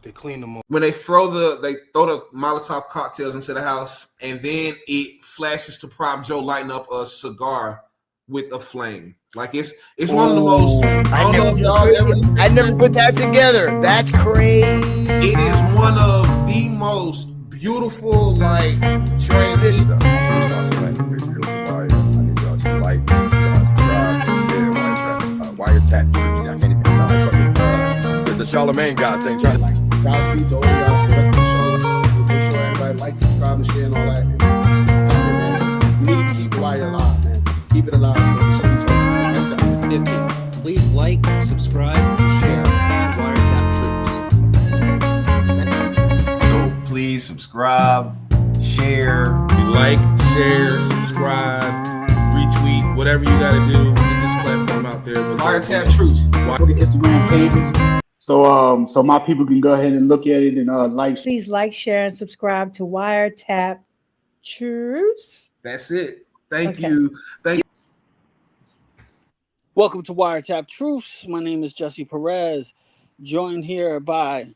They clean them up. When they throw the Molotov cocktails into the house, and then it flashes to prop Joe lighting up a cigar with a flame. Like it's one of the most. I never put that together. That's crazy. It is one of the most beautiful transitions. Wiretapped Truths. I can't even sound like the Charlemagne God thing. Godspeed to all y'all for the rest of the show. Make sure everybody like, subscribe, and share, and all that. And man, we need to keep Wire alive, man. Keep it alive. Please like, subscribe, and share Wiretapped Truths. So please subscribe, share, like, share, subscribe, retweet, whatever you got to do. Get this platform out there. Wiretapped Truths. For the Instagram pages. So my people can go ahead and look at it and like. Please like, share, and subscribe to Wiretapped Truths. That's it. Thank you. Welcome to Wiretapped Truths. My name is Jesse Perez, joined here by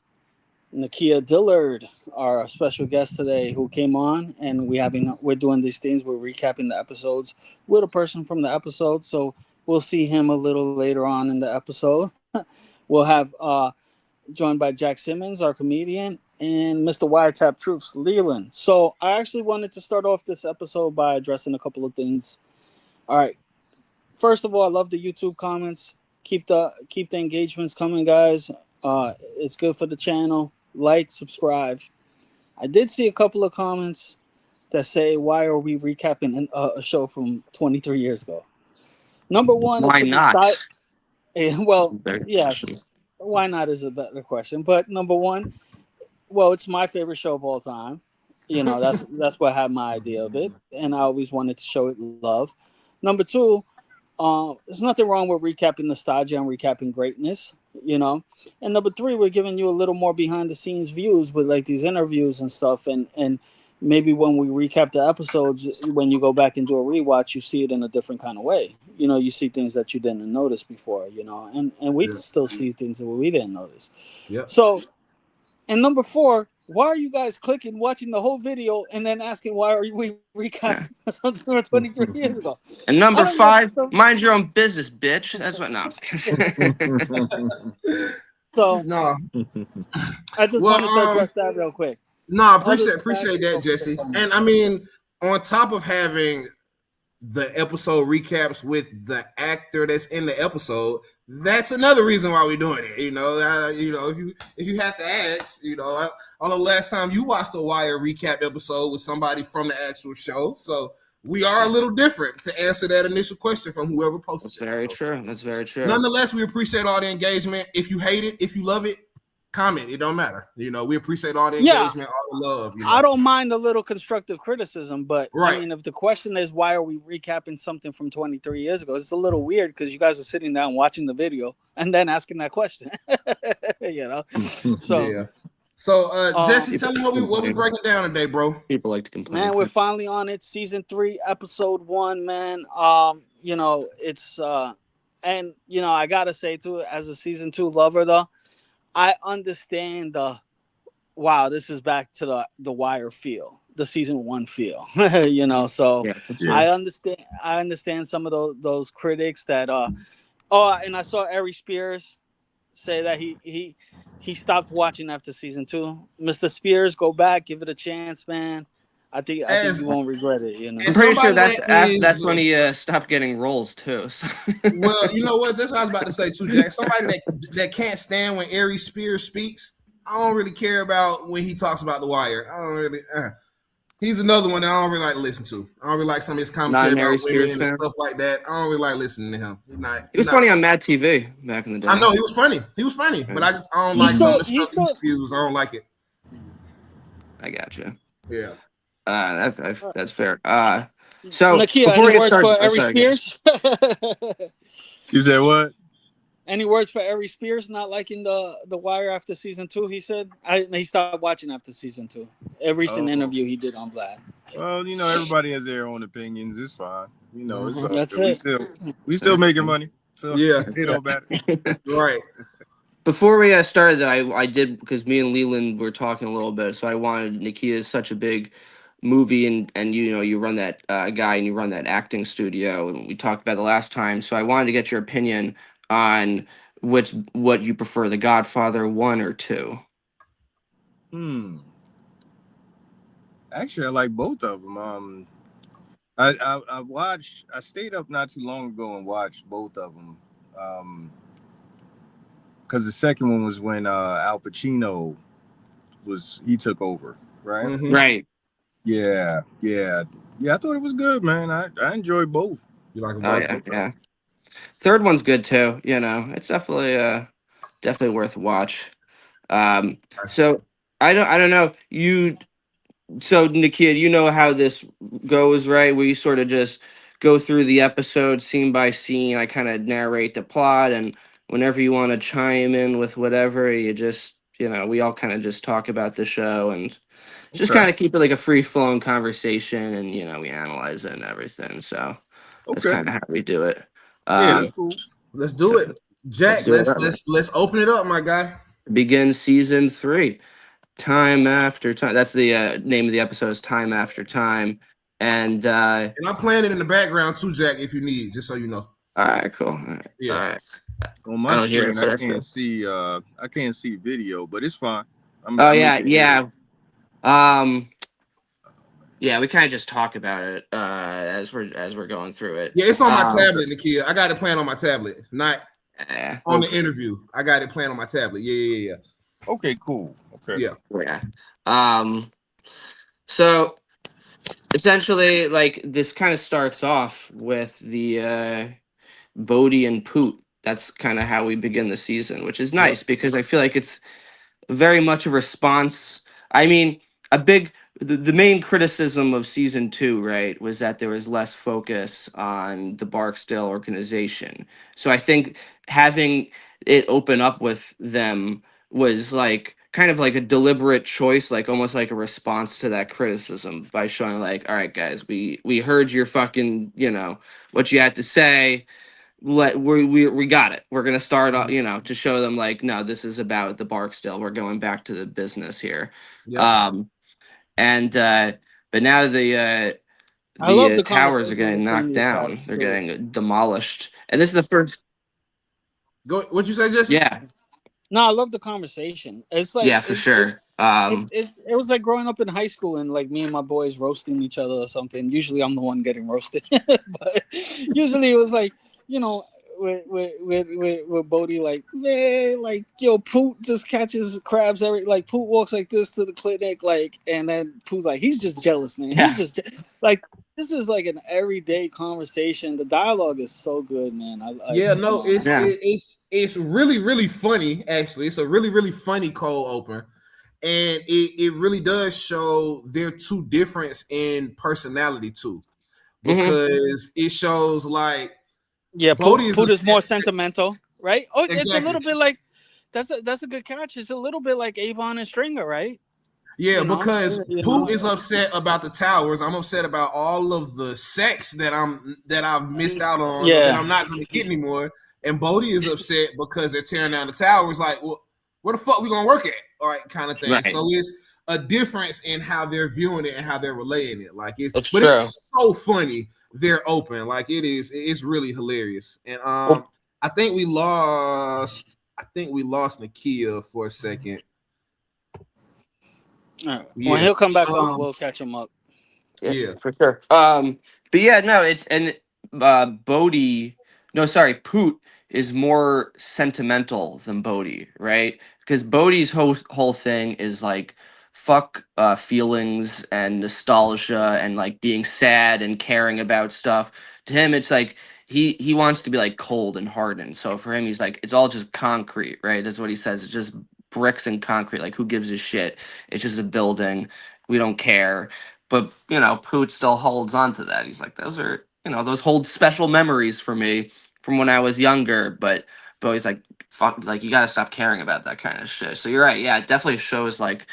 Nakia Dillard, our special guest today, who came on, and we're doing these things. We're recapping the episodes with a person from the episode, so we'll see him a little later on in the episode. We'll have joined by Jack Simmons, our comedian, and Mr. Wiretapped Truths, Leland. So I actually wanted to start off this episode by addressing a couple of things. All right. First of all, I love the YouTube comments. Keep the engagements coming, guys. It's good for the channel. Like, subscribe. I did see a couple of comments that say, "Why are we recapping a show from 23 years ago?" Number one, why not? Well, yes. Why not is a better question. But number one, well, it's my favorite show of all time. You know, that's what I had my idea of it, and I always wanted to show it love. Number two. There's nothing wrong with recapping nostalgia and recapping greatness, you know. And number three, we're giving you a little more behind the scenes views with like these interviews and stuff. And maybe when we recap the episodes, when you go back and do a rewatch, you see it in a different kind of way. You know, you see things that you didn't notice before, you know, and we still see things that we didn't notice. Yeah. So, and number four, why are you guys clicking, watching the whole video, and then asking why are we recapping something from 23 years ago? And number five, mind your own business, bitch. That's what. No. So no, I just wanted to address that real quick. No, I appreciate that, Jesse. And I mean, on top of having the episode recaps with the actor that's in the episode, that's another reason why we're doing it. You know, if you have to ask, you know, on the last time you watched a Wire recap episode with somebody from the actual show, so we are a little different to answer that initial question from whoever posted. That's very true. That's very true. Nonetheless, we appreciate all the engagement. If you hate it, if you love it, comment. It don't matter. You know, we appreciate all the engagement, all the love. You know? I don't mind a little constructive criticism, but right. I mean, if the question is why are we recapping something from 23 years ago, it's a little weird because you guys are sitting down watching the video and then asking that question. You know, so. Yeah. So, Jesse, tell me what we breaking down today, bro. People like to complain. Man, we're finally on it. Season 3, episode 1, man. You know, it's and you know, I gotta say too, as a season 2 lover though, I understand wow, this is back to the Wire feel, the season 1 feel. You know, so yeah, I understand some of those critics that and I saw Ari Spears say that he stopped watching after season 2. Mr. Spears, go back, give it a chance, man. I think you won't regret it. You know, I'm pretty sure that's when he stopped getting roles too. So. Well, you know what? That's what I was about to say too, Jack. Somebody that can't stand when Ari Spears speaks. I don't really care about when he talks about the Wire. I don't really. He's another one that I don't really like to listen to. I don't really like some of his commentary about women and stuff like that. I don't really like listening to him. He was funny on Mad TV back in the day. I know he was funny. But I don't like some of the stuff he spews. I don't like it. I gotcha. Yeah. That's fair. So Nakia, before we any get words started, for Ari Spears? You said what? Any words for Ari Spears not liking the Wire after season 2? He said he stopped watching after season 2. A recent interview he did on Vlad. Well, you know, everybody has their own opinions. It's fine. You know, it's that's it. We still making money. So yeah, it don't matter. Right. Before we started, though, I did, because me and Leland were talking a little bit, so I wanted, Nakia is such a big movie, and you know, you run that guy and you run that acting studio, and we talked about the last time, so I wanted to get your opinion on what you prefer, The Godfather 1 or 2. Actually, I like both of them. I stayed up not too long ago and watched both of them. Because the second one was when Al Pacino he took over, right? Mm-hmm. Right. Yeah. I thought it was good, man. I enjoyed both. You like them Oh both? yeah. Third one's good too. You know, it's definitely worth a watch. So I don't know you. So Nakia, you know how this goes, right? We sort of just go through the episode scene by scene. I kind of narrate the plot, and whenever you want to chime in with whatever, you just, you know, we all kind of just talk about the show and just kind of keep it like a free flowing conversation, and you know, we analyze it and everything. So that's kind of how we do it. Yeah, that's cool. Let's do it, Jack. Let's open it up, my guy. Begin season 3. Time After Time. That's the name of the episode, is Time After Time. And I'm playing it in the background too, Jack, if you need, just so you know. All right, cool. All right. Yeah. All right. On my screen, I can't see video, but it's fine. Yeah. Yeah, we kind of just talk about it as we're going through it. Yeah, it's on my tablet, Nakia. I got it playing on my tablet, not on the interview. I got it playing on my tablet. Yeah. Okay, cool. Okay. Yeah. So essentially, like, this kind of starts off with the Bodhi and Poot. That's kind of how we begin the season, which is nice because I feel like it's very much a response. I mean, the main criticism of season 2, right, was that there was less focus on the Barksdale organization. So I think having it open up with them was like kind of like a deliberate choice, like almost like a response to that criticism, by showing like, all right, guys, we heard your fucking, you know, what you had to say. We got it. We're gonna start off, you know, to show them like, no, this is about the Barksdale. We're going back to the business here. Yeah. But now the towers are getting knocked down. They're getting demolished, and this is the first. Go. What'd you say, Jesse? Yeah. No, I love the conversation. It's like, yeah, for sure. It was like growing up in high school and like me and my boys roasting each other or something. Usually I'm the one getting roasted, but usually it was like, you know, with Bodhi, like, man, like, yo, Poot just catches crabs like Poot walks like this to the clinic, like, and then Poot's like, he's just jealous, man. Yeah. He's just like, this is like an everyday conversation. The dialogue is so good, man. It's really, really funny. Actually, it's a really, really funny cold open, and it really does show their two difference in personality too, because it shows like. Yeah, Poot is more sentimental, right? Oh, exactly. It's a little bit like that's a good catch. It's a little bit like Avon and Stringer, right? Yeah, because Poot is upset about the towers. I'm upset about all of the sex that I've missed out on that I'm not going to get anymore. And Bodhi is upset because they're tearing down the towers. Like, well, where the fuck we gonna work at? All right, kind of thing. Right. So it's a difference in how they're viewing it and how they're relaying it. Like, it's so funny. They're open, like it's really hilarious. And I think we lost Nakia for a second. Right. When he'll come back up, we'll catch him up. Yeah, for sure. But yeah, no, it's Poot is more sentimental than Bodhi, right? Because Bodhi's whole thing is like, fuck feelings and nostalgia and like being sad and caring about stuff. To him, it's like he wants to be like cold and hardened. So for him, he's like, it's all just concrete, right? That's what he says. It's just bricks and concrete. Like, who gives a shit? It's just a building. We don't care. But, you know, Poot still holds on to that. He's like, those are, you know, those hold special memories for me from when I was younger. But he's like, fuck, like, you gotta stop caring about that kind of shit. So you're right. Yeah, it definitely shows like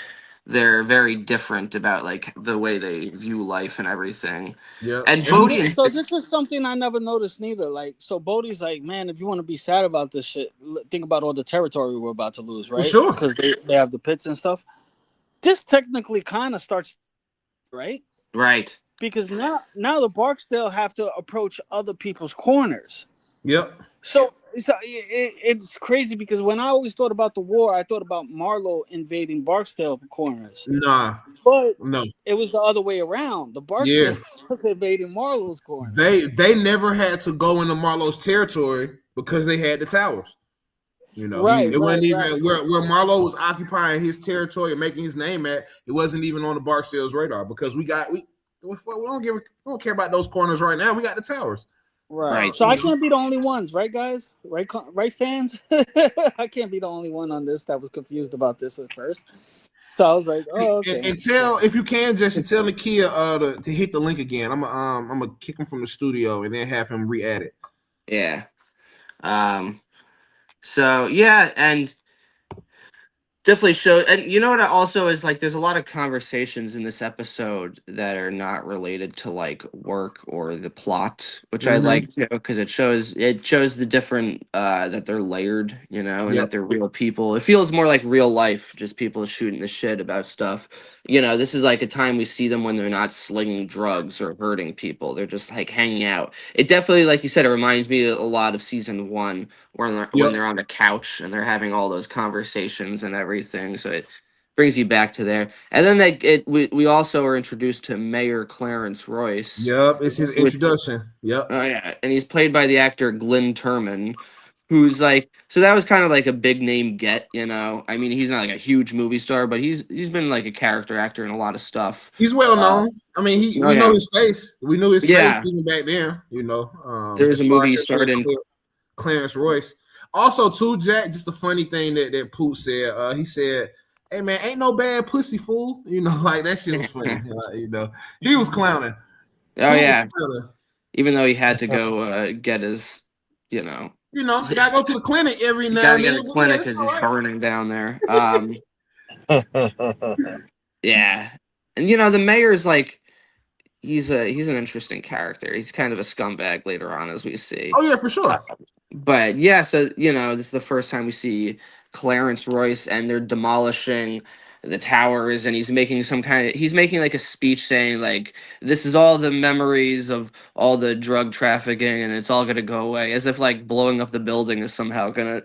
they're very different about like the way they view life and everything. Yeah. And So Bodhi this, so this is something I never noticed neither. Like, so Bodhi's like, man, if you want to be sad about this shit, think about all the territory we're about to lose, right? sure. Because they have the pits and stuff. This technically kind of starts, right? right. Because now the Barksdale have to approach other people's corners. Yep. So it's crazy because when I always thought about the war, I thought about Marlo invading Barksdale corners. Nah. But No. it was the other way around. The Barksdale was invading Marlo's corner. They never had to go into Marlo's territory because they had the towers. You know, Right, it wasn't even right. where Marlo was occupying his territory and making his name at. It wasn't even on the Barksdale's radar because we don't care about those corners right now. We got the towers. Right. So I can't be the only ones, right, guys? Right, fans? I can't be the only one on this that was confused about this at first. So I was like, oh, okay. And tell, if you can, Jesse, tell Nakia to hit the link again. I'm gonna kick him from the studio and then have him re-add it. Yeah. So yeah, and definitely show. And you know what? Also is like, there's a lot of conversations in this episode that are not related to like work or the plot, which I like because it shows the different that they're layered, you know, and that they're real people. It feels more like real life, just people shooting the shit about stuff. You know, this is like a time we see them when they're not slinging drugs or hurting people. They're just like hanging out. It definitely, like you said, it reminds me a lot of season 1 when they're on the couch and they're having all those conversations and everything. So it brings you back to there. And then we also are introduced to Mayor Clarence Royce. Yep, it's his introduction. Yep. Oh yeah, and he's played by the actor Glenn Turman, who's like, so that was kind of like a big name get, you know. I mean, he's not like a huge movie star, but he's been like a character actor in a lot we He's well known. I mean, we know his face. We knew his face even back then, you know. There's a movie he starred in. Clarence Royce. Also, too, Jack, just a funny thing that Poot said. He said, "Hey man, ain't no bad pussy, fool." You know, like that shit was funny. You know, he was clowning. Oh yeah. Even though he had to go get his, you know, you gotta go to the clinic every now and then. Gotta get a clinic because he's burning down there. Yeah, and you know, the mayor's like, he's an interesting character. He's kind of a scumbag later on, as we see. Oh yeah, for sure. But yeah, so you know, this is the first time we see Clarence Royce, and they're demolishing the towers, and he's making like a speech saying like, this is all the memories of all the drug trafficking and it's all gonna go away, as if like blowing up the building is somehow gonna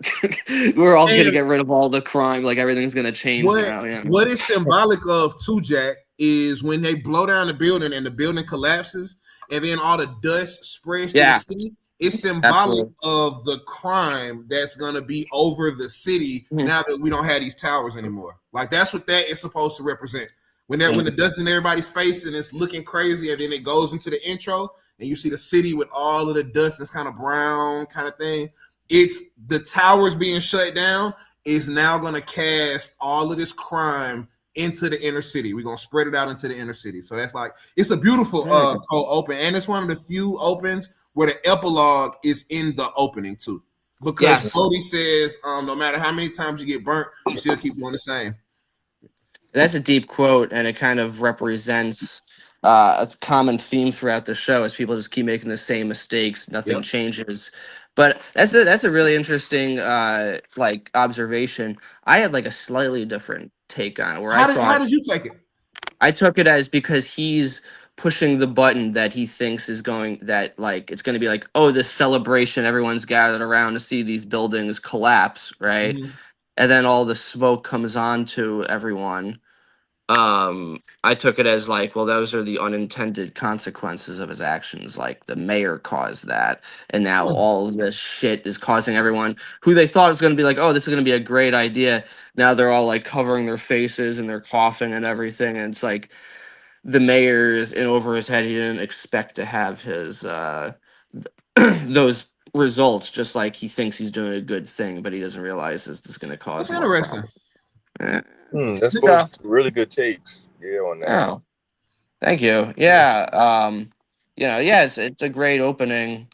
we're all gonna get rid of all the crime, like everything's gonna change now. Yeah. What is symbolic of too, Jack, is when they blow down the building and the building collapses and then all the dust spreads to the city. It's symbolic of the crime that's going to be over the city now that we don't have these towers anymore. Like, that's what that is supposed to represent. When the dust in everybody's face and it's looking crazy, and then it goes into the intro and you see the city with all of the dust, it's kind of brown kind of thing. It's the towers being shut down is now going to cast all of this crime into the inner city. We're going to spread it out into the inner city. So that's like, it's a beautiful open, and it's one of the few opens where the epilogue is in the opening too, because Bodhi says, no matter how many times you get burnt, you still keep doing the same. That's a deep quote, and it kind of represents a common theme throughout the show, as people just keep making the same mistakes, nothing changes. But that's a really interesting like observation. I had like a slightly different take on it, where how did you take it? I took it as, because he's pushing the button that he thinks is going, that like it's going to be like, oh, this celebration, everyone's gathered around to see these buildings collapse, right? And then all the smoke comes on to everyone. I took it as like, well, those are the unintended consequences of his actions. Like, the mayor caused that, and now all this shit is causing everyone who they thought was going to be like, oh, this is going to be a great idea. Now they're all like covering their faces and they're coughing and everything, and it's like, the mayor's in over his head. He didn't expect to have his those results, just like he thinks he's doing a good thing, but he doesn't realize this is going to cause. That's interesting. That's both really good takes. Yeah, on that. Oh, thank you. Yeah, you know, it's a great opening.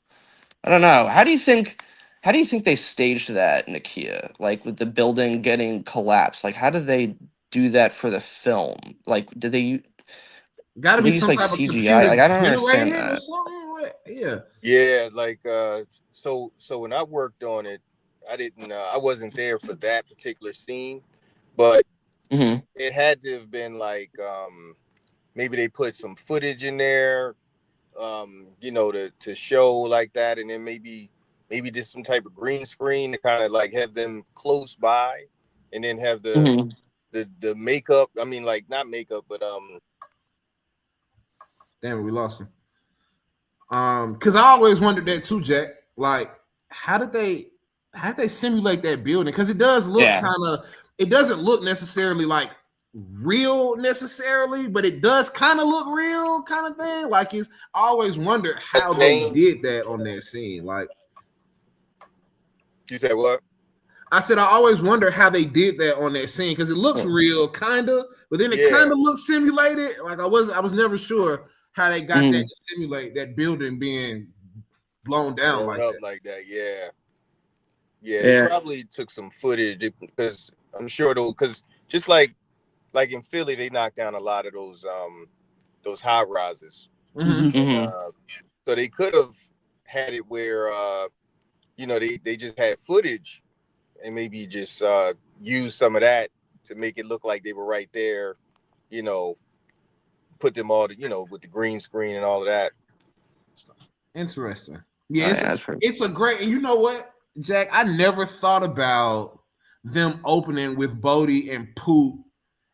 I don't know. How do you think they staged that, Nakia? Like, with the building getting collapsed, like how did they do that for the film? Like, did they Got to they be use some like type of CGI? computer Like, I don't understand generated or that. something. Yeah. Yeah, like so when I worked on it, I wasn't there for that particular scene, but Mhm. it had to have been like maybe they put some footage in there, to show like that, and then maybe just some type of green screen to kind of like have them close by, and then have Mhm. the makeup. I mean, like not makeup, but Damn, we lost him. Because I always wondered that too, Jack. Like, how did they simulate that building? Because it does look it doesn't look necessarily like real necessarily, but it does kind of look real, kind of thing. Like, I always wondered how they did that on that scene. Like, you said what? I said I always wonder how they did that on that scene because it looks real, kind of, but then it kind of looks simulated. Like I was never sure how they got that to simulate that building being blown down like that. Yeah. They probably took some footage because I'm sure because just like in Philly, they knocked down a lot of those high rises. So they could have had it where they just had footage and maybe just use some of that to make it look like they were right there, put them all with the green screen and all of that. Interesting. Yeah, it's a great, and you know what, Jack, I never thought about them opening with Bodie and Poot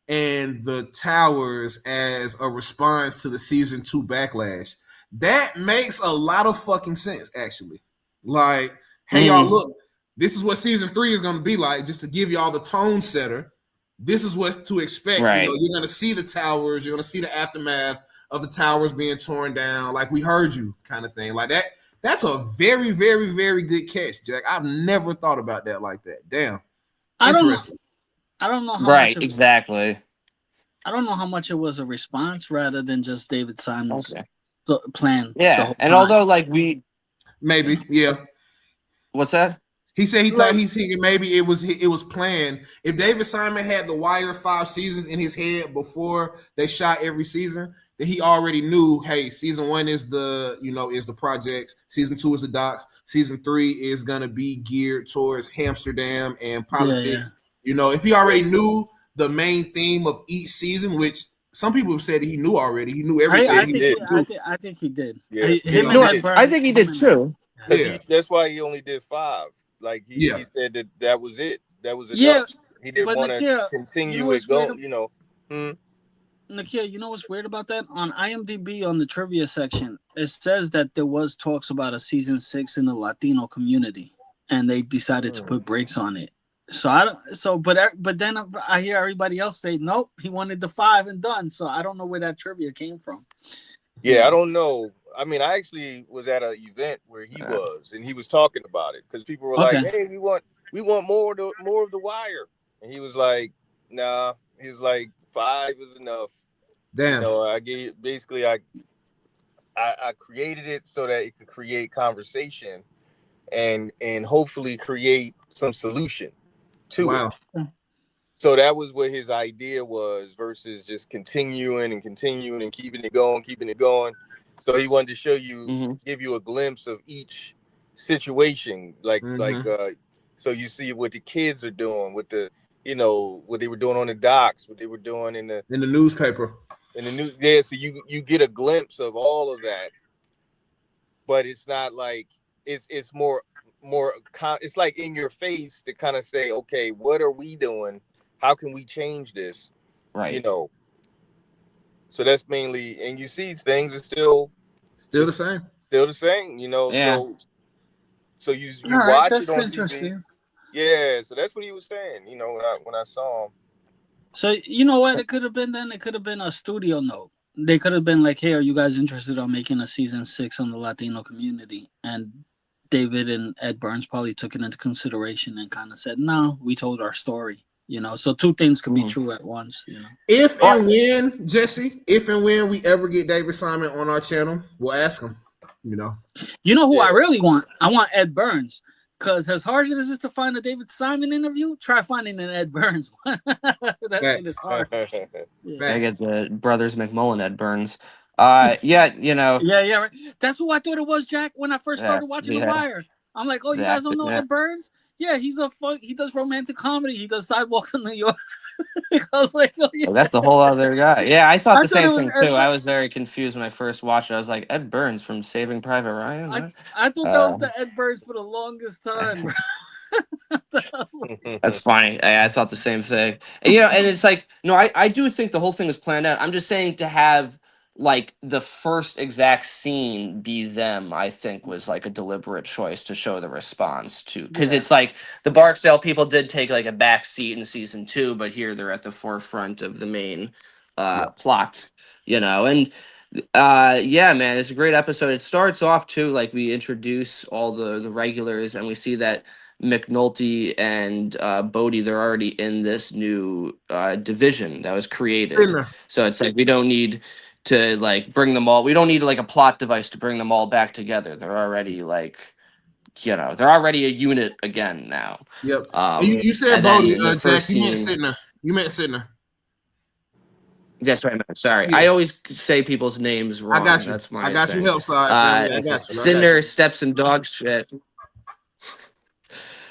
and the towers as a response to the season 2 backlash. That makes a lot of fucking sense, actually. Like, hey, y'all, look, this is what season 3 is going to be like, just to give y'all the tone setter. This is what to expect. Right. You're going to see the towers. You're going to see the aftermath of the towers being torn down. Like, we heard you kind of thing. Like that. That's a very, very, very good catch, Jack. I've never thought about that like that. Damn. Interesting. I don't know how much exactly. I don't know how much it was a response rather than just David Simon's plan. Yeah. And although like maybe, yeah. What's that? He said he thought he's thinking maybe it was planned. If David Simon had the Wire 5 seasons in his head before they shot every season, then he already knew, hey, season 1 is the projects, season 2 is the docs, season 3 is gonna be geared towards Amsterdam and politics. Yeah. If he already knew the main theme of each season, which some people have said he knew already. He knew everything. I think he did. Yeah. I think he did too. Yeah. That's why he only did 5. Like he said that was it. That was enough. Yeah, he didn't want to continue it going. Nakia, you know what's weird about that? On IMDb, on the trivia section, it says that there was talks about a season 6 in the Latino community, and they decided to put brakes on it. But then I hear everybody else say nope, he wanted the 5 and done. So I don't know where that trivia came from. Yeah, I don't know. I mean, I actually was at an event where he was, and he was talking about it because people were like, "Hey, we want more of the Wire," and he was like, "Nah." He's like, 5 is enough. Damn. I created it so that it could create conversation, and hopefully create some solution to it. So that was what his idea was, versus just continuing and keeping it going. So he wanted to show you, give you a glimpse of each situation, so you see what the kids are doing with the, what they were doing on the docks, what they were doing in the newspaper, so you get a glimpse of all of that, but it's not like it's more it's like in your face to kind of say, okay, what are we doing? How can we change this? Right. So that's mainly, and you see things are still the same. Still the same, Yeah. So you All watch that's it on interesting. TV. Yeah, so that's what he was saying, when I saw him. So you know what it could have been then? It could have been a studio note. They could have been like, hey, are you guys interested in making a season 6 on the Latino community? And David and Ed Burns probably took it into consideration and kind of said, no, we told our story. So 2 things can be true at once. If and when, Jesse, we ever get David Simon on our channel, we'll ask him. You know who I really want? I want Ed Burns Because as hard as it is to find a David Simon interview, try finding an Ed Burns one. That shit is hard. Yeah. I get the brothers McMullen, Ed Burns. Yeah, you know. Yeah, right. That's who I thought it was, Jack, when I first started Yes, watching yeah. The Wire. I'm like, oh, you guys don't know Ed Burns? Yeah, he does romantic comedy. He does Sidewalks in New York. I was like, oh, yeah. Well, that's the whole other guy. Yeah, I thought the same thing Ed too. I was very confused when I first watched it. I was like, Ed Burns from Saving Private Ryan? What? I thought that was the Ed Burns for the longest time. That's funny. I thought the same thing. And, you know, and it's like, no, I do think the whole thing was planned out. I'm just saying to have like the first exact scene be them, I think was like a deliberate choice to show the response to, because it's like the Barksdale people did take like a back seat in season 2, but here they're at the forefront of the main plot, you know. And yeah, man, it's a great episode. It starts off too, like we introduce all the regulars, and we see that McNulty and Bodie, they're already in this new division that was created. So it's like we don't need to like bring them all. We don't need like a plot device to bring them all back together. They're already like, you know, they're already a unit again now. Yep. You said Bodie, Jack. You meant Sidner. You meant Sidner. That's right. Sorry, I always say people's names wrong. I got you. That's my I got you. Help side. I got you. Sidner steps in dog shit.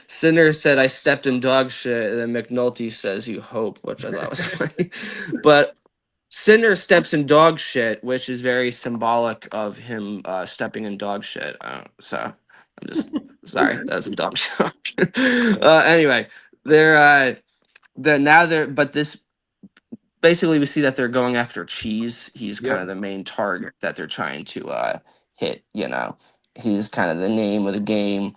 Sinner said, I stepped in dog shit, and then McNulty says, you hope, which I thought was funny. But Sinner steps in dog shit, which is very symbolic of him stepping in dog shit. So I'm just sorry, that was a dumb joke. Anyway, but this basically we see that they're going after Cheese. He's kind of the main target that they're trying to hit. You know, he's kind of the name of the game.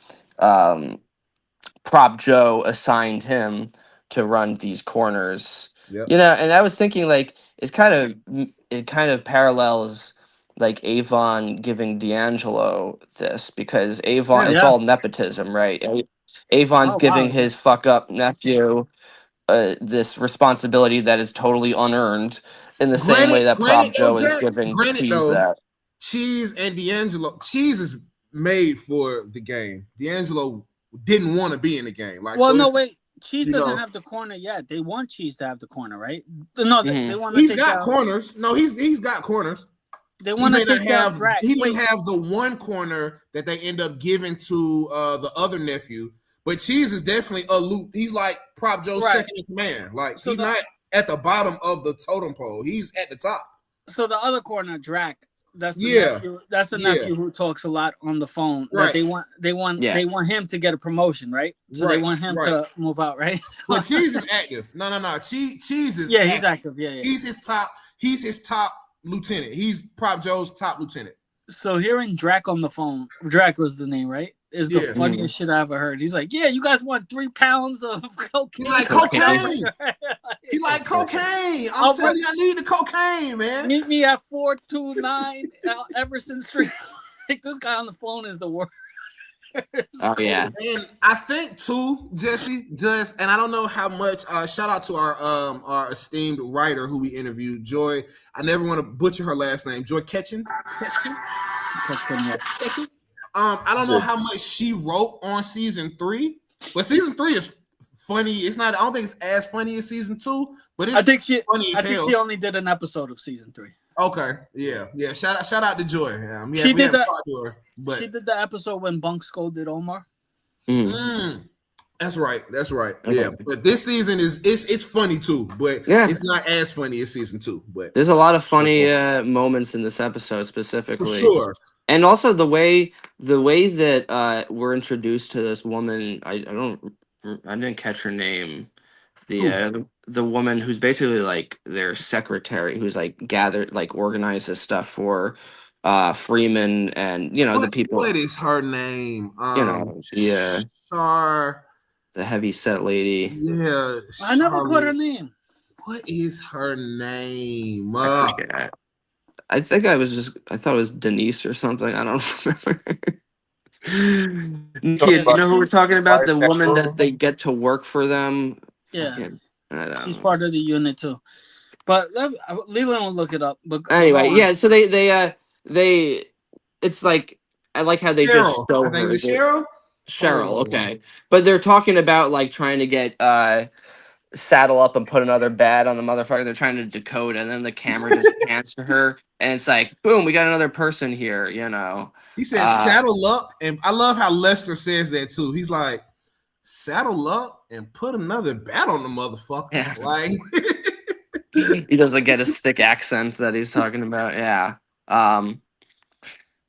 Prop Joe assigned him to run these corners, you know, and I was thinking like it kind of parallels like Avon giving D'Angelo this, because Avon it's all nepotism, right? Avon's giving his fuck up nephew this responsibility that is totally unearned, in the same way that Prop Joe is giving Cheese that. Cheese and D'Angelo, Cheese is made for the game. D'Angelo didn't want to be in the game. Like, well, so no, wait. Cheese doesn't have the corner yet. They want Cheese to have the corner, right? No, they want to. He's got corners. No, he's got corners. They want to take down Drac. He didn't have the one corner that they end up giving to the other nephew. But Cheese is definitely a loop. He's like Prop Joe's second in command. Like, so he's not at the bottom of the totem pole. He's at the top. So the other corner, Drac. That's the nephew. That's the nephew who talks a lot on the phone. Right. That they want him to get a promotion, right? So they want him to move out, right? So, but Cheese is active. No. Cheese is active. He's active. Yeah. He's his top lieutenant. He's Prop Joe's top lieutenant. So hearing Drac on the phone, Drac was the name, right? Is the funniest shit I ever heard. He's like, yeah, you guys want 3 pounds of cocaine. He like cocaine. He like cocaine. I'm telling you, I need the cocaine, man. Meet me at 429 Everson Street. Like, this guy on the phone is the worst. Oh yeah. And I think too, Jesse, and I don't know how much. Shout out to our esteemed writer who we interviewed, Joy. I never want to butcher her last name, Joy Ketchen. I don't know how much she wrote on season 3, but season 3 is funny. It's not. I don't think it's as funny as season 2, but it's funny as hell. I think she only did an episode of season 3. Okay, yeah. Shout out to Joy. She did the episode when Bunk scolded Omar. That's right. Okay. Yeah, but this season it's funny too, but it's not as funny as season 2. But there's a lot of funny moments in this episode specifically. For sure. And also the way that we're introduced to this woman, I didn't catch her name. The woman who's basically like their secretary, who's like organizes stuff for Freeman and the people. What is her name? The heavy set lady. Yeah, I never caught her name. What is her name? I thought it was Denise or something. I don't remember. You know who we're talking about? The woman that they get to work for them. Yeah, she's part of the unit too. But Leland will look it up. But anyway, yeah. So they it's like I like how they just show her. Cheryl? Cheryl, okay. But they're talking about like trying to get saddle up and put another bat on the motherfucker. They're trying to decode, and then the camera just pans to her, and it's like, boom, we got another person here, you know. He said saddle up, and I love how Lester says that too. He's like, saddle up and put another bat on the motherfucker. Yeah. Like he doesn't get his thick accent that he's talking about. Yeah.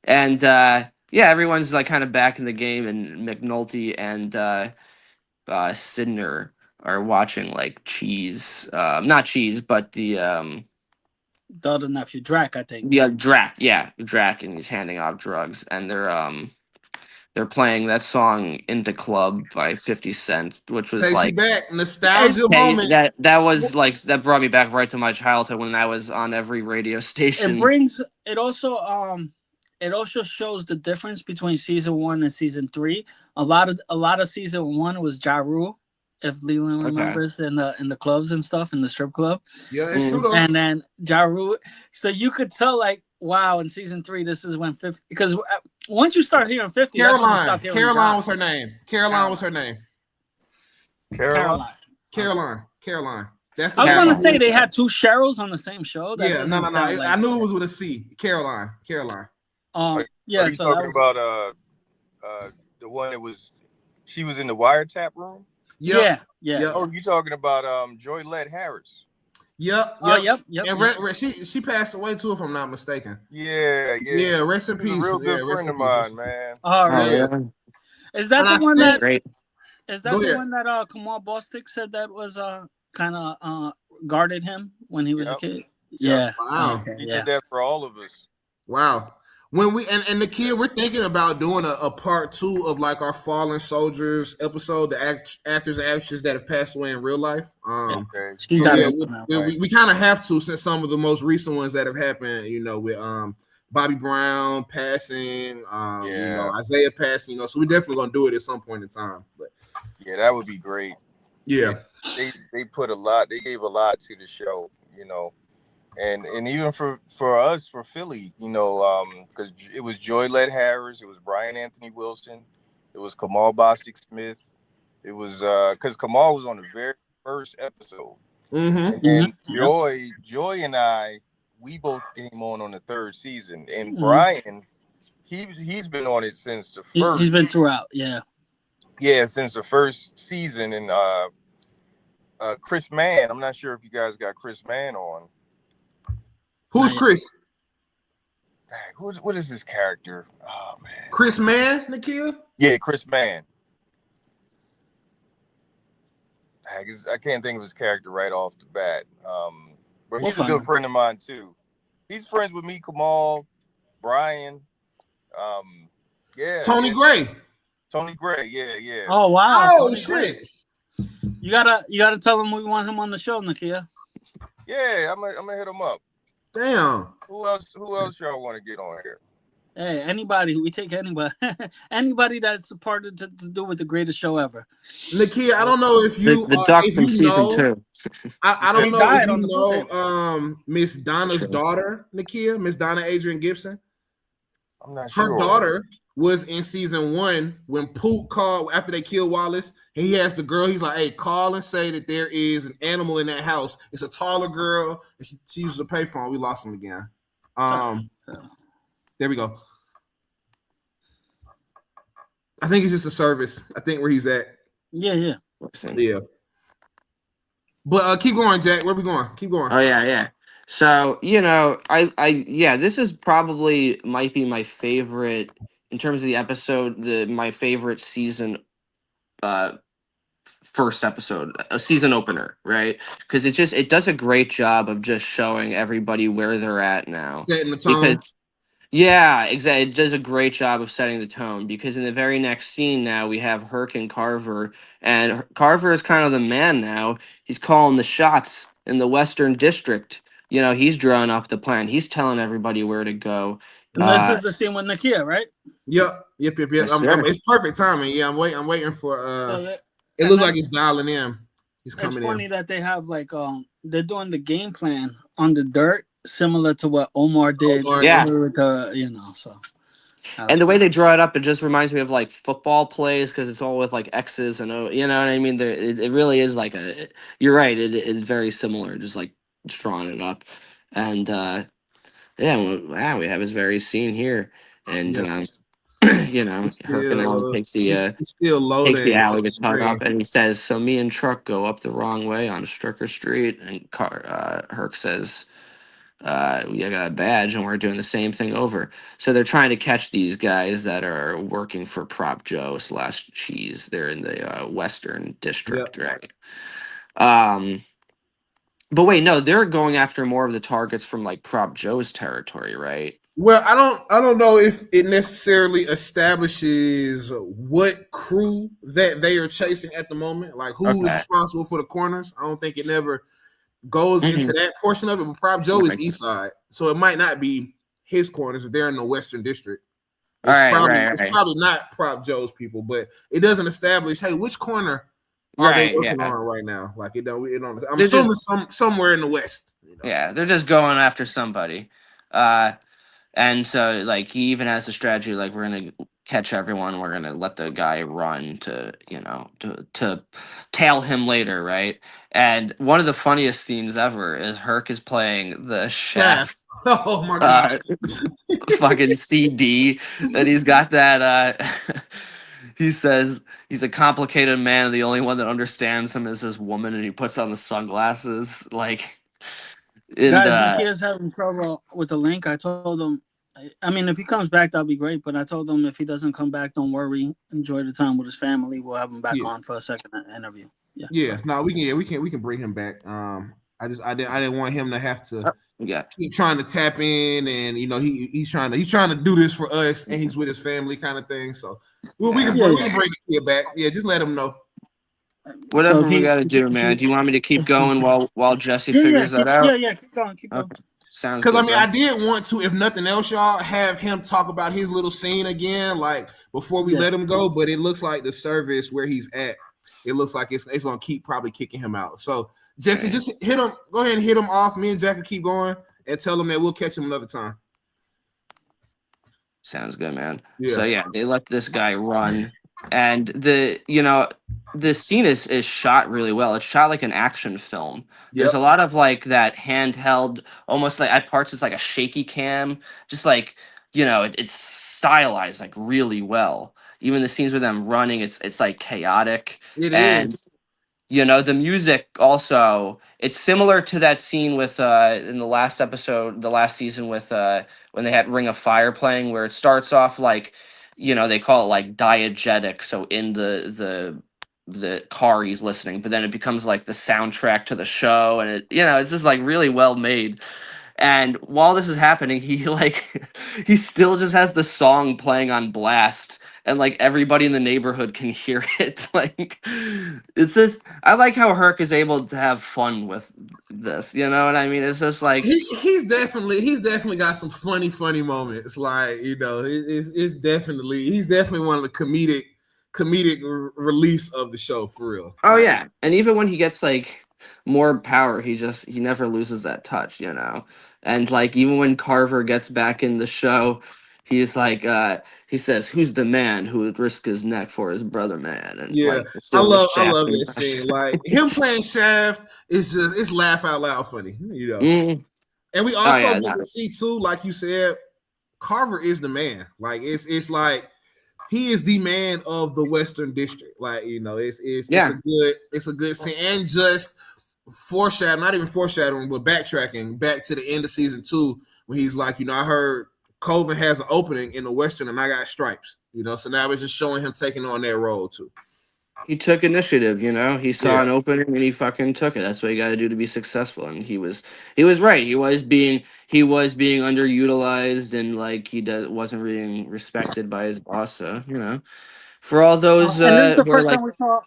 And yeah, everyone's like kind of back in the game, and McNulty and Sidner are watching like not Cheese, but the other nephew, Drac, I think. Yeah, Drac, and he's handing off drugs, and they're playing that song "Into Club" by 50 Cent, which was takes like you back, nostalgia moment. That was like that brought me back right to my childhood when that was on every radio station. It also shows the difference between season 1 and season 3. A lot of season 1 was Ja Rule, if Leland remembers, in the clubs and stuff, in the strip club. Yeah, it's true though. And then Ja Rule, so you could tell like, wow, in season 3, this is when 50, because once you start hearing 50, Caroline was her name. Caroline. That's I was gonna say they had two Cheryls on the same show. Yeah, no. I knew it was with a C. Caroline. Yeah. Are you talking about the one that was she was in the wiretap room? Yep. Yeah. Oh, you talking about Joylette Harris? Yep. And she passed away too, if I'm not mistaken. Yeah. Rest in peace. A real good friend of mine, man. All right. Yeah. Is that the one that? Great. Is that the one that Kamal Bostic said that was kind of guarded him when he was a kid? Yeah. Wow. Okay, he did that for all of us. Wow. When we and the kid, we're thinking about doing a part 2 of like our fallen soldiers episode, the actors and actresses that have passed away in real life. We kind of have to, since some of the most recent ones that have happened, with Bobby Brown passing, Isaiah passing, so we're definitely gonna do it at some point in time. But yeah, that would be great. Yeah, they put a lot, they gave a lot to the show, and even for us, for Philly, because it was Joylette Harris, it was Brian Anthony Wilson, it was Kamal Bostic Smith, it was because Kamal was on the very first episode, and Joy and I, we both came on the third season, and Brian, he's been on it since the first. He's been throughout, since the first season, and Chris Mann. I'm not sure if you guys got Chris Mann on. Who's Chris? What is his character? Oh man, Chris Mann, Nakia? Yeah, Chris Mann. I can't think of his character right off the bat. But he's a good friend of mine too. He's friends with me, Kamal, Brian. Tony Gray. Tony Gray, yeah. Oh wow! Oh Tony shit! Gray. You gotta tell him we want him on the show, Nakia. Yeah, I'm gonna hit him up. Damn. Who else y'all want to get on here? Hey, anybody. We take anybody. Anybody that's part of to do with the greatest show ever. Nakia, I don't know if you the duck from season 2. I don't know if you know Miss Donna's daughter, Nakia, Miss Donna Adrian Gibson. I'm not sure. Her daughter was in season 1 when Poot called after they killed Wallace, and he asked the girl, he's like, hey, call and say that there is an animal in that house. It's a taller girl, and she uses a payphone. We lost him again. There we go. I think it's just a service. I think where he's at. Yeah. But keep going, Jack. Where we going? Keep going. Oh yeah. So this is probably might be my favorite in terms of the episode. My favorite season, first episode, a season opener, right? Because it does a great job of just showing everybody where they're at now. Setting the tone. Yeah, exactly. It does a great job of setting the tone because in the very next scene now we have Herc and Carver, and Carver is kind of the man now. He's calling the shots in the Western District. He's drawing up the plan. He's telling everybody where to go. And this is the scene with Nakia, right? Yep. Yes, it's perfect timing. Yeah, I'm waiting for. It looks like he's dialing in. He's coming in. It's funny that they have like they're doing the game plan on the dirt, similar to what Omar did. Yeah. With so. And the way they draw it up, it just reminds me of like football plays because it's all with like X's and O. You know what I mean? It really is like a. You're right. It's very similar, just like drawing it up, and wow, we have his very scene here, and you know, Herc takes the alley to cut up, and he says, "So me and Truck go up the wrong way on Stricker Street," and Herc says, "We got a badge, and we're doing the same thing over." So they're trying to catch these guys that are working for Prop Joe / Cheese. They're in the Western District, right? But wait, no, they're going after more of the targets from like Prop Joe's territory, right? Well, I don't know if it necessarily establishes what crew that they are chasing at the moment, like who is responsible for the corners. I don't think it never goes into that portion of it. But Prop Joe is East Side, so it might not be his corners if they're in the Western District. It's probably not Prop Joe's people, but it doesn't establish, hey, which corner are they working on right now? Like it don't. I'm assuming somewhere in the West. You know? Yeah, they're just going after somebody. And so, like, he even has the strategy, like, we're going to catch everyone. We're going to let the guy run to, you know, to tail him later, right? And one of the funniest scenes ever is Herc is playing the chef. Oh, my God. Fucking CD. And he's got that, he says he's a complicated man, and the only one that understands him is his woman, and he puts on the sunglasses, like... Guys, Nakia's having trouble with the link. I told him, I mean, if he comes back, that'll be great. But I told him if he doesn't come back, don't worry. Enjoy the time with his family. We'll have him back on for a second interview. No, we can bring him back. I didn't want him to have to keep trying to tap in, and you know he's trying to do this for us, and he's with his family, kind of thing. So we can bring the kid back. Yeah, just let him know. Whatever we got to do, man. Do you want me to keep going while Jesse figures that out? Yeah, keep going. Okay. Sounds good. Because I mean, bro. I did want to, if nothing else, y'all have him talk about his little scene again, like before we let him go. But it looks like the service where he's at, it looks like it's gonna keep probably kicking him out. So Jesse, just hit him. Go ahead and hit him off. Me and Jack can keep going and tell him that we'll catch him another time. Sounds good, man. Yeah. So yeah, they let this guy run, and the scene is shot really well. It's shot like an action film. There's a lot of like that handheld, almost like at parts it's like a shaky cam, just like, you know, it's stylized like really well. Even the scenes with them running, it's like chaotic. It is. You know, the music also, it's similar to that scene with in the last episode, the last season with when they had Ring of Fire playing, where it starts off like, you know, they call it like diegetic. So in the car he's listening, but then it becomes like the soundtrack to the show, and it, you know, it's just like really well made. And while this is happening, he still just has the song playing on blast, and like everybody in the neighborhood can hear it. Like, it's just, I like how Herc is able to have fun with this. You know what I mean? It's just like he's definitely got some funny moments. Like, you know, he's definitely one of the comedic reliefs of the show, for real. Oh yeah, and even when he gets like more power, he never loses that touch, you know. And like even when Carver gets back in the show, he's like he says, "Who's the man who would risk his neck for his brother, man?" And like, I love that scene. Like him playing Shaft is just, it's laugh out loud funny, you know. And we also get to see too, like you said, Carver is the man. Like it's like he is the man of the Western District. Like, you know, it's a good scene, and just not even foreshadowing, but backtracking back to the end of season 2 when he's like, you know, I heard Colvin has an opening in the Western and I got stripes, you know. So now it's just showing him taking on that role too. He took initiative, you know. He saw an opening and he fucking took it. That's what you got to do to be successful. And he was right. He was being underutilized, and like wasn't being respected by his boss. So, you know, for all those and this is the first time we saw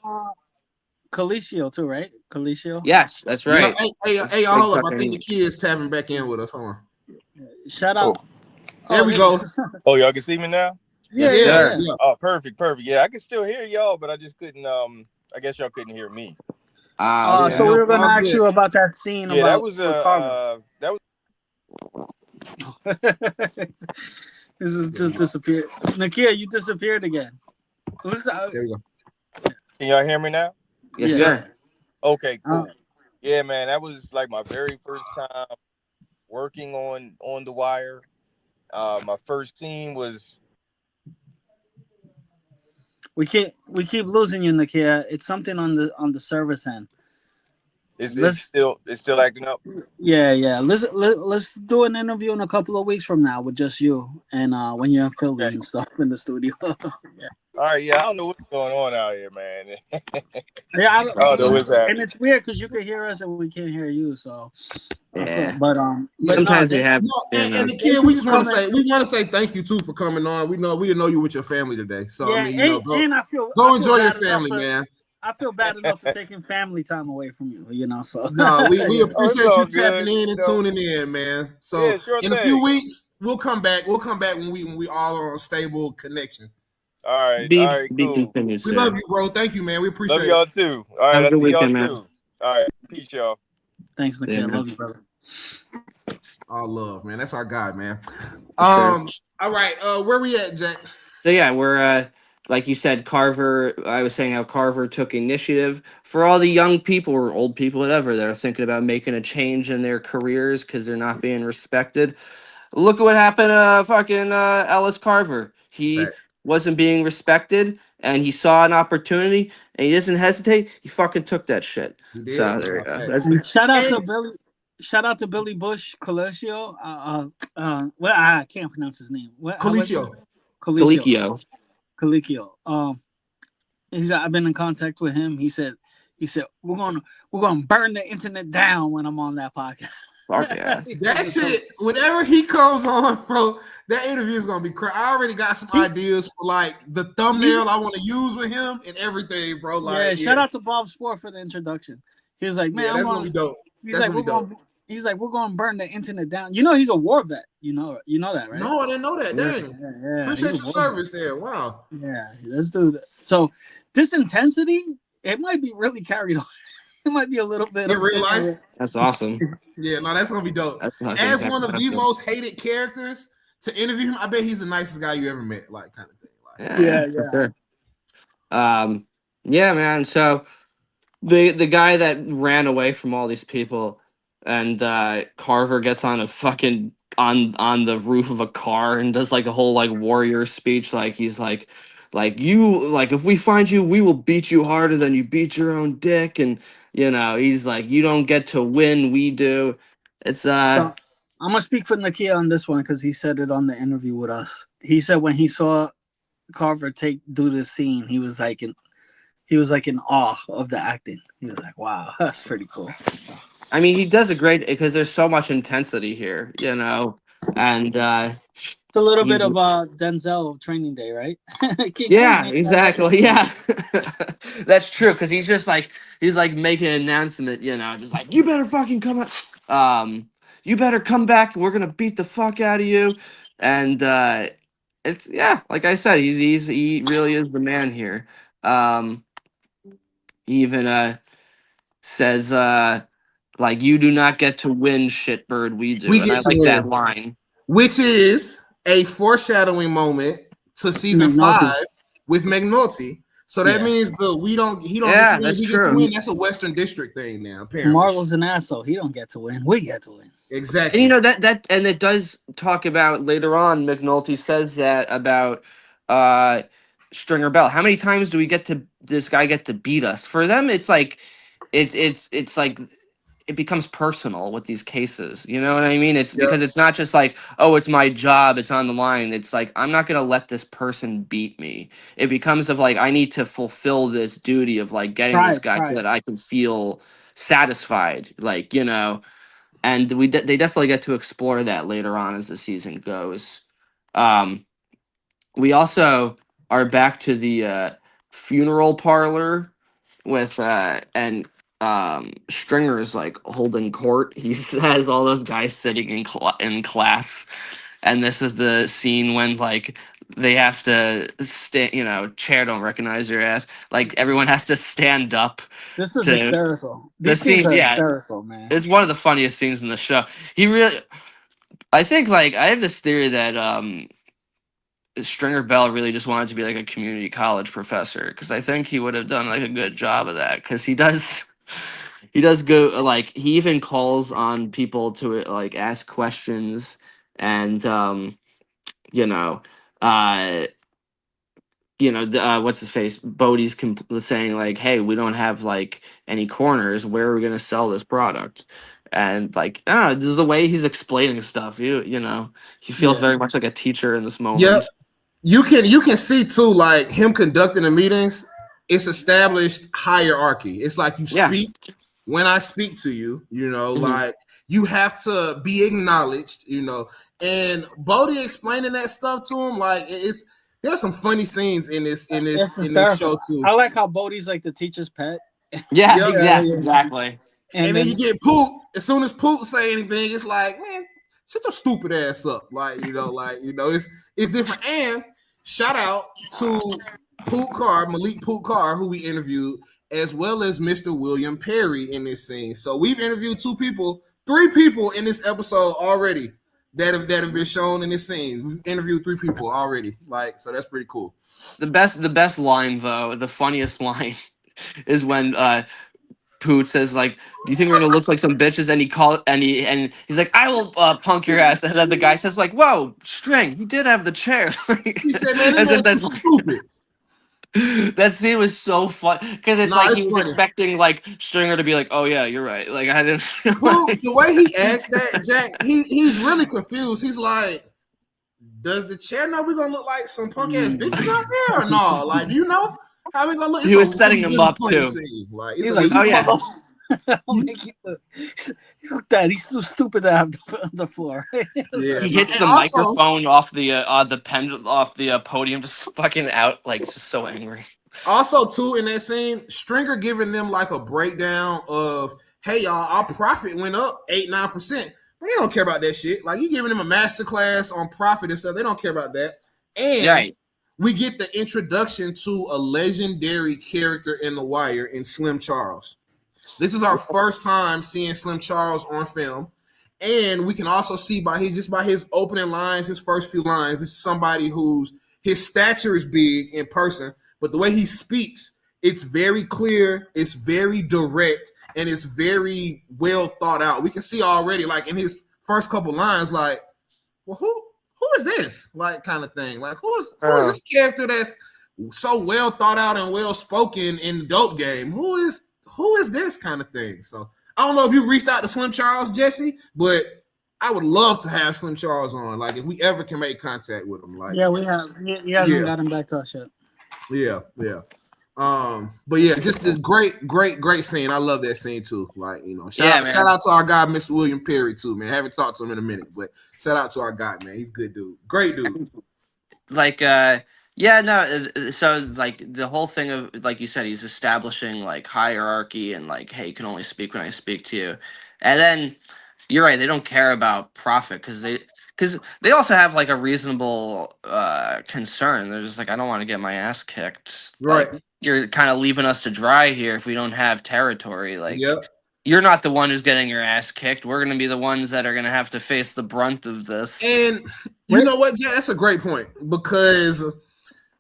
Colisio too, right? Colisio. Yes, that's right. Yeah, hey, hold up. I think the kid is tapping back in with us. Hold on. Shout out. There we go. Oh, y'all can see me now? Yeah. Oh, perfect. Yeah, I can still hear y'all, but I just couldn't. I guess y'all couldn't hear me. So we were gonna ask you about that scene. Yeah, that was This is just disappeared. Nakia, you disappeared again. Listen, There we go. Can y'all hear me now? Yes, sir. Okay, cool. Yeah, man, that was like my very first time working on The Wire. My first team was. We keep losing you, Nakia. It's something on the service end. It's still acting up. Yeah. Let's do an interview in a couple of weeks from now with just you and when you're in Philly and stuff in the studio. Yeah. All right, I don't know what's going on out here, man. I don't know what's happening. And it's weird because you can hear us and we can't hear you. So, Yeah. but sometimes we have. And the kid, we just want to say thank you too for coming on. We didn't know you with your family today, so I mean, go enjoy your family, man. I feel bad enough for taking family time away from you, So no, we appreciate you tapping in and tuning in, man. So in a few weeks, we'll come back. We'll come back when we all are on a stable connection. All right, cool. We love you, bro. Thank you, man. We appreciate it. Love y'all too. All right, Have a good y'all weekend, man. soon. All right, peace, y'all. Thanks, Nakia. Love you, brother. All love, man. That's our guy, man. All right, where we at, Jack? So yeah, we're like you said, Carver. I was saying how Carver took initiative for all the young people or old people, whatever, that are thinking about making a change in their careers because they're not being respected. Look at what happened to fucking Ellis Carver. He wasn't being respected, and he saw an opportunity, and he doesn't hesitate. He fucking took that shit. So there you go. Shout out to Billy Bush Colicchio. Well, I can't pronounce his name. Colicchio. I've been in contact with him. He said we're gonna burn the internet down when I'm on that podcast. Yeah. That shit, whenever he comes on, bro, that interview is gonna be crazy. I already got some ideas for like the thumbnail I want to use with him and everything, bro. Like, shout out to Bob Sport for the introduction. He was like, man, that's gonna be dope. He's like, we're gonna burn the internet down. You know, he's a war vet. You know that, right? No, I didn't know that. Dang. Yeah. Appreciate your service there. Wow. Yeah, let's do that. So this intensity, it might be really carried on. It might be a little bit in real life. That's awesome. Yeah, no, that's gonna be dope. As one of the most hated characters to interview him, I bet he's the nicest guy you ever met, like kind of thing. Like, yeah, for sure. Yeah, man. So the guy that ran away from all these people, and Carver gets on a fucking on the roof of a car and does like a whole like warrior speech, like he's like if we find you, we will beat you harder than you beat your own dick, and he's like, you don't get to win, we do. It's So, I'm gonna speak for Nakia on this one because he said it on the interview with us. He said when he saw Carver do this scene, he was like in awe of the acting. He was like, wow, that's pretty cool. I mean, he does a great, because there's so much intensity here, and it's a little bit of Denzel Training Day, right? Yeah, exactly. Yeah, that's true. Because he's like making an announcement, just like, you better fucking come out. You better come back. We're gonna beat the fuck out of you. And it's like I said, he really is the man here. He even says like, you do not get to win, shitbird. We do. I like that line, which is a foreshadowing moment to season 5 with McNulty. So that means he don't get to win. He gets to win. That's a Western District thing now. Apparently, Marlo's an asshole. He don't get to win. We get to win. Exactly. And that and it does talk about later on. McNulty says that about Stringer Bell. How many times do this guy get to beat us? For them, it's like it's like it becomes personal with these cases. You know what I mean? It's because it's not just like, oh, it's my job, it's on the line. It's like, I'm not going to let this person beat me. It becomes of like, I need to fulfill this duty of like getting this guy so that I can feel satisfied. Like, and they definitely get to explore that later on as the season goes. We also are back to the funeral parlor with Stringer is like holding court. He has all those guys sitting in class, and this is the scene when like they have to stand. Chair don't recognize your ass. Like everyone has to stand up. This is hysterical. The scene, hysterical, man. It's one of the funniest scenes in the show. I think like I have this theory that Stringer Bell really just wanted to be like a community college professor, because I think he would have done like a good job of that, because he does go like he even calls on people to like ask questions, and you know uh what's his face, Bodie's saying like, hey, we don't have like any corners, where are we going to sell this product? And like, I don't know, this is the way he's explaining stuff. He feels very much like a teacher in this moment. Yep. You can see too, like him conducting the meetings, it's established hierarchy. It's like you speak when I speak to you, like you have to be acknowledged, and Bodie explaining that stuff to him, like there's some funny scenes in this show too. I like how Bodie's like the teacher's pet. Yeah, exactly. And then you get Poop. As soon as Poop say anything, it's like, man, shut your stupid ass up. It's different. And shout out to Malik Poop Carr, who we interviewed, as well as Mr. William Perry in this scene. So we've interviewed three people in this episode already that have been shown in this scene. We've interviewed 3 people already. So that's pretty cool. The best line though, the funniest line is when Poot says like, do you think we're gonna look like some bitches? And he's like, I will punk your ass. And then the guy says like, whoa, String, you did have the chair. He said, man, this is stupid. That scene was so fun because he was expecting like Stringer to be like, oh yeah, you're right. Like I didn't. Well, the way he asked that, Jack, he's really confused. He's like, does the chair know we're gonna look like some punk ass bitches out there or no? Like, do you know how we gonna look? He was setting him up too. He's like, oh yeah. He's like that. He's so stupid to have the floor. Yeah. He hits the microphone off the podium, just fucking out, like just so angry. Also, too, in that scene, Stringer giving them like a breakdown of, hey y'all, our profit went up 8-9%, but they don't care about that shit. Like you giving them a masterclass on profit and stuff, they don't care about that. And we get the introduction to a legendary character in The Wire in Slim Charles. This is our first time seeing Slim Charles on film, and we can also see by his opening lines, his first few lines, this is somebody his stature is big in person, but the way he speaks, it's very clear, it's very direct, and it's very well thought out. We can see already, like in his first couple lines, like, well, who is this? Like, kind of thing. Like, who is this character that's so well thought out and well spoken in the dope game? Who is this kind of thing? So I don't know if you reached out to Slim Charles, Jesse, but I would love to have Slim Charles on. Like if we ever can make contact with him. Like we have. He hasn't got him back to us yet. Yeah. But yeah, just this great scene. I love that scene too. Like, shout out to our guy, Mr. William Perry too, man. Haven't talked to him in a minute, but shout out to our guy, man. He's a good dude. Great dude. So like the whole thing of, like you said, he's establishing like hierarchy and like, hey, you can only speak when I speak to you. And then you're right, they don't care about profit because they also have like a reasonable concern. They're just like, I don't want to get my ass kicked. Right. Like, you're kind of leaving us to dry here if we don't have territory. Like, you're not the one who's getting your ass kicked. We're going to be the ones that are going to have to face the brunt of this. And you know what? Yeah, that's a great point because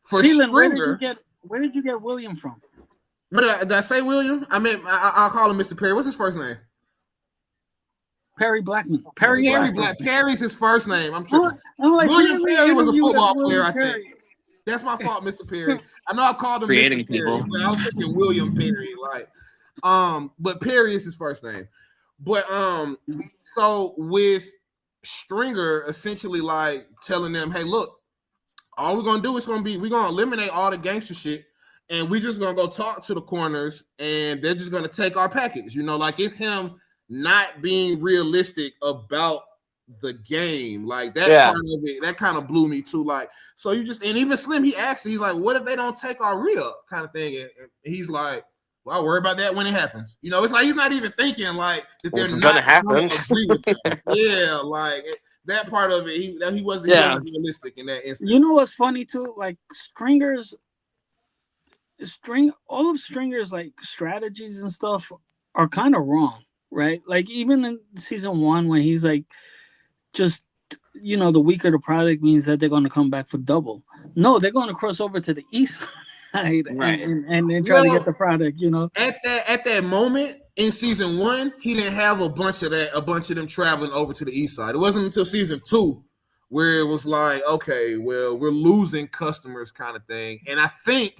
for Stringer, where did you get William from? What did I say, William? I mean, I'll call him Mr. Perry. What's his first name? Perry Blackman. Perry's his first name. I'm tripping. William Perry was a football player, I think. That's my fault, Mr. Perry. I know I called him Creating Mr. Perry, but I was thinking William Perry. But Perry is his first name. But so with Stringer essentially like telling them, hey, look, all we're gonna do is we're gonna eliminate all the gangster shit, and we're just gonna go talk to the corners, and they're just gonna take our package. Like it's him not being realistic about the game. Like that part of it, that kind of blew me too. Like, so you just, and even Slim, he asked, he's like, what if they don't take our re-up kind of thing? And he's like, well, I'll worry about that when it happens. It's like he's not even thinking like that they're not gonna happen. Agree with them. Yeah, like that part of it, he wasn't realistic in that instance. You know what's funny too? Like all of Stringer's like strategies and stuff are kind of wrong, right? Like even in season 1 when he's like just you know, the weaker the product means that they're going to come back for double. No, they're going to cross over to the east side and then try to get the product, you know. At that moment in season 1, he didn't have a bunch of them traveling over to the east side. It wasn't until season 2 where it was like, okay, well, we're losing customers kind of thing. And I think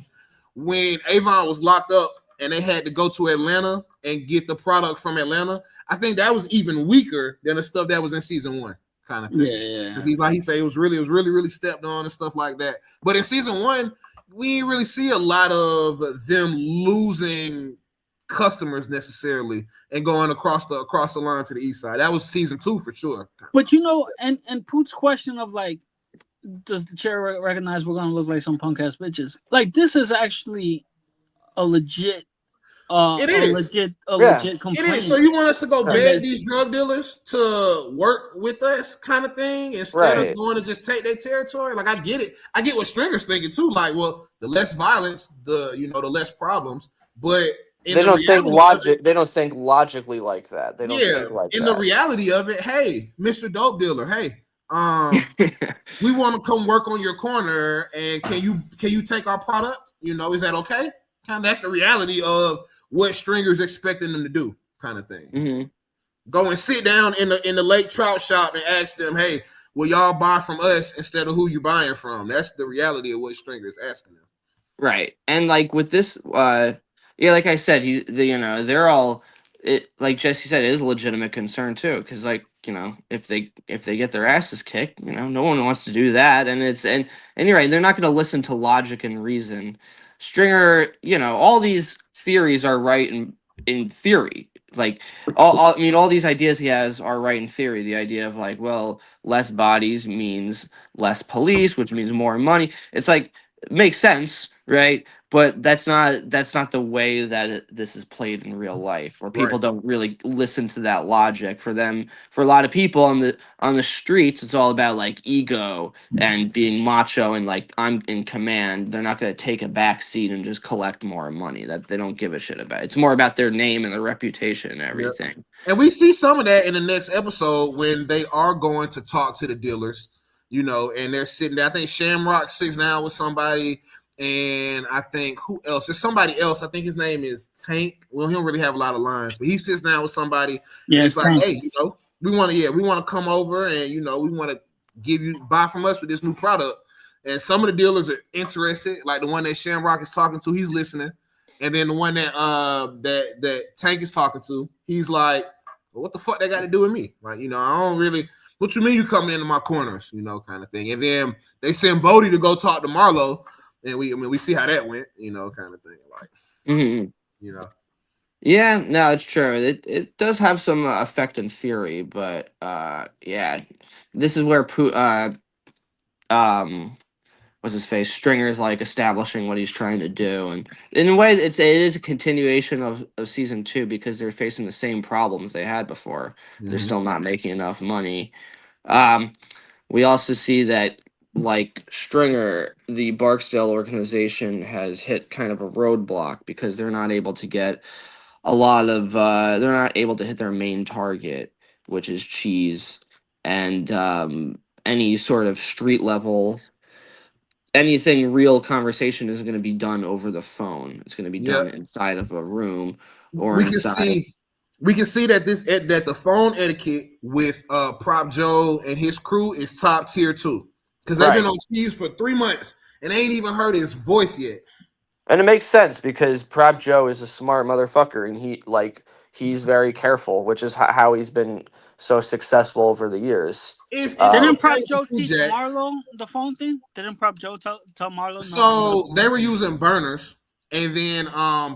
when Avon was locked up and they had to go to Atlanta and get the product from Atlanta, I think that was even weaker than the stuff that was in season 1 kind of thing. Yeah. Because he said it was really stepped on and stuff like that. But in season 1, we didn't really see a lot of them losing customers necessarily and going across the line to the east side. That was season 2 for sure. But you know, and Poot's question of like, does the chair recognize we're gonna look like some punk ass bitches? Like, this is actually a legit legit complaint. It is. So you want us to go beg these drug dealers to work with us kind of thing instead of going to just take their territory? Like, I get it. I get what Stringer's thinking too. Like, well, the less violence, the less problems. But they don't think logically like that. They don't think like that. In the reality of it, hey, Mr. Dope Dealer, hey, we want to come work on your corner, and can you take our product? You know, is that okay? That's the reality of what Stringer's expecting them to do, kind of thing. Mm-hmm. Go and sit down in the lake trout shop and ask them, hey, will y'all buy from us instead of who you buying from? That's the reality of what Stringer's asking them. Right. And like with this, like I said, they're all, like Jesse said, it is a legitimate concern too, because like, you know, if they get their asses kicked, you know, no one wants to do that, and you're right, they're not going to listen to logic and reason. Stringer, you know, all these theories are right in theory. Like all these ideas he has are right in theory. The idea of like, well, less bodies means less police, which means more money. It's like, it makes sense, right? But that's not the way that this is played in real life, where people don't really listen to that logic. For a lot of people on the streets, it's all about like ego and being macho and like, I'm in command. They're not going to take a back seat and just collect more money that they don't give a shit about. It's more about their name and their reputation and everything. Yep. And we see some of that in the next episode when they are going to talk to the dealers, you know, and they're sitting there. I think Shamrock sits down with somebody. And I think who else? There's somebody else. I think his name is Tank. Well, he don't really have a lot of lines, but he sits down with somebody. Yeah, it's like, hey, you know, we want to come over and, you know, we want to buy from us with this new product. And some of the dealers are interested, like the one that Shamrock is talking to, he's listening. And then the one that Tank is talking to, he's like, well, what the fuck that got to do with me? Like, you know, I don't really. What you mean you coming into my corners? You know, kind of thing. And then they send Bodie to go talk to Marlo. And we see how that went, you know, kind of thing. Like, you know. Yeah, no, it's true. It does have some effect in theory, but yeah, this is where what's his face? Stringer's like establishing what he's trying to do, and in a way, it is a continuation of season 2 because they're facing the same problems they had before. Mm-hmm. They're still not making enough money. We also see that, like Stringer, the Barksdale organization has hit kind of a roadblock because they're not able to get they're not able to hit their main target, which is cheese, and any sort of street level, anything real conversation isn't going to be done over the phone. It's going to be done inside of a room or inside. We can see that that the phone etiquette with Prop Joe and his crew is top tier too. Because they've been on cheese for 3 months and they ain't even heard his voice yet. And it makes sense because Prop Joe is a smart motherfucker and he's very careful, which is how he's been so successful over the years. Didn't Prop Joe teach Marlo the phone thing? Didn't Prop Joe tell Marlo? So they were using burners, and then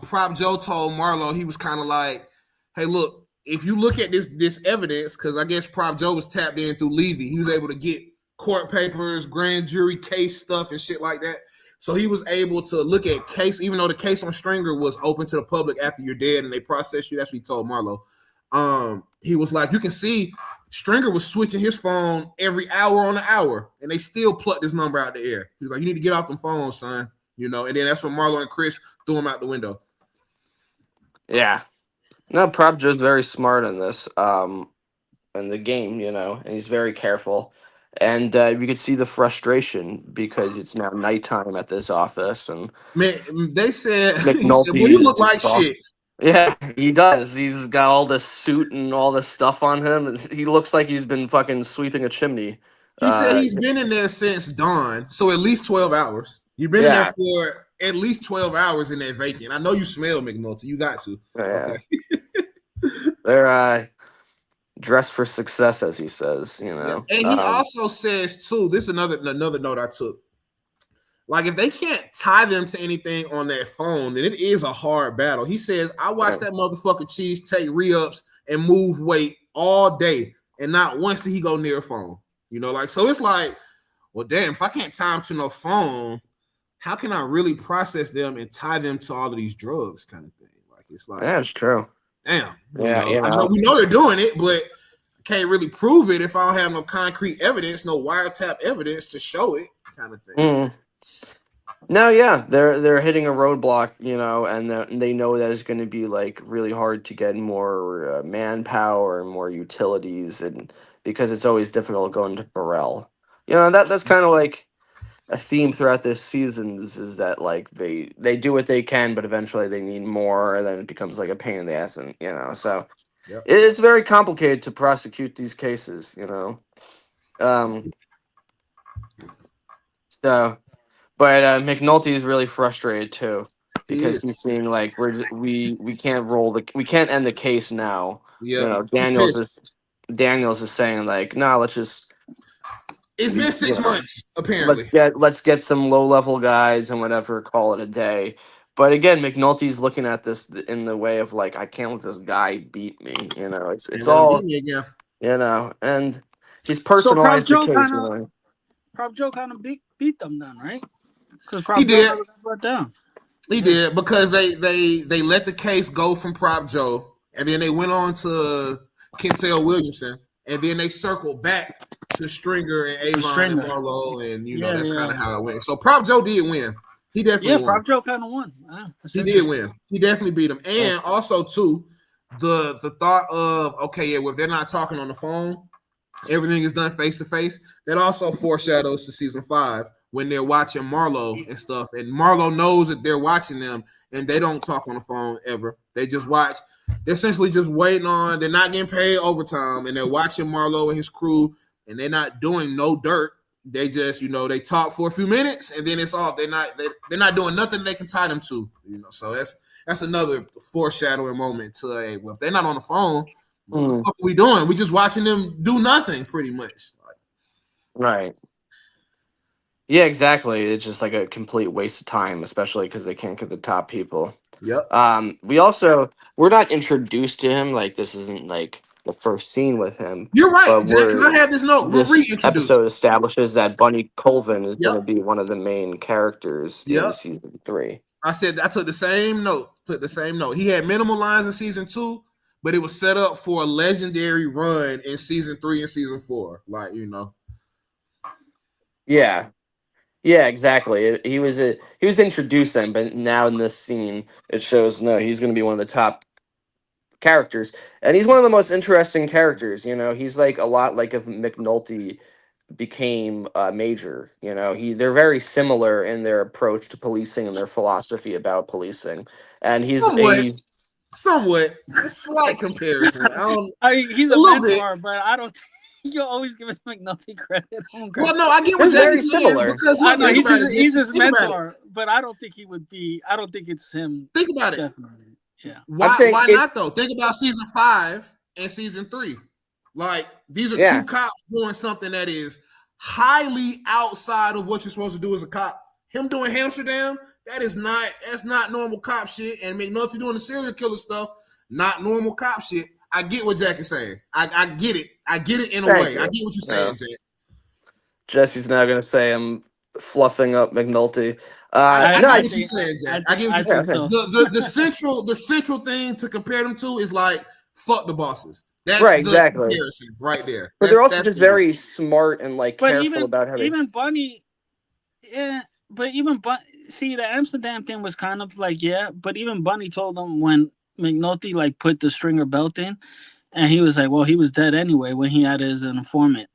Prop Joe told Marlo, he was kind of like, hey, look, if you look at this evidence, because I guess Prop Joe was tapped in through Levy, he was able to get court papers, grand jury case stuff and shit like that. So he was able to look at case, even though the case on Stringer was open to the public after you're dead and they process you. That's what he told Marlo. He was like, you can see Stringer was switching his phone every hour on the hour and they still plucked this number out the air. He was like, you need to get off them phones, son. You know, and then that's when Marlo and Chris threw him out the window. Yeah. No, Prop Joe's very smart in this, in the game, you know, and he's very careful. And you could see the frustration because it's now nighttime at this office, and Man, they said, he said, McNulty "Well, you is look like exhausted. shit." Yeah, he does. He's got all this suit and all this stuff on him. He looks like he's been fucking sweeping a chimney. He said he's been in there since dawn, so at least 12 hours. You've been in there for at least 12 hours in that vacant. I know you smell McNulty. You got to. Yeah. Okay. They're dressed for success, as he says, you know. And he also says, too, this is another note I took. Like, if they can't tie them to anything on that phone, then it is a hard battle. He says, I watched that motherfucker Cheese take re-ups and move weight all day, and not once did he go near a phone. You know, like, so it's like, well, damn, if I can't tie them to no phone, how can I really process them and tie them to all of these drugs kind of thing? Like, it's like, yeah, it's true. Damn. Yeah, I know we know they're doing it, but I can't really prove it if I don't have no concrete evidence, no wiretap evidence to show it, kind of thing. Mm. No, yeah, they're hitting a roadblock, you know, and they know that it's going to be like really hard to get more manpower and more utilities, and because it's always difficult going to Burrell. You know, that's kind of like a theme throughout this season is that like they do what they can, but eventually they need more, and then it becomes like a pain in the ass, and you know, so it's very complicated to prosecute these cases, you know. But McNulty is really frustrated too because he's seeing like we can't end the case now. Yeah, you know, Daniels is saying like, no, let's just. It's been 6 months apparently. Let's get some low level guys and whatever, call it a day. But again, McNulty's looking at this in the way of like, I can't let this guy beat me. You know, it's all you know, and he's personalized the case. Prop Joe kind of beat them then, right? He did. Down. He did because they let the case go from Prop Joe, and then they went on to Kentel Williamson, and then they circled back to Stringer and Avon and Marlo, and you know that's kind of how it went. So Prop Joe did win. He definitely won. Prop Joe kind of won. He did win. He definitely beat him, and also too the thought of well, if they're not talking on the phone, everything is done face to face. That also foreshadows to season 5. When they're watching Marlo and stuff, and Marlo knows that they're watching them, and they don't talk on the phone ever. They just watch. They're essentially just waiting on. They're not getting paid overtime, and they're watching Marlo and his crew, and they're not doing no dirt. They just, you know, they talk for a few minutes, and then it's off. They're not doing nothing they can tie them to. You know, so that's another foreshadowing moment to well, if they're not on the phone, what the fuck are we doing? We just watching them do nothing, pretty much. Right. Yeah, exactly. It's just like a complete waste of time, especially because they can't get the top people. Yep. We're not introduced to him. Like, this isn't like the first scene with him. You're right, because I had this note. This episode establishes that Bunny Colvin is going to be one of the main characters in season 3. I took the same note. He had minimal lines in season 2, but it was set up for a legendary run in season 3 and season 4. Like, you know. Yeah, exactly. He was introduced then, but now in this scene, it shows he's going to be one of the top characters, and he's one of the most interesting characters. You know, he's like a lot like if McNulty became Major. You know, they're very similar in their approach to policing and their philosophy about policing, and he's somewhat a slight comparison. He's a mentor, but I don't. You always give McNulty credit. Well, no, I get what Jackie's saying because I know he's his mentor, but I don't think he would be. I don't think it's him. Think about it. Definitely. Yeah. Why not though? Think about season 5 and season 3. Like these are two cops doing something that is highly outside of what you're supposed to do as a cop. Him doing Amsterdam, that's not normal cop shit. And McNulty doing the serial killer stuff, not normal cop shit. I get what Jack is saying. I get it. I get it in a way. I get what you're saying, Jack. Jesse's now going to say I'm fluffing up McNulty. I get what you're saying, Jack. I get what you're saying. The central thing to compare them to is like fuck the bosses. That's right, exactly. Comparison right there. But they're also just very smart and like careful about how they. Even Bunny, see, the Amsterdam thing was kind of like but even Bunny told them when McNulty like put the Stringer belt in, and he was like, well, he was dead anyway when he had his informant.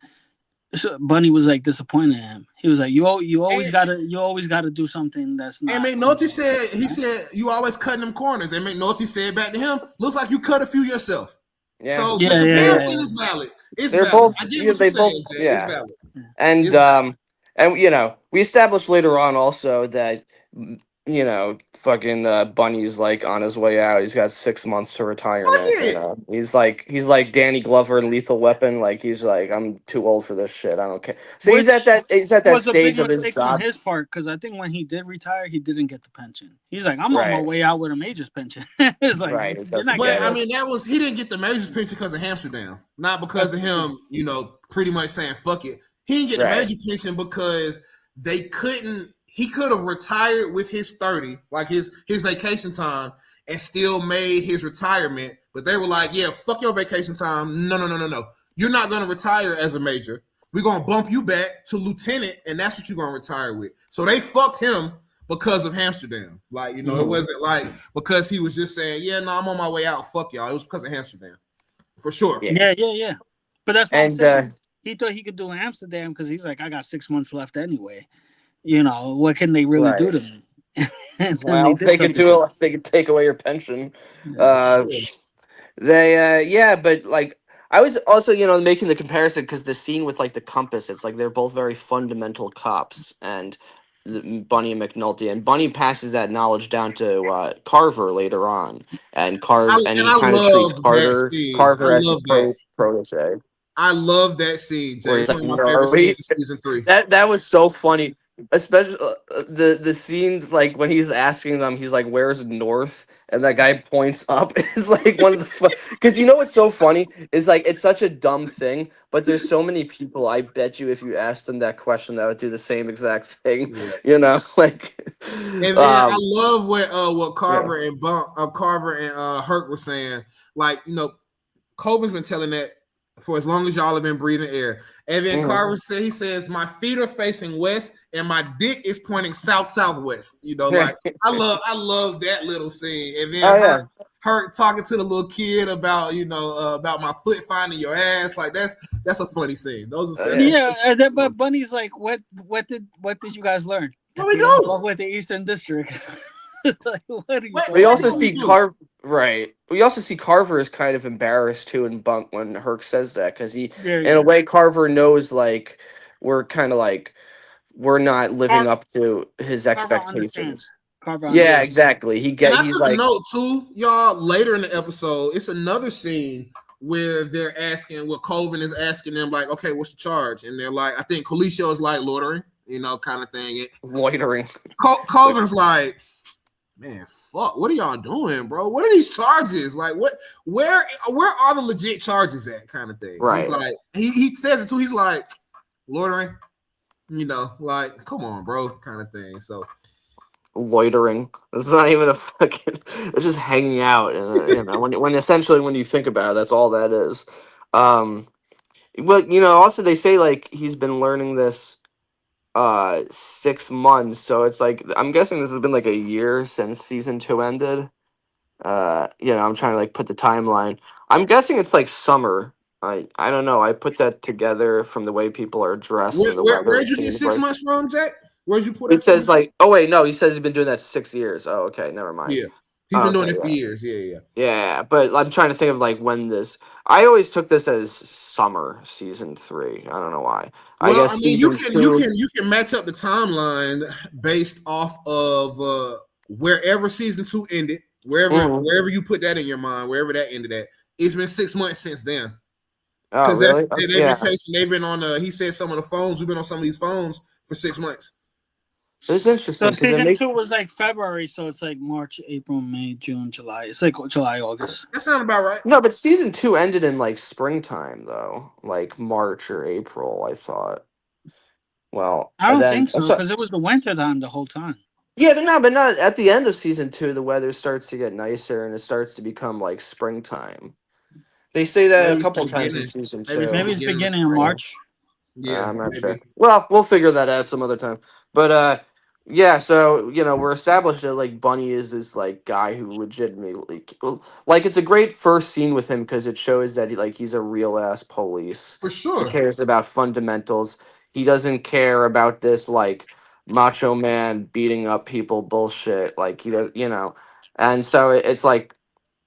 So Bunny was like disappointed in him. He was like, you always gotta do something that's not. And McNulty said you always cutting them corners. And McNulty said back to him, looks like you cut a few yourself. Yeah. So the comparison is valid. It's They're valid. both. I get what They you're both. saying, Jay. Yeah. It's valid. And you know, we established later on also that fucking Bunny's like on his way out. He's got 6 months to retirement. yeah. You know? He's like Danny Glover in Lethal Weapon. Like he's like, I'm too old for this shit. I don't care. So he's at that stage of his job. On his part, because I think when he did retire, he didn't get the pension. He's like, I'm on my way out with a major's pension. It's like, But I mean, he didn't get the major's pension because of Amsterdam, not because of him. Pretty much saying fuck it. He didn't get the major pension because they couldn't. He could have retired with his 30, like his vacation time, and still made his retirement. But they were like, yeah, fuck your vacation time. No. You're not going to retire as a major. We're going to bump you back to lieutenant, and that's what you're going to retire with. So they fucked him because of Amsterdam. Like, it wasn't like because he was just saying, yeah, no, I'm on my way out. Fuck y'all. It was because of Amsterdam. For sure. Yeah. But that's what I'm saying. He thought he could do Amsterdam because he's like, I got 6 months left anyway. What can they really do to me? Well, they could take away your pension. But like I was also making the comparison because the scene with like the compass, it's like they're both very fundamental cops, and Bunny and McNulty, and Bunny passes that knowledge down to Carver later on, and he kind of treats Carver as a protege. I love that scene, Jay. It's one of my favorite scenes in season 3. That was so funny. Especially the scene like when he's asking them, he's like, "Where's North?" And that guy points up. Is like one of the because what's so funny is like it's such a dumb thing, but there's so many people. I bet you if you asked them that question, that would do the same exact thing. Like. And then I love what Carver and Herc were saying. Like Colvin's been telling that for as long as y'all have been breathing air. And then Carver says, my feet are facing west and my dick is pointing southwest. Like I love that little scene. And then her talking to the little kid about about my foot finding your ass. Like that's a funny scene. Those are but Bunny's like, what did you guys learn? What we do with the Eastern District? Like, what are you we also see Carver. Right. We also see Carver is kind of embarrassed too in bunk when Herc says that because in a way Carver knows like we're kind of like we're not living up to his expectations. Yeah, exactly. He's like a note too, y'all. Later in the episode, it's another scene where they're asking Colvin is asking them like, okay, what's the charge? And they're like, I think Colisio is like loitering, kind of thing. Loitering. Colvin's like, man, fuck, what are y'all doing, bro? What are these charges? Like, where are the legit charges at, kind of thing? Right. He's like, he says it too. He's like, loitering, like, come on, bro, kind of thing. So, loitering. It's not even a fucking. It's just hanging out, and when essentially when you think about it, that's all that is. But also they say like he's been learning this 6 months, so it's like I'm guessing this has been like a year since season 2 ended. I'm trying to like put the timeline. I'm guessing it's like summer. I don't know. I put that together from the way people are dressed. Where'd you get 6 months from, Jack? Where'd you put it? It says like, oh wait, no, he says he's been doing that 6 years. Oh, okay, never mind. Yeah, he's been doing it for years. Yeah, but I'm trying to think of like when this. I always took this as summer season 3. I don't know why. Well, I guess you can match up the timeline based off of wherever season 2 ended, wherever you put that in your mind, wherever that ended at. It's been 6 months since then. Oh, really? Been chasing. They've been on. He said some of the phones. We've been on some of these phones for 6 months. It's interesting. So season 2 was like February, so it's like March, April, May, June, July. It's like July, August. That sounds about right. No, but season 2 ended in like springtime though, like March or April. I thought. Well, I don't think so because it was the winter time the whole time. Yeah, but not at the end of season 2. The weather starts to get nicer and it starts to become like springtime. They say that a couple times in season 2. Maybe it's beginning of March. Yeah, I'm not sure. Well, we'll figure that out some other time. But Yeah, so we're established that like Bunny is this like guy who legitimately like it's a great first scene with him because it shows that he's a real ass police. For He sure. cares about fundamentals. He doesn't care about this like macho man beating up people bullshit. Like he does, and so it's like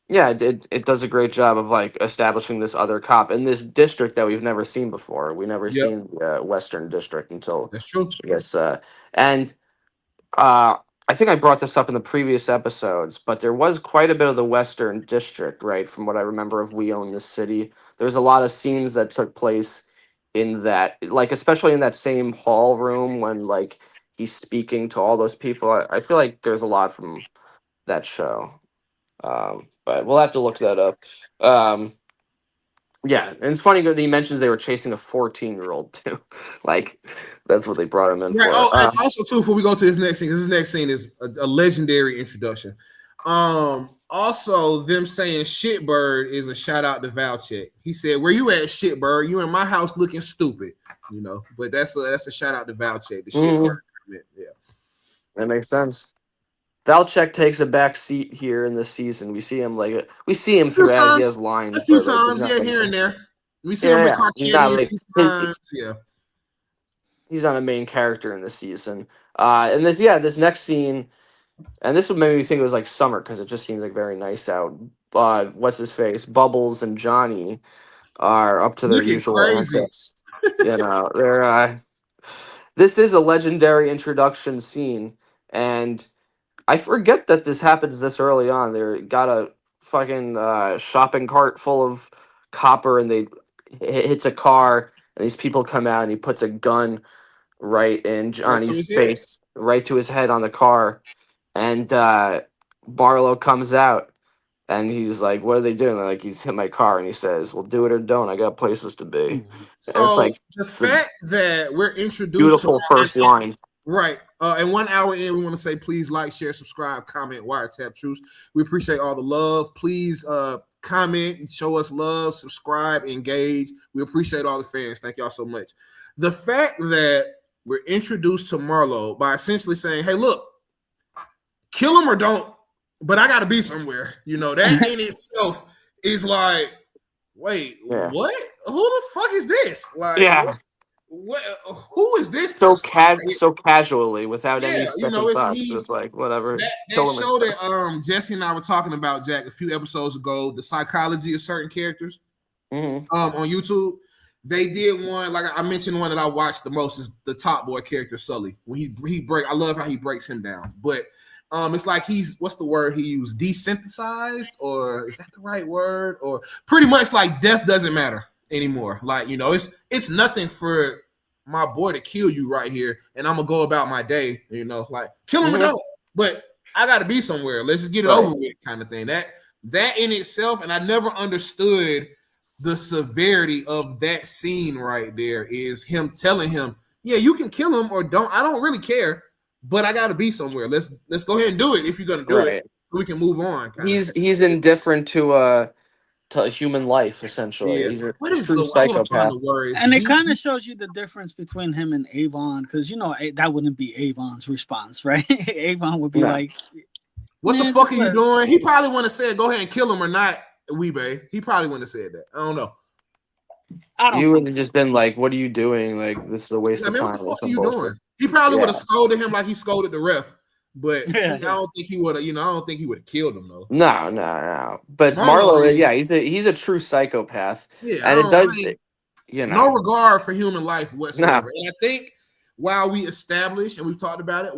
yeah, it does a great job of like establishing this other cop in this district that we've never seen before. We never Yep. seen the Western District until That's true. I guess and. I think I brought this up in the previous episodes, but there was quite a bit of the Western District, right? From what I remember of We Own This City. There's a lot of scenes that took place in that, like, especially in that same hall room when, like, he's speaking to all those people. I feel like there's a lot from that show. But we'll have to look that up. Yeah, and it's funny that he mentions they were chasing a 14-year-old too. Like, that's what they brought him in Right. for. Oh, and also too, before we go to this next scene is a legendary introduction. Also, them saying "shitbird" is a shout out to Valchek. He said, "Where you at, shitbird? You in my house looking stupid." But that's a shout out to Valchek. The shitbird. Yeah, that makes sense. Valchek takes a back seat here in this season. We see him throughout. He has lines a few but, like, times, here and there. We see him with Carcetti a few times. Yeah. He's not a main character in this season. And this next scene, and this would make me think it was like summer because it just seems like very nice out. What's his face? Bubbles and Johnny are up to their usual antics. They're. This is a legendary introduction scene, and I forget that this happens this early on. They got a fucking shopping cart full of copper, and it hits a car, and these people come out, and he puts a gun right in Johnny's face, right to his head on the car, and Marlo comes out, and he's like, "What are they doing?" They're like, "He's hit my car," and he says, "Well, do it or don't. I got places to be." So it's like the fact that we're introduced beautiful to first line. Right. And 1 hour in, we want to say please like, share, subscribe, comment, Wiretapped Truths. We appreciate all the love. Please comment, show us love, subscribe, engage. We appreciate all the fans. Thank y'all so much. The fact that we're introduced to Marlo by essentially saying, "Hey, look, kill him or don't, but I got to be somewhere." That in itself is like, wait, what? Who the fuck is this? Like, what? Who is this? So casually, without any second thoughts. It's like whatever. That show that Jesse and I were talking about, Jack, a few episodes ago, the psychology of certain characters, on YouTube. They did one, like I mentioned, one that I watched the most is the Top Boy character Sully. When I love how he breaks him down, but it's like what's the word he used? Desynthesized, or is that the right word? Or pretty much like death doesn't matter anymore. Like, it's nothing for my boy to kill you right here, and I'm gonna go about my day. Like kill him or don't, but I gotta be somewhere. Let's just get it over with, kind of thing. That in itself, and I never understood the severity of that scene right there. Is him telling him, "Yeah, you can kill him or don't. I don't really care, but I gotta be somewhere. Let's go ahead and do it if you're gonna do it. So we can move on." He's indifferent to human life, essentially. Yeah. He's a What is true psychopath. And it kind of shows you the difference between him and Avon, because that wouldn't be Avon's response, right? Avon would be like, "What the fuck are you doing?" He probably wouldn't have said, "Go ahead and kill him" or not. Weebay. He probably wouldn't have said that. I don't know. You would have just been like, "What are you doing? Like, this is a waste of time." What the fuck are you doing? He probably would have scolded him like he scolded the ref, but I don't think he would have. I don't think he would have killed him though. No. But Marlo, he's a true psychopath. Yeah, and it does. No regard for human life whatsoever. And I think while we establish, and we've talked about it,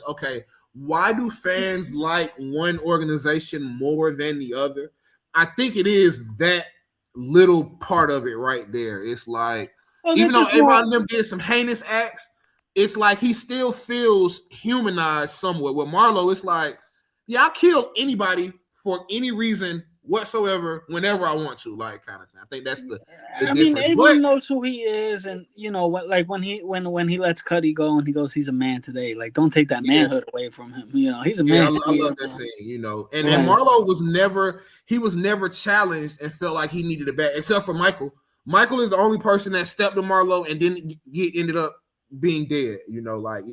okay, why do fans like one organization more than the other? I think it is that little part of it right there. It's like, even though Avon and them did some heinous acts, it's like he still feels humanized somewhat. With Marlo, it's like, yeah, I'll kill anybody for any reason whatsoever, whenever I want to, like, kind of thing. I think that's the I mean, Avon knows who he is, and like when he lets Cutty go and he goes, "He's a man today." Like, don't take that manhood away from him. He's a man. I love that scene. And Marlo was never challenged and felt like he needed it back, except for Michael. Michael is the only person that stepped to Marlo and didn't ended up being dead. You know, like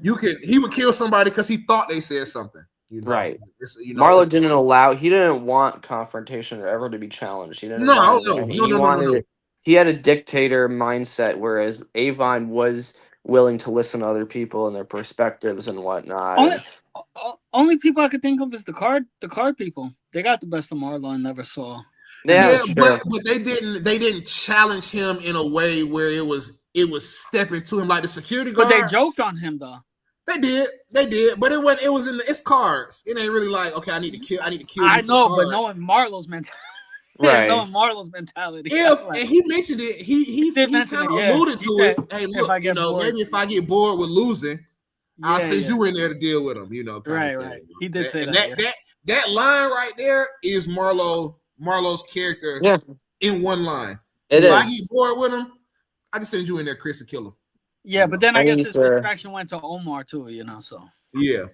he would kill somebody because he thought they said something. You know? Right. You know, Marlo he didn't want confrontation or ever to be challenged. He didn't No. He had a dictator mindset, whereas Avon was willing to listen to other people and their perspectives and whatnot. Only people I could think of is the card people. They got the best of Marlo and never saw. Yeah, but they didn't challenge him in a way where it was stepping to him like the security guard. But they joked on him though. They did, but it was in it's cards. It ain't really like, okay, I need to kill. I know, but knowing Marlo's mentality. Right. Knowing Marlo's mentality. And he mentioned it, he kind of alluded to it. Hey, look, maybe if I get bored with losing, I'll send you in there to deal with him. You know, right. He did say that line right there is Marlo's character in one line. If I get bored with him, I just send you in there, Chris, to kill him. Yeah, but then I guess his distraction went to Omar too, so. Yeah.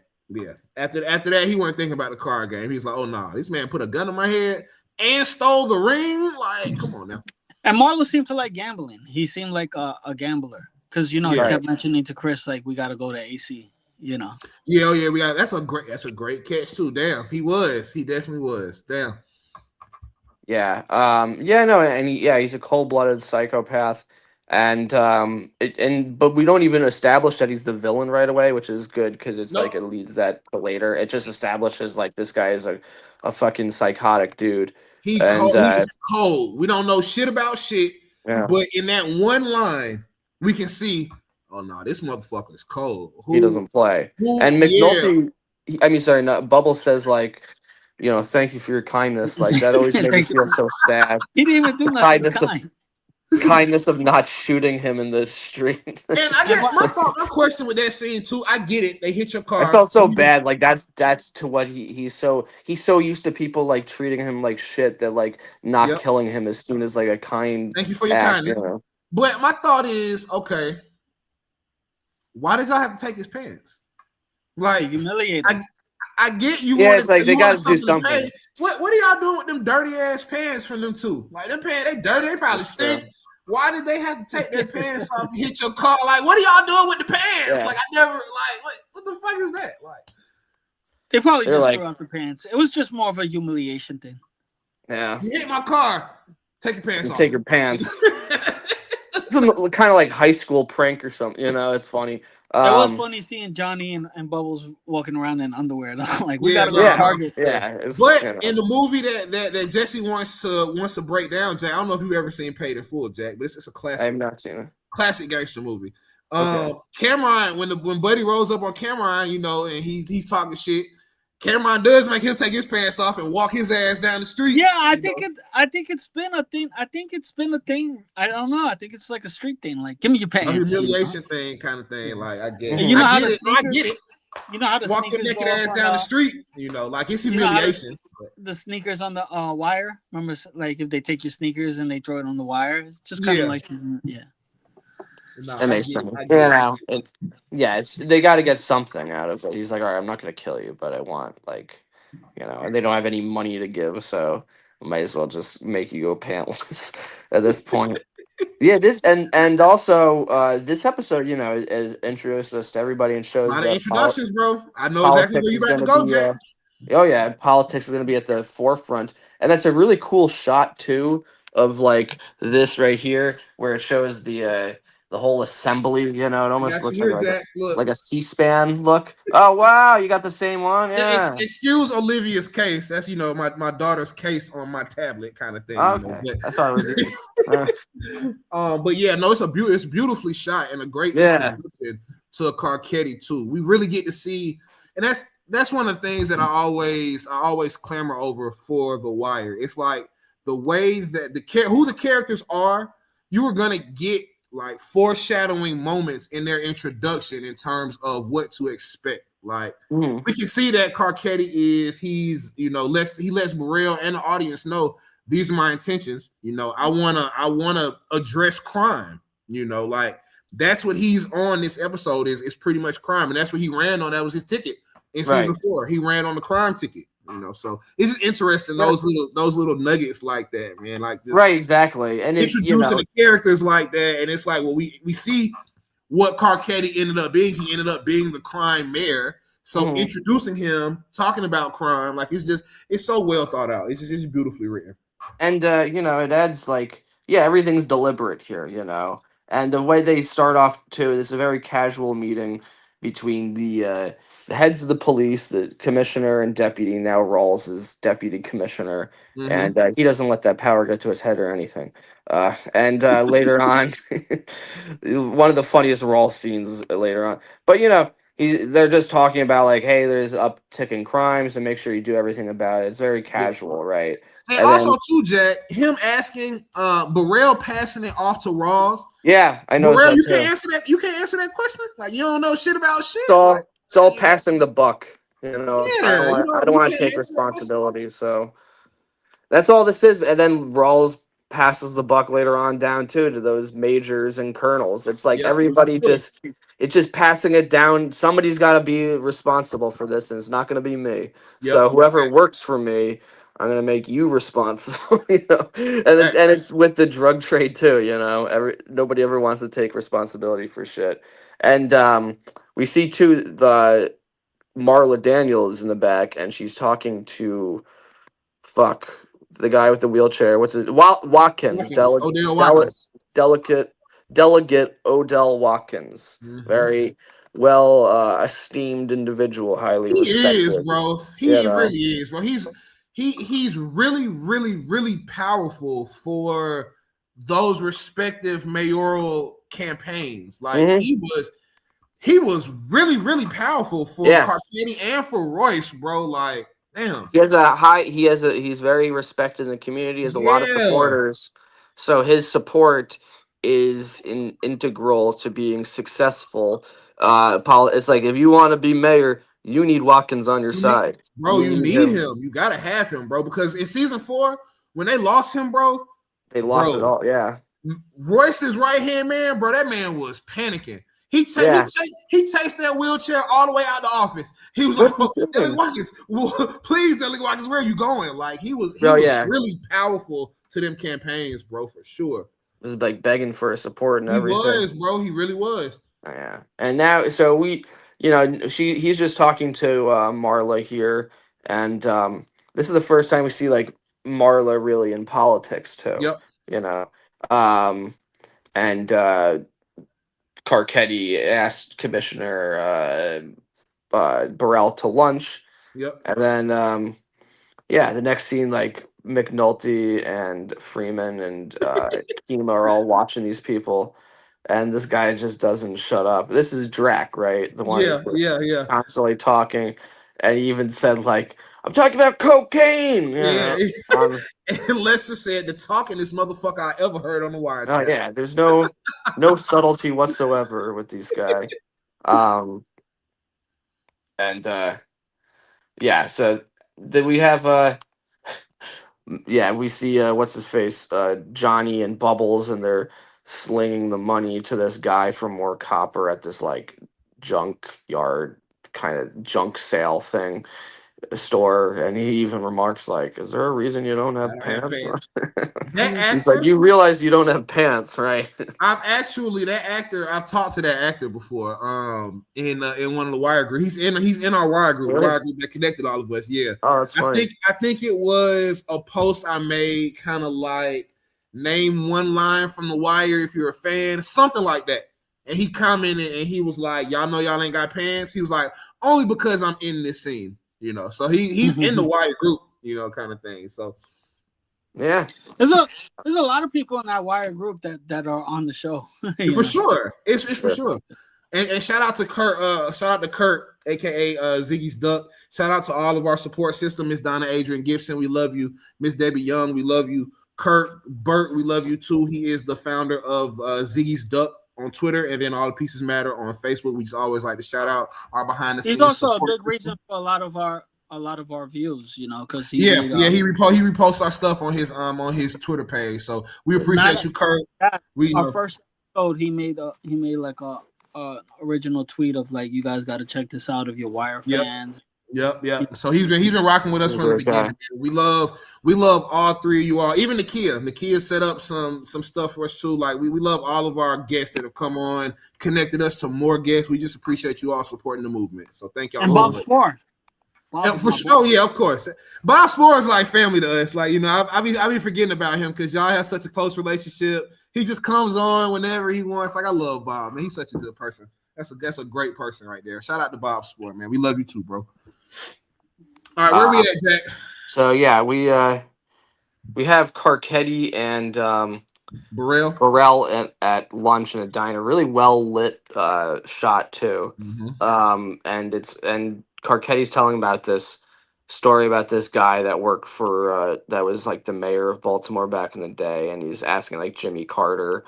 After that, he wasn't thinking about the card game. He was like, oh, no, this man put a gun in my head and stole the ring? Like, come on now. And Marlo seemed to like gambling. He seemed like a gambler. Because, he kept mentioning to Chris, like, we got to go to AC, Yeah, we got that's a great catch, too. Damn, he definitely was. Damn. Yeah. And he's a cold-blooded psychopath. But we don't even establish that he's the villain right away, which is good because it's like it leads that to later. It just establishes like this guy is a fucking psychotic dude. He's cold. We don't know shit about shit, but in that one line, we can see, oh no, this motherfucker is cold. He doesn't play. And McNulty, Bubble says like, thank you for your kindness. Like that always made me feel so sad. He didn't even do nothing. Kindness of not shooting him in the street. And I get my question with that scene too. I get it. They hit your car. I felt so bad. Like that's to what he's so used to people like treating him like shit that like not killing him as soon as like a kind. Thank you for your kindness. But my thought is, okay, why did y'all have to take his pants? Like humiliate him. I get you. Yeah, it's like they got to do something. What are y'all doing with them dirty ass pants from them two? Like them pants, they dirty. They probably stink. Why did they have to take their pants off to hit your car? Like, what are y'all doing with the pants? Like, I never what the fuck is that? Like, they probably just threw out the pants. It was just more of a humiliation thing. Yeah, you hit my car. Take your pants off. Take your pants. It's kind of like high school prank or something. It's funny. It was funny seeing Johnny and Bubbles walking around in underwear. Like we gotta go to Target. Yeah, but in the movie that Jesse wants to break down, Jack. I don't know if you've ever seen Paid in Full, Jack, but it's a classic. I have not seen it. Classic gangster movie. Cameron, when Buddy rolls up on Cameron, and he's talking shit. Cameron does make him take his pants off and walk his ass down the street. Yeah, I think it's been a thing. I don't know. I think it's like a street thing. Like, give me your pants. A humiliation thing, kind of thing. Like, I get it. I get it. You know how to walk your naked ass down the street. Like it's humiliation. The sneakers on the wire. Remember, like if they take your sneakers and they throw it on the wire, it's just kind of like No, that makes sense. They got to get something out of it. He's like, all right, I'm not going to kill you, but I want and they don't have any money to give, so I might as well just make you go pantless at this point. This and also this episode, it introduced us to everybody and shows a lot of introductions, bro. I know exactly where you about to go, Jack. Politics is going to be at the forefront, and that's a really cool shot too of like this right here, where it shows the whole assembly, it almost looks like a C-SPAN look. Oh wow, you got the same one. Yeah. Excuse Olivia's case. That's my daughter's case on my tablet, kind of thing. Okay. I thought it was. But yeah, no, it's beautifully shot and a great introduction to Carcetti too. We really get to see, and that's one of the things that I always clamor over for The Wire. It's like the way that who the characters are. You were gonna get like foreshadowing moments in their introduction in terms of what to expect. Like we can see that Carcetti he lets Morrell and the audience know these are my intentions. I wanna address crime. Like that's what he's on this episode is pretty much crime, and that's what he ran on. That was his ticket in season 4. He ran on the crime ticket. So it's just interesting those little nuggets like that, man. Like right, exactly, and introducing the characters like that, and it's like, well, we see what Carcetti ended up being. He ended up being the crime mayor. So introducing him, talking about crime, like it's so well thought out. It's beautifully written. And you know, it adds like, yeah, everything's deliberate here, you know. And the way they start off too is a very casual meeting between the heads of the police, the commissioner and deputy. Now Rawls is deputy commissioner, and he doesn't let that power get to his head or anything. And later on, one of the funniest Rawls scenes later on. But you know, they're just talking about like, hey, there's uptick in crimes, and make sure you do everything about it. It's very casual, right? And also, too, Jack, him asking Burrell passing it off to Rawls. Yeah, I know. Burrell, you can't answer that. You can't answer that question. Like, you don't know shit about shit. It's all passing the buck. You know, Yeah, I don't want to take responsibility. So that's all this is. And then Rawls passes the buck later on down too to those majors and colonels. It's like everybody it's just passing it down. Somebody's got to be responsible for this, and it's not going to be me. So whoever works for me, I'm gonna make you responsible, you know, and it's with the drug trade too, you know. Nobody ever wants to take responsibility for shit, and we see too the Marla Daniels in the back, and she's talking to the guy with the wheelchair. What's it? Watkins, Delegate Odell Watkins, very well esteemed individual, highly respected. He is, bro. He really is, bro. He's really, really, really powerful for those respective mayoral campaigns. Like he was really, really powerful for Carcetti and for Royce, bro. Like, damn. He's very respected in the community. He has a lot of supporters. So his support is integral to being successful. It's like, if you want to be mayor, you need Watkins on your side. Bro, you need him. You got to have him, bro. Because in season 4, when they lost him, bro. They lost it all, yeah. Royce's right-hand man, bro, that man was panicking. He takes that wheelchair all the way out the office. He was like, Delegate Watkins, please, Delegate Watkins, where are you going? Like, he was really powerful to them campaigns, bro, for sure. This is like begging for support and everything. He was, bro. He really was. Yeah. And now, so you know, he's just talking to Marla here, and this is the first time we see like Marla really in politics too. Yep. You know, and Carcetti asked Commissioner Burrell to lunch. Yep. And then the next scene, like McNulty and Freeman and Kima are all watching these people. And this guy just doesn't shut up. This is Drac, right? The one who's constantly talking. And he even said, like, I'm talking about cocaine. And Lester said, the talkingest motherfucker I ever heard on the Wiretap. Oh, yeah. There's no subtlety whatsoever with these guys. So then we have, we see, what's his face? Johnny and Bubbles, and they're slinging the money to this guy for more copper at this like junk yard kind of junk sale store, and he even remarks like, is there a reason you don't have pants? He's like, you realize you don't have pants, right? I've talked to that actor before in one of the Wire group. He's in our Wire group, really? Wire group that connected all of us. Oh, that's funny. I think it was a post I made, kind of like, name one line from the Wire if you're a fan, something like that. And he commented and he was like, y'all know y'all ain't got pants? He was like, only because I'm in this scene, you know. So he's in the Wire group, you know, kind of thing. So yeah. There's a lot of people in that Wire group that are on the show. For sure. It's for sure. And shout out to Kurt, aka Ziggy's Duck. Shout out to all of our support system, Miss Donna Adrian Gibson, we love you. Miss Debbie Young, we love you. Kurt Burt, we love you too. He is the founder of Ziggy's Duck on Twitter, and then All the Pieces Matter on Facebook. We just always like to shout out our behind the scenes. He's also a big reason for a lot of our views, you know, because he reposts our stuff on his Twitter page. So we appreciate you, Kurt. Our first episode, he made like a original tweet of like, you guys got to check this out if you're Wire fans. Yep. So he's been rocking with us from the beginning. We love all three of you all. Even Nakia set up some stuff for us too. Like we love all of our guests that have come on, connected us to more guests. We just appreciate you all supporting the movement. So thank y'all. And Bob Spore. For sure. Oh yeah, of course. Bob Spore is like family to us. Like, you know, I be forgetting about him because y'all have such a close relationship. He just comes on whenever he wants. Like, I love Bob, man. He's such a good person. That's a great person right there. Shout out to Bob Spore, man. We love you too, bro. All right, where we at, Jack? So yeah, we have Carcetti and Burrell at lunch in a diner. Really well lit shot too. And Carcetti's telling about this story about this guy that worked for that was like the mayor of Baltimore back in the day, and he's asking like Jimmy Carter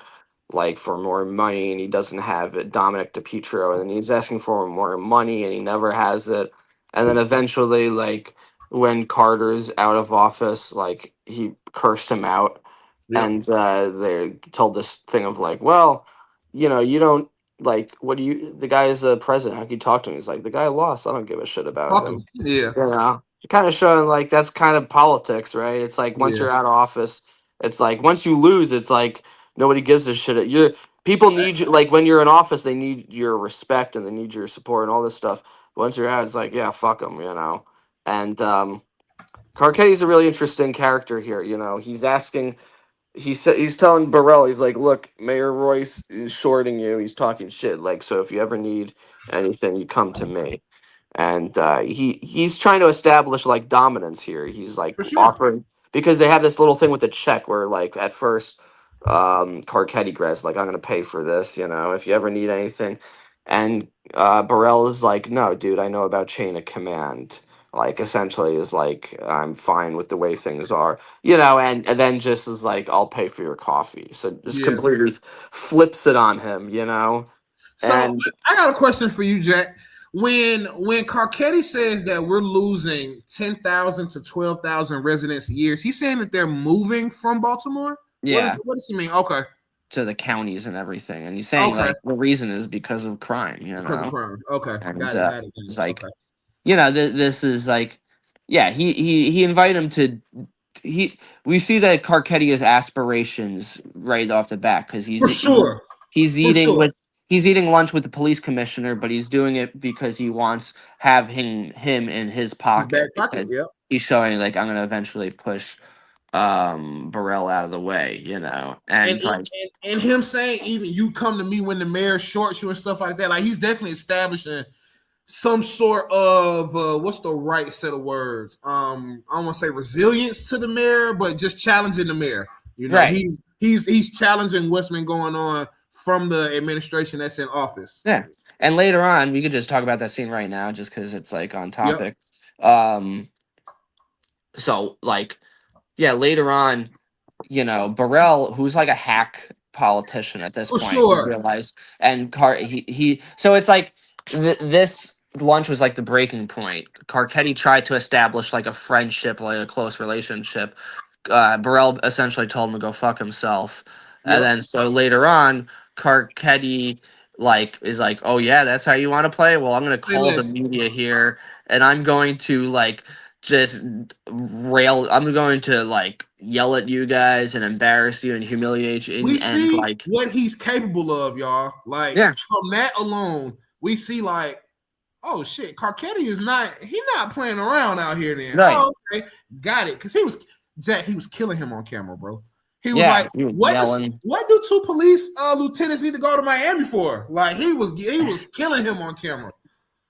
like for more money, and he doesn't have it. Dominic DiPietro, and then he's asking for more money, and he never has it. And then eventually, like when Carter's out of office, like he cursed him out, and they told this thing of like, well, you know, you don't like what do you? The guy is the president. How can you talk to him? He's like, the guy lost. I don't give a shit about him. Yeah, you know, kind of showing like that's kind of politics, right? It's like once you're out of office, it's like once you lose, it's like nobody gives a shit. People need you. Like when you're in office, they need your respect and they need your support and all this stuff. Once you're out, it's like, yeah, fuck them, you know. And Carcetti's a really interesting character here. You know, he's asking, he's telling Burrell, he's like, look, Mayor Royce is shorting you. He's talking shit. Like, so if you ever need anything, you come to me. And he's trying to establish like dominance here. He's like offering, because they have this little thing with the check where like at first Carcetti grabs like, I'm gonna pay for this, you know, if you ever need anything. And Burrell is like, no, dude, I know about chain of command. Like essentially is like, I'm fine with the way things are, you know, and then just is like, I'll pay for your coffee. So just completely flips it on him, you know. So I got a question for you, Jack. When Carcetti says that we're losing 10,000 to 12,000 residents a year, is he saying that they're moving from Baltimore? Yeah. What does he mean? Okay. To the counties and everything, and he's saying like the reason is because of crime, you know. Because of crime. Okay. And, got it. It's like, you know, this is like, yeah, he invited him to. We see that Carcetti has aspirations right off the bat because he's eating lunch with the police commissioner, but he's doing it because he wants him in his pocket. He's showing like, I'm gonna eventually push Burrell out of the way, you know. And him saying even you come to me when the mayor shorts you and stuff like that, like he's definitely establishing some sort of what's the right set of words? I don't want to say resilience to the mayor, but just challenging the mayor. You know, he's challenging what's been going on from the administration that's in office. Yeah. And later on, we could just talk about that scene right now just because it's like on topic. So like, yeah, later on, you know, Burrell, who's like a hack politician at this point, realized, and so it's like this lunch was like the breaking point. Carcetti tried to establish like a friendship, like a close relationship. Burrell essentially told him to go fuck himself. And then so later on, Carcetti is like, oh yeah, that's how you want to play? Well, I'm gonna call the media here and I'm going to like just I'm going to like yell at you guys and embarrass you and humiliate you. We see like what he's capable of, y'all. Like from that alone, we see like, oh shit, Carcetti is not playing around out here then. Right. Oh, okay, got it. Because he was killing him on camera, bro. He was like, what do two police lieutenants need to go to Miami for? Like he was killing him on camera.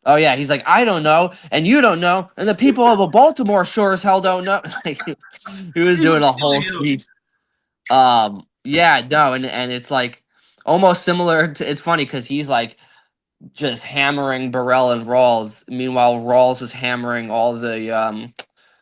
Oh yeah, he's like, I don't know, and you don't know, and the people of Baltimore sure as hell don't know. Like, he was doing a whole speech. Yeah, no, and it's like almost similar to. It's funny because he's like just hammering Burrell and Rawls. Meanwhile, Rawls is hammering all the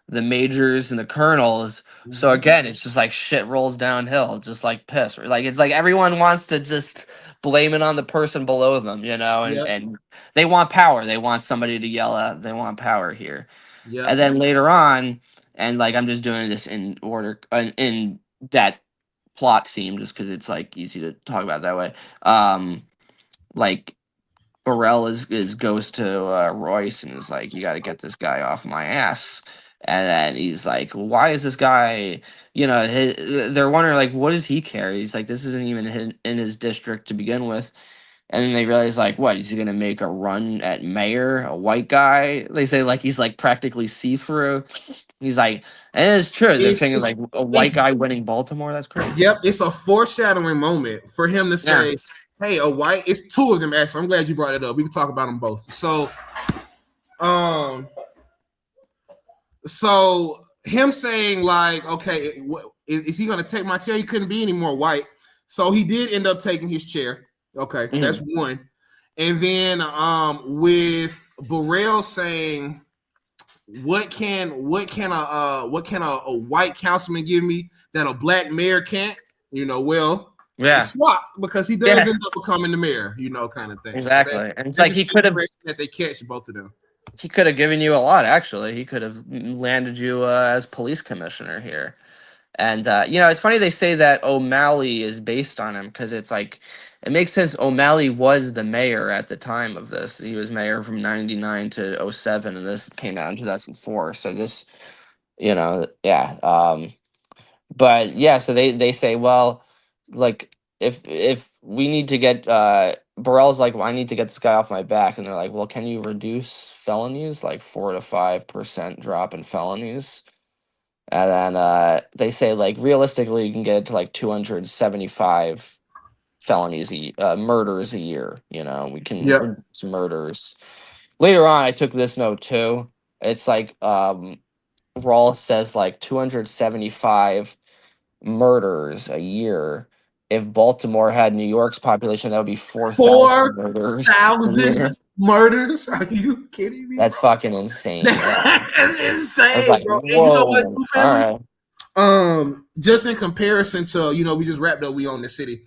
majors and the colonels. So again, it's just like shit rolls downhill, just like piss. Like it's like everyone wants to just blame it on the person below them, you know, and they want power. They want somebody to yell at. They want power here. Yeah. And then later on, and like I'm just doing this in order in that plot theme, just because it's like easy to talk about that way. Like Burrell goes to Royce and is like, you got to get this guy off my ass. And then he's like, why is this guy, they're wondering, like, what does he care? He's like, this isn't even in his district to begin with. And then they realize, like, what, is he going to make a run at mayor, a white guy? They say, like, he's, like, practically see-through. He's like, and it's true. They're thinking, like, a white guy winning Baltimore? That's crazy. Yep, it's a foreshadowing moment for him to say, hey, it's two of them, actually. I'm glad you brought it up. We can talk about them both. So him saying, like, okay, is he going to take my chair? He couldn't be any more white. So he did end up taking his chair. Okay, that's one. And then with Burrell saying, what can a white councilman give me that a black mayor can't? Swap, because he does end up becoming the mayor, kind of thing. Exactly. So and it's like he could have that they catch both of them. He could have given you a lot, actually. He could have landed you as police commissioner here. And, it's funny they say that O'Malley is based on him because it's like, it makes sense. O'Malley was the mayor at the time of this. He was mayor from 99 to 07, and this came out in 2004. So this, but yeah, so they say, well, like, if we need to get, Burrell's like, well, I need to get this guy off my back. And they're like, well, can you reduce felonies, like 4 to 5% drop in felonies? And then they say, like, realistically, you can get it to like 275 felonies, murders a year. We can reduce murders. Later on, I took this note too. It's like Rawls says like 275 murders a year. If Baltimore had New York's population, that would be 4,000 murders. 4,000 murders? Are you kidding me? That's fucking insane. That's insane, like, bro. And you know what, family? All right. Just in comparison to, we just wrapped up, we own the city.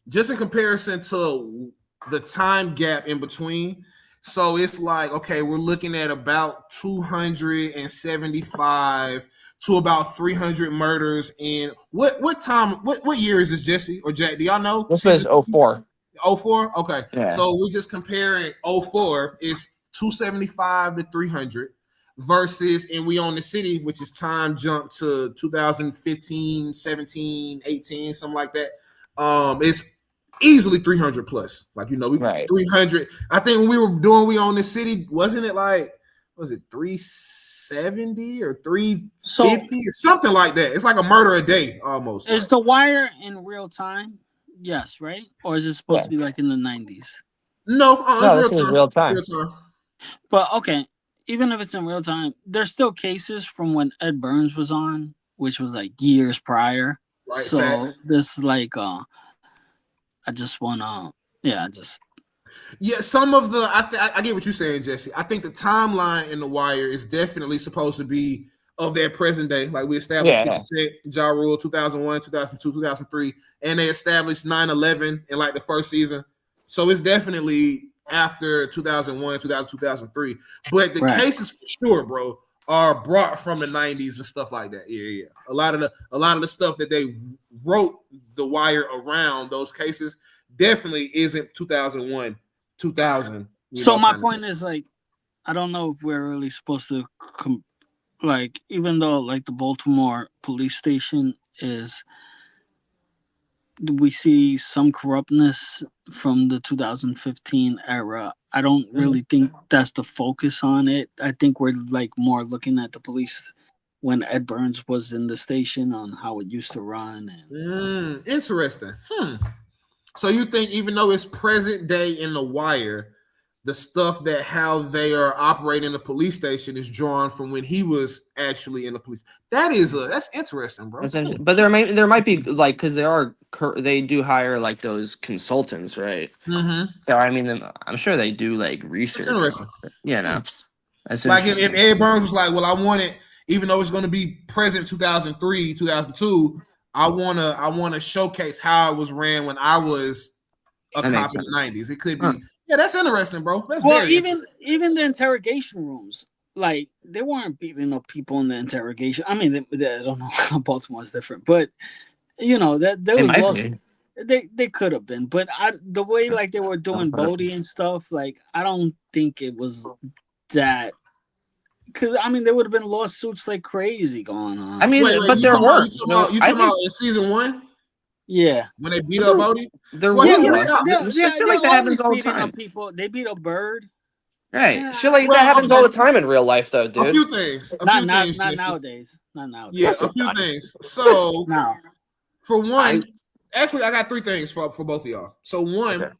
Just in comparison to the time gap in between. So it's like, okay, we're looking at about 275 to about 300 murders in what time? What year is this, Jesse or Jack? Do y'all know? This is 04. 04? Okay. Yeah. So we're just comparing 04 is 275 to 300 versus, and we own the city, which is time jump to 2015, 17, 18, something like that. It's easily 300 plus. Like, 300. I think when we were doing We Own the City, wasn't it like, was it 370 or 350 or something like that? It's like a murder a day almost. Is The Wire in real time? Yes, right? Or is it supposed to be like in the 90s? No, it's real time. But okay, even if it's in real time, there's still cases from when Ed Burns was on, which was like years prior. Right, so facts. this like I just want to, some of the, I get what you're saying, Jesse. I think the timeline in The Wire is definitely supposed to be of their present day. Like we established 50 Cent, Ja Rule, 2001, 2002, 2003, and they established 9/11 in like the first season. So it's definitely after 2001, 2003. But the cases for sure, bro, are brought from the 90s and stuff like that. Yeah. A lot of the stuff that they wrote The Wire around those cases definitely isn't 2001, 2000. So my point is, like, I don't know if we're really supposed to like, even though like the Baltimore police station is, we see some corruptness from the 2015 era. I don't really think that's the focus on it. I think we're like more looking at the police when Ed Burns was in the station on how it used to run. And... Interesting. So you think even though it's present day in The Wire, the stuff that how they are operating the police station is drawn from when he was actually in the police. That's interesting, bro. But there might be like, because they do hire like those consultants, right? Mm-hmm. So I mean, I'm sure they do like research. That's interesting. That's like if Ed Burns was like, well, I want it, even though it's going to be present 2003, 2002. I wanna showcase how it was ran when I was a cop in the 90s. It could be. Yeah, that's interesting, bro. That's even the interrogation rooms, like they weren't beating up people in the interrogation. I mean, I don't know. Baltimore is different, but that there was They could have been, but the way like they were doing Bodie and stuff, like I don't think it was that. Because I mean, there would have been lawsuits like crazy going on. I mean, but there were. You talking about in season 1? Yeah, when they beat up Bodie. There were. Shit like that happens all the time. People, they beat up Bird. Right, Yeah. shit like that happens all the time in real life, though, dude. A few things. Not nowadays. Not nowadays. Yeah, a few things. So now, for one, actually, I got 3 things for both of y'all. So one,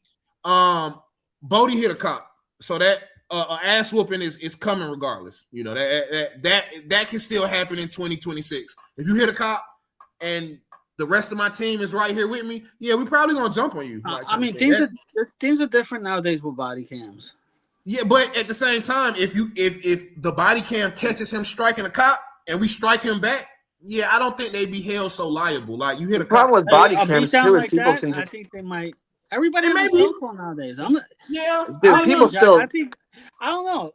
Bodie hit a cop, so that ass whooping is coming regardless. You know that can still happen in 2026. If you hit a cop and the rest of my team is right here with me, yeah, we probably gonna jump on you. I mean, things are different nowadays with body cams. Yeah, but at the same time, if the body cam catches him striking a cop and we strike him back, yeah, I don't think they'd be held so liable. Like you hit a cop. Problem with body cams too is people can just. I think they might. Everybody has a cell phone nowadays. Dude, people still. I don't know.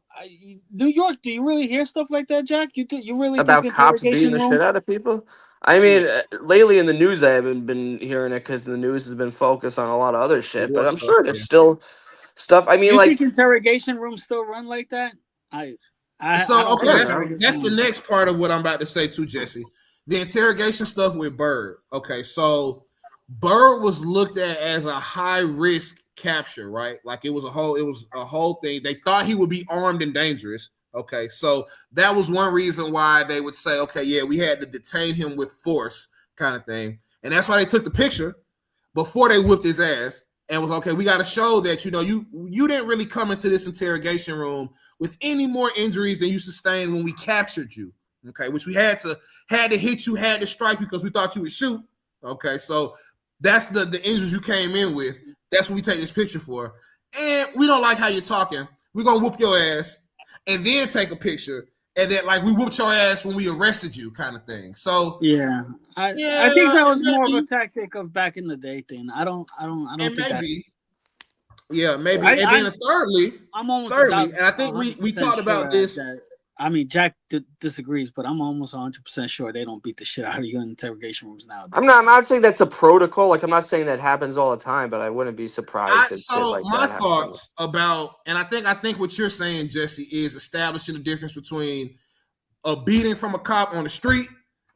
New York, do you really hear stuff like that, Jack? You really about think cops beating the shit out of people? I mean, lately in the news, I haven't been hearing it because the news has been focused on a lot of other shit. But I'm sure there's still stuff. I mean, you like think interrogation rooms still run like that? That's the next part of what I'm about to say too, Jesse. The interrogation stuff with Bird. Okay, so Bird was looked at as a high risk capture, right? Like it was a whole thing. They thought he would be armed and dangerous. Okay, so that was one reason why they would say, okay, yeah, we had to detain him with force, kind of thing, and that's why they took the picture before they whipped his ass and was okay. We got to show that you didn't really come into this interrogation room with any more injuries than you sustained when we captured you. Okay, which we had to hit you, had to strike you because we thought you would shoot. Okay, so that's the injuries you came in with. That's what we take this picture for. And we don't like how you're talking. We're gonna whoop your ass and then take a picture. And then like we whooped your ass when we arrested you, kind of thing. So I think that was more of a tactic of back in the day thing. I don't think maybe. Yeah, maybe. And then thirdly, and I think we talked about this. I mean, Jack disagrees, but I'm almost 100% sure they don't beat the shit out of you in interrogation rooms now. I'm not saying that's a protocol. Like, I'm not saying that happens all the time, but I wouldn't be surprised. My thoughts about, and I think what you're saying, Jesse, is establishing the difference between a beating from a cop on the street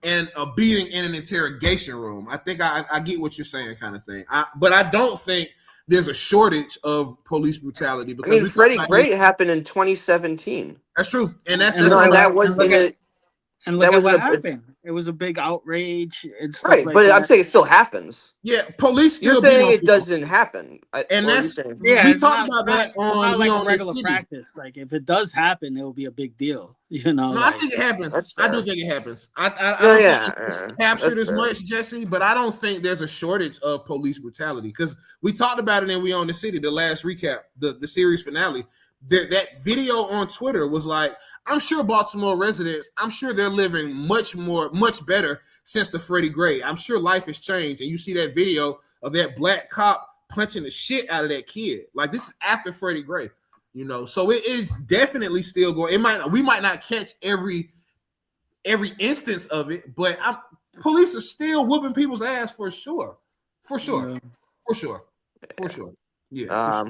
and a beating in an interrogation room. I think I get what you're saying, kind of thing. But I don't think there's a shortage of police brutality. Because I mean, Freddie Gray happened in 2017. That's true, and look at what happened. It was a big outrage. It's right, but I'm saying it still happens. Yeah, police still. You're saying it doesn't happen, and that's we talked about that on like a regular practice. Like if it does happen, it will be a big deal. You know, no, I think it happens. I do think it happens. I don't think it's captured as much, Jesse, but I don't think there's a shortage of police brutality because we talked about it in We Own the City, the last recap, the series finale. That video on Twitter was like, I'm sure Baltimore residents, I'm sure they're living much better since the Freddie Gray. I'm sure life has changed. And you see that video of that black cop punching the shit out of that kid. Like this is after Freddie Gray, so it is definitely still going. We might not catch every instance of it, but police are still whooping people's ass for sure. Yeah.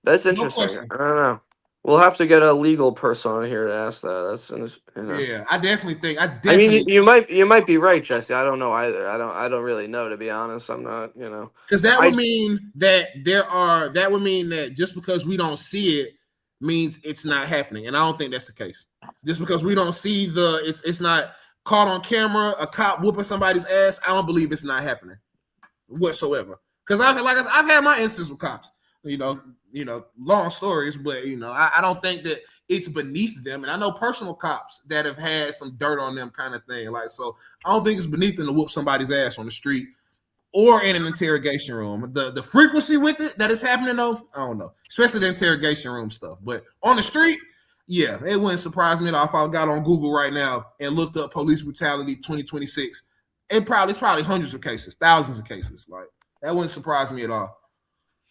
That's interesting. I don't know. We'll have to get a legal person on here to ask that. Yeah, I definitely think. I mean, you might be right, Jesse. I don't know either. I don't really know, to be honest. I'm not, because that would mean that that would mean that just because we don't see it means it's not happening, and I don't think that's the case. Just because we don't see it's not caught on camera, a cop whooping somebody's ass, I don't believe it's not happening whatsoever. Because I've had my instances with cops. Long stories, but I don't think that it's beneath them. And I know personal cops that have had some dirt on them, kind of thing. Like, so I don't think it's beneath them to whoop somebody's ass on the street or in an interrogation room. The frequency with it that is happening, though, I don't know. Especially the interrogation room stuff. But on the street, yeah, it wouldn't surprise me at all if I got on Google right now and looked up police brutality 2026. It's probably hundreds of cases, thousands of cases. Like, that wouldn't surprise me at all.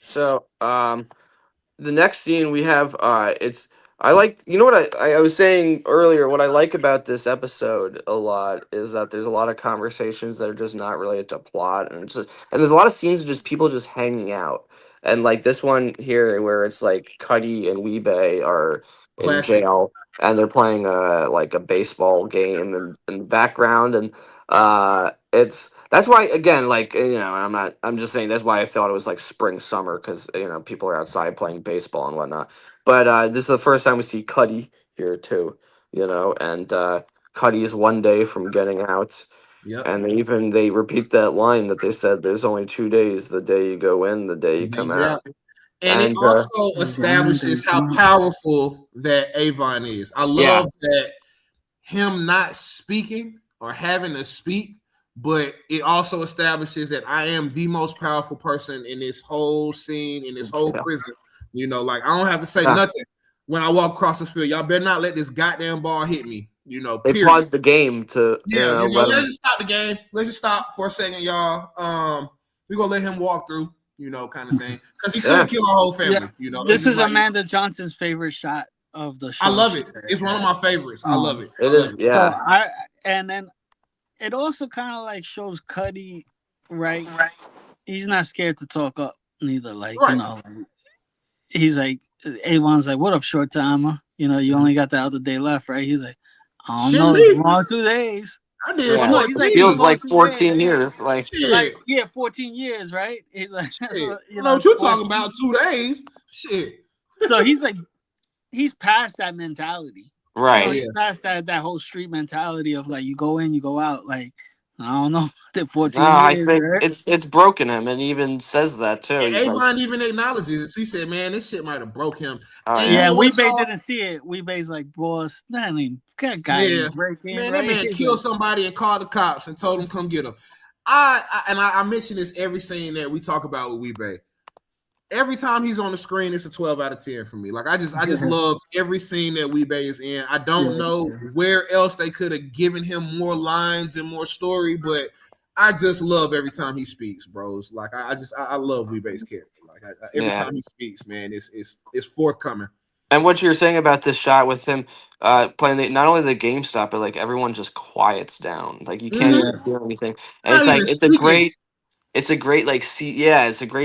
So, the next scene we have, it's I like, you know what I was saying earlier, what I like about this episode a lot is that there's a lot of conversations that are just not related to plot, and there's a lot of scenes of just people just hanging out. And like this one here where it's like Cutty and Weebay are in Classic. jail and they're playing a baseball game in the background, and that's why, again, like, I'm just saying that's why I thought it was like spring summer, because people are outside playing baseball and whatnot. But this is the first time we see Cutty here too, and Cutty is one day from getting out. Yep. And they repeat that line that they said, "There's only 2 days: the day you go in, the day you come out." And it also establishes how powerful that Avon is. I love that him not speaking or having to speak, but it also establishes that I am the most powerful person in this whole scene, in this whole prison. Like, I don't have to say nothing when I walk across the field. Y'all better not let this goddamn ball hit me. They paused the game to let's just stop the game. Let's just stop for a second, y'all. We're gonna let him walk through, kind of thing, because he could kill our whole family. This is Amanda Johnson's favorite shot of the show. I love it. It's one of my favorites. I love it. It is, yeah. So and then it also kind of like shows Cutty, right? He's not scared to talk up neither. Like, he's like, Avon's like, "What up, short timer? You only got the other day left, right?" He's like, "I don't know, it's more 2 days." I did. Yeah. He's like, feels like 14 years. Like 14 years, right? He's like, what you talking about? 2 days? Shit. So he's like, he's past that mentality. Right. He's past that whole street mentality of like, you go in, you go out. Like, I don't know, 14 years. I think it's broken him, and he even says that too. Avon even acknowledges it. He said, "Man, this shit might have broke him." Weebay didn't see it. Weebay's like, "Boss, that ain't that guy breaking." Man, that man killed somebody and called the cops and told them come get him. I mention this every scene that we talk about with Weebay. Every time he's on the screen, it's a 12 out of 10 for me. Like, I just love every scene that Weebay is in. I don't know where else they could have given him more lines and more story, but I just love every time he speaks, bros. Like, I love Weebay's character. Like, every time he speaks, man, it's forthcoming. And what you're saying about this shot with him playing not only the GameStop, but like everyone just quiets down. Like, you can't even hear anything. And it's like it's a great it's a great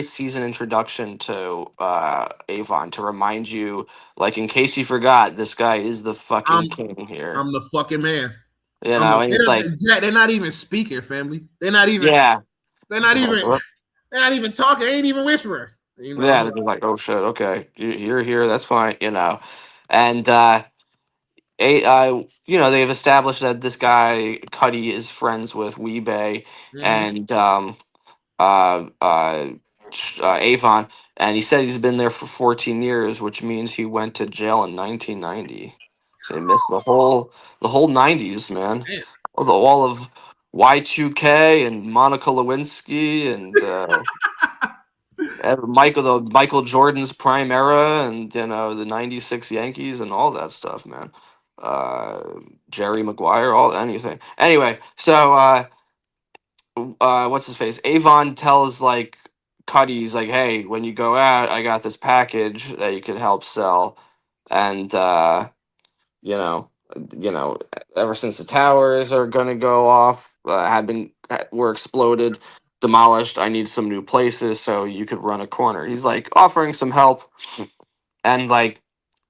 season introduction to Avon, to remind you, like, in case you forgot, this guy is the fucking king here. I'm the fucking man. And it's like they're not even speaking, family. They're not even they're not even talking, they ain't even whispering. They're like, "Oh shit, okay, you're here, that's fine," And they've established that this guy Cutty is friends with Weebay and Avon, and he said he's been there for 14 years, which means he went to jail in 1990. So he missed the whole 90s, man. All of Y2K and Monica Lewinsky and Michael Jordan's prime era, and the 96 Yankees and all that stuff, man. Jerry Maguire, anything. Anyway, so what's his face? Avon tells like Cutty, he's like, "Hey, when you go out, I got this package that you could help sell." And ever since the towers are gonna go off, were exploded, demolished, I need some new places so you could run a corner. He's like offering some help, and like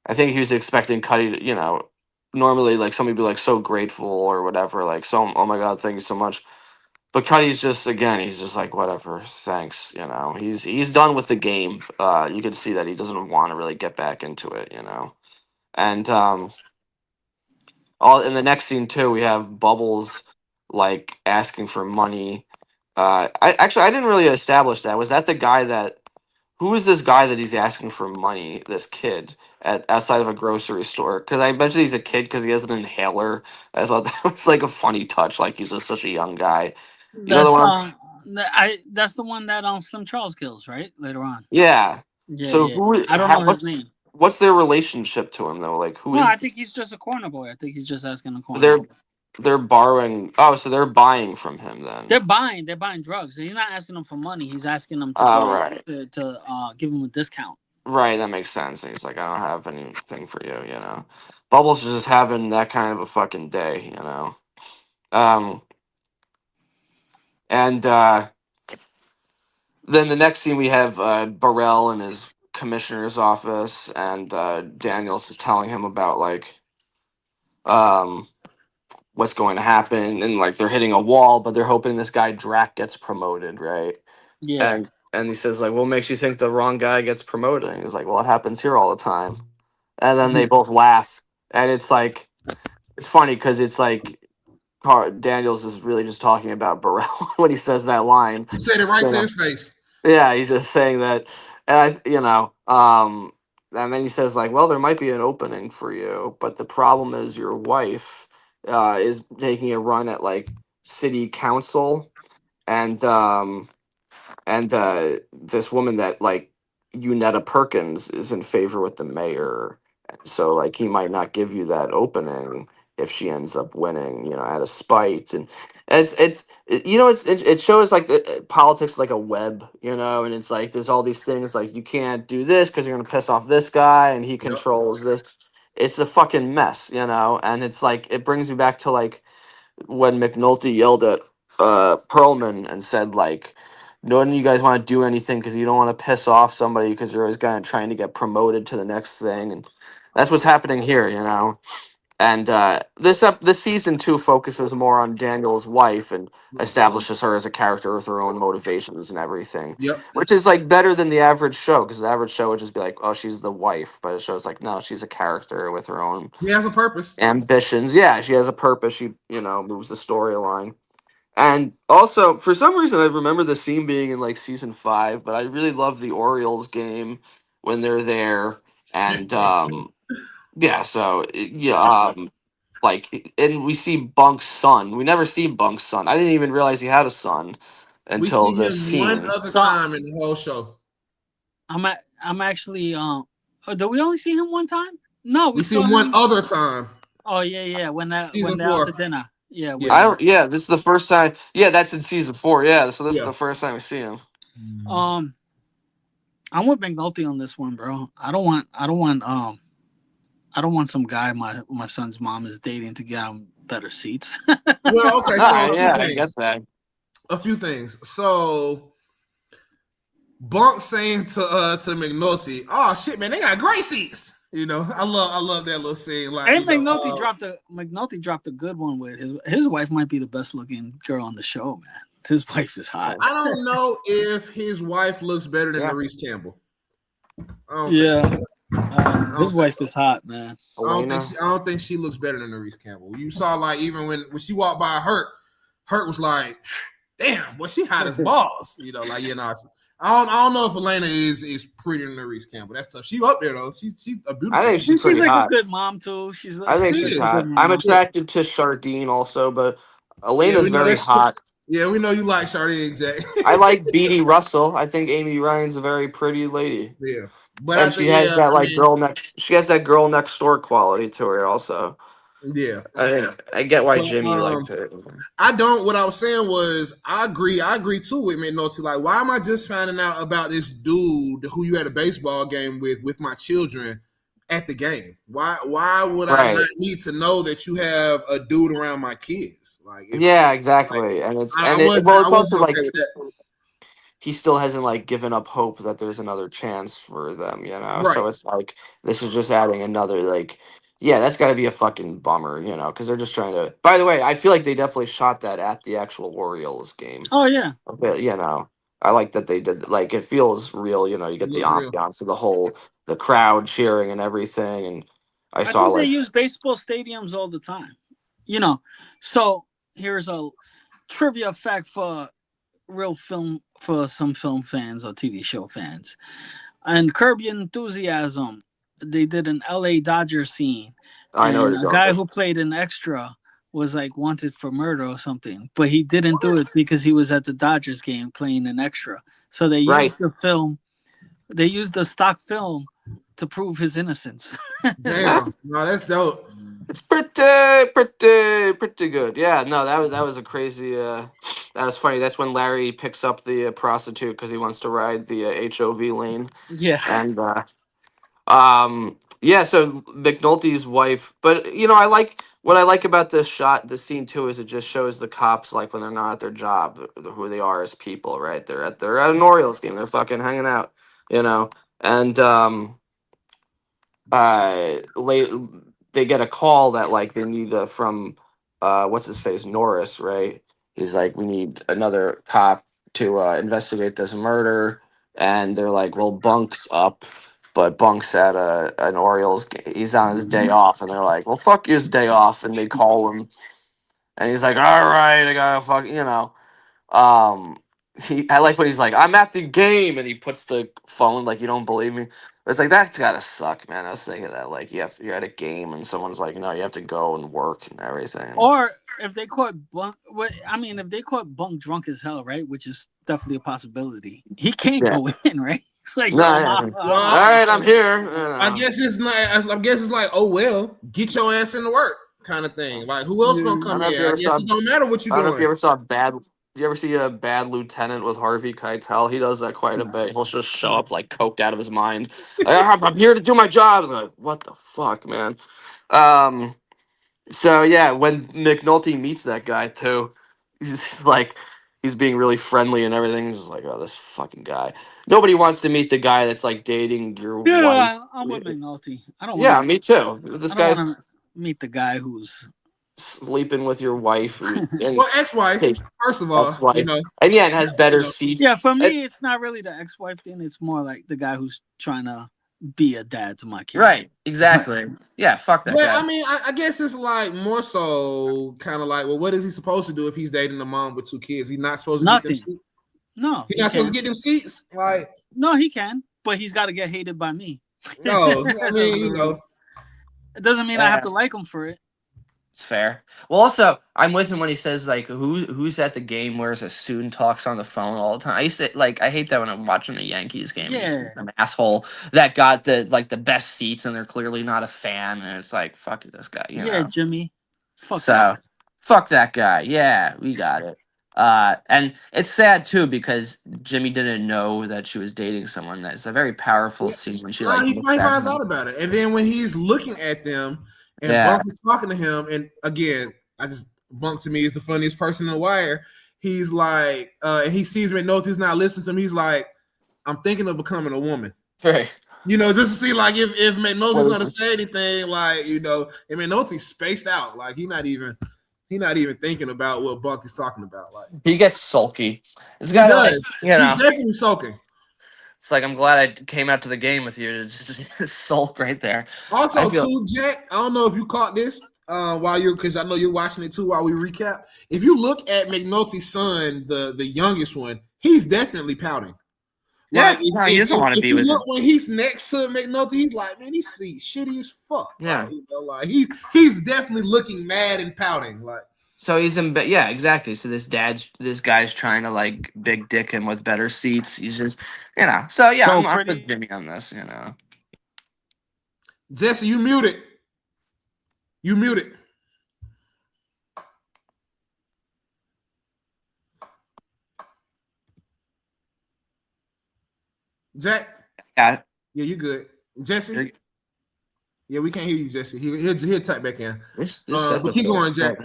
I think he was expecting Cutty to, normally like somebody be like so grateful or whatever, like, so, "Oh my god, thank you so much." But Cutty's just like, "Whatever, thanks." He's done with the game. You can see that he doesn't want to really get back into it. And all in the next scene too, we have Bubbles like asking for money. I didn't really establish that. Was that the guy who is this guy that he's asking for money? This kid outside of a grocery store? Because I mentioned he's a kid because he has an inhaler. I thought that was like a funny touch. Like, he's just such a young guy. That's the one that Slim Charles kills, right? Later on. Yeah. So I don't know his name. What's their relationship to him though? Like, who is? I think he's just a corner boy. I think he's just asking a corner. They're borrowing. Oh, so they're buying from him then. They're buying drugs. He's not asking them for money. He's asking them to give him a discount. Right, that makes sense. And he's like, I don't have anything for you, you know. Bubbles is just having that kind of a fucking day, you know. And then the next scene we have Burrell in his commissioner's office, and Daniels is telling him about like what's going to happen, and like they're hitting a wall, but they're hoping this guy Drac gets promoted, right? Yeah. And he says like, what makes you think the wrong guy gets promoted? And he's like, well, it happens here all the time. And then they both laugh, and it's like, it's funny because it's like Daniels is really just talking about Burrell when he says that line. He said it right You to know? his face. Yeah, he's just saying that, and and then he says like, well, there might be an opening for you, but the problem is your wife is taking a run at like city council, and this woman that like Unetta Perkins is in favor with the mayor, so like he might not give you that opening if she ends up winning, you know, out of spite. And it shows like the politics like a web, you know, and it's like there's all these things like you can't do this because you're gonna piss off this guy and he controls this. It's a fucking mess, you know, and it's like it brings me back to like when McNulty yelled at Perlman and said like, none of you guys want to do anything because you don't want to piss off somebody because you're always kind of trying to get promoted to the next thing, and that's what's happening here, you know. And this season 2 focuses more on Daniel's wife and establishes her as a character with her own motivations and everything. Yep. Which is like better than the average show, because the average show would just be like, oh, she's the wife, but it shows like no, she's a character with her own. She has a purpose. Ambitions. Yeah, she has a purpose. She moves the storyline. And also, for some reason, I remember the scene being in like season 5, but I really love the Orioles game when they're there, and yeah. So like, and we see Bunk's son. We never see Bunk's son. I didn't even realize he had a son until we this see him scene. one other time in the whole show. I'm actually did we only see him one time? No, we see him one other time. Oh yeah, when they're Season out 4. to dinner. Yeah, This is the first time. Yeah, that's in season 4. Yeah, so this is the first time we see him. I'm with McNulty on this one, bro. I don't want some guy my son's mom is dating to get him better seats. Well, okay, so I guess that. A few things. So Bunk saying to McNulty, "Oh shit, man, they got great seats." You know, I love that little scene. Like, and McNulty dropped a good one with his wife. Might be the best looking girl on the show, man. His wife is hot. I don't know if his wife looks better than Maurice Campbell. His wife is hot, man. I don't think she looks better than Maurice Campbell. You saw like even when she walked by Hurt was like, damn, well, she hot as balls. You know, like, you know, I don't know if Elena is prettier than Maurice Campbell. That's tough. She up there though. She's a beautiful. I think she's like hot. A good mom too. I think she's hot. I'm attracted to Chardine also, but Elena's very hot. Yeah, we know you like Chardine, Jay. I like Beatty Russell. I think Amy Ryan's a very pretty lady. Yeah, but and she has that girl next. She has that girl next door quality to her also. Yeah, I get why Jimmy liked her. I don't. What I was saying was, I agree too with McNulty. Like, why am I just finding out about this dude who you had a baseball game with my children at the game? Why would I not need to know that you have a dude around my kids? Like, exactly. And it's also like he still hasn't like given up hope that there's another chance for them, you know. Right. So it's like this is just adding another like. Yeah, that's got to be a fucking bummer, you know, because they're just trying to. By the way, I feel like they definitely shot that at the actual Orioles game. Oh yeah, but, you know, I like that they did. Like, it feels real, you know. You get the ambiance of the crowd cheering and everything, and I saw think they use baseball stadiums all the time, you know. So here's a trivia fact for some film fans or TV show fans, and Curb Your Enthusiasm. They did an LA Dodgers scene. I know a guy who played an extra was like wanted for murder or something, but he didn't do it because he was at the Dodgers game playing an extra. So they used the film. They used the stock film to prove his innocence. Damn, no, that's dope. It's pretty good. Yeah, no, that was a crazy. That was funny. That's when Larry picks up the prostitute because he wants to ride the HOV lane. Yeah, and Yeah, so McNulty's wife, but you know, what I like about this scene too, is it just shows the cops like when they're not at their job, who they are as people, right? They're at an Orioles game, they're fucking hanging out, you know, and late they get a call that like they need from what's his face, Norris, right? He's like, we need another cop to investigate this murder, and they're like, well, Bunk's up. But Bunk's at an Orioles game. He's on his day off, and they're like, "Well, fuck his day off," and they call him, and he's like, "All right, I gotta fuck," you know. I like when he's like, "I'm at the game," and he puts the phone like, "You don't believe me." It's like that's gotta suck, man. I was thinking that like you're at a game and someone's like, "No, you have to go and work and everything." Or if they caught Bunk, if they caught Bunk drunk as hell, right, which is definitely a possibility, he can't go in, right? Like, all right, I'm here. You know. I guess it's like, oh well, get your ass into work, kind of thing. Like, who else gonna come here? I guess it don't matter what you're doing. I don't know if you ever saw Do you ever see a Bad Lieutenant with Harvey Keitel? He does that quite a bit. He'll just show up like coked out of his mind. Like, I'm here to do my job. And like, what the fuck, man? So yeah, when McNulty meets that guy too, he's like, he's being really friendly and everything. He's just like, oh, this fucking guy. Nobody wants to meet the guy that's like dating your wife. Yeah, I'm with McNulty. I don't. Yeah, me too. This guy's meet the guy who's sleeping with your wife. Well, ex-wife, first of all, ex-wife. You know, and yeah, it has better seats. Yeah, for me, it's not really the ex-wife thing. It's more like the guy who's trying to be a dad to my kid. Right, exactly. Yeah, fuck that guy. I mean, I guess it's like more so kind of like, well, what is he supposed to do if he's dating a mom with 2 kids? He's not supposed to get them seats? No, he's not supposed to get them seats. Like, no, he can, but he's got to get hated by me. No, I mean, you know, it doesn't mean I have to like him for it. It's fair. Well, also, I'm with him when he says like, "Who's at the game? Wears a suit and talks on the phone all the time." I used to like, I hate that when I'm watching a Yankees game. Yeah, an asshole that got the best seats, and they're clearly not a fan, and it's like, fuck this guy. You know? Jimmy. Fuck that guy. Yeah, we got it. And it's sad too because Jimmy didn't know that she was dating someone. That's a very powerful scene when she he finds out about it, and then when he's looking at them. And Bunk is talking to him, and again, Bunk to me is the funniest person in the wire. He's like, and he sees McNulty's not listening to him. He's like, I'm thinking of becoming a woman. Right. You know, just to see like if McNulty's gonna say anything, like, you know, and McNulty's spaced out. Like he's not even thinking about what Bunk is talking about. Like he gets sulky. This guy, like, you know, he's definitely sulking. It's like, I'm glad I came out to the game with you to just sulk right there. Also, too, Jack, I don't know if you caught this because I know you're watching it too while we recap. If you look at McNulty's son, the youngest one, he's definitely pouting. Yeah, like, he doesn't want to be with him. When he's next to McNulty, he's like, man, he's shitty as fuck. Yeah, like, you know, like he's definitely looking mad and pouting. Like, so he's in bed. Yeah, exactly. So this guy's trying to like big dick him with better seats. He's just, you know. So yeah, I'm with Jimmy on this. You know, Jesse, you muted. You muted. Jack. Yeah. Yeah, you good. Jesse. Yeah, we can't hear you, Jesse. He'll type back in. But keep going, Jack.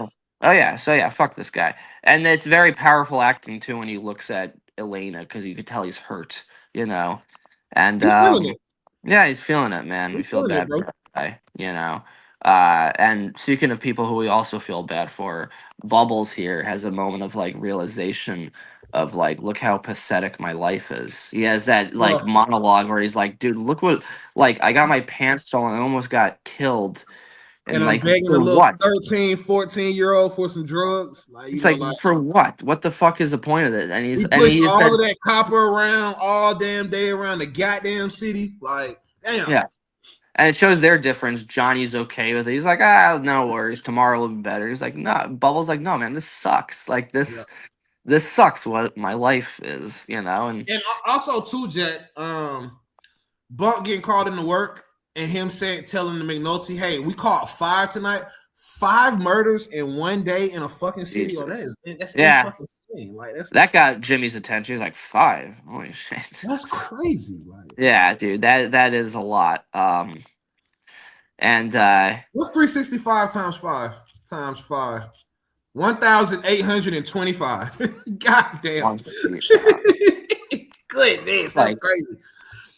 Oh yeah, so yeah, fuck this guy. And it's very powerful acting too when he looks at Elena because you could tell he's hurt, you know. And he's feeling it. Yeah, he's feeling it, man. We feel bad for that guy, you know. And speaking of people who we also feel bad for, Bubbles here has a moment of like realization of like, look how pathetic my life is. He has that like monologue where he's like, dude, look what, like, I got my pants stolen, I almost got killed. And I'm like, begging a little 13, 14-year-old for some drugs. Like, it's like, for what? What the fuck is the point of this? And he pushed all of that copper around all damn day around the goddamn city. Like, damn. Yeah. And it shows their difference. Johnny's okay with it. He's like, no worries. Tomorrow will be better. He's like, no. Bubbles like, no, man, this sucks. Like, this sucks what my life is, you know? And also, too, Jack, Bunk getting called into work. And him telling the McNulty, hey, we caught fire tonight. 5 murders in one day in a fucking city. Oh, that's fucking insane. Like that got Jimmy's attention. He's like 5. Holy shit. That's crazy. Like, yeah, dude, that is a lot. And what's 365 times 5 times 5? 1,825. God damn. Goodness, that's crazy.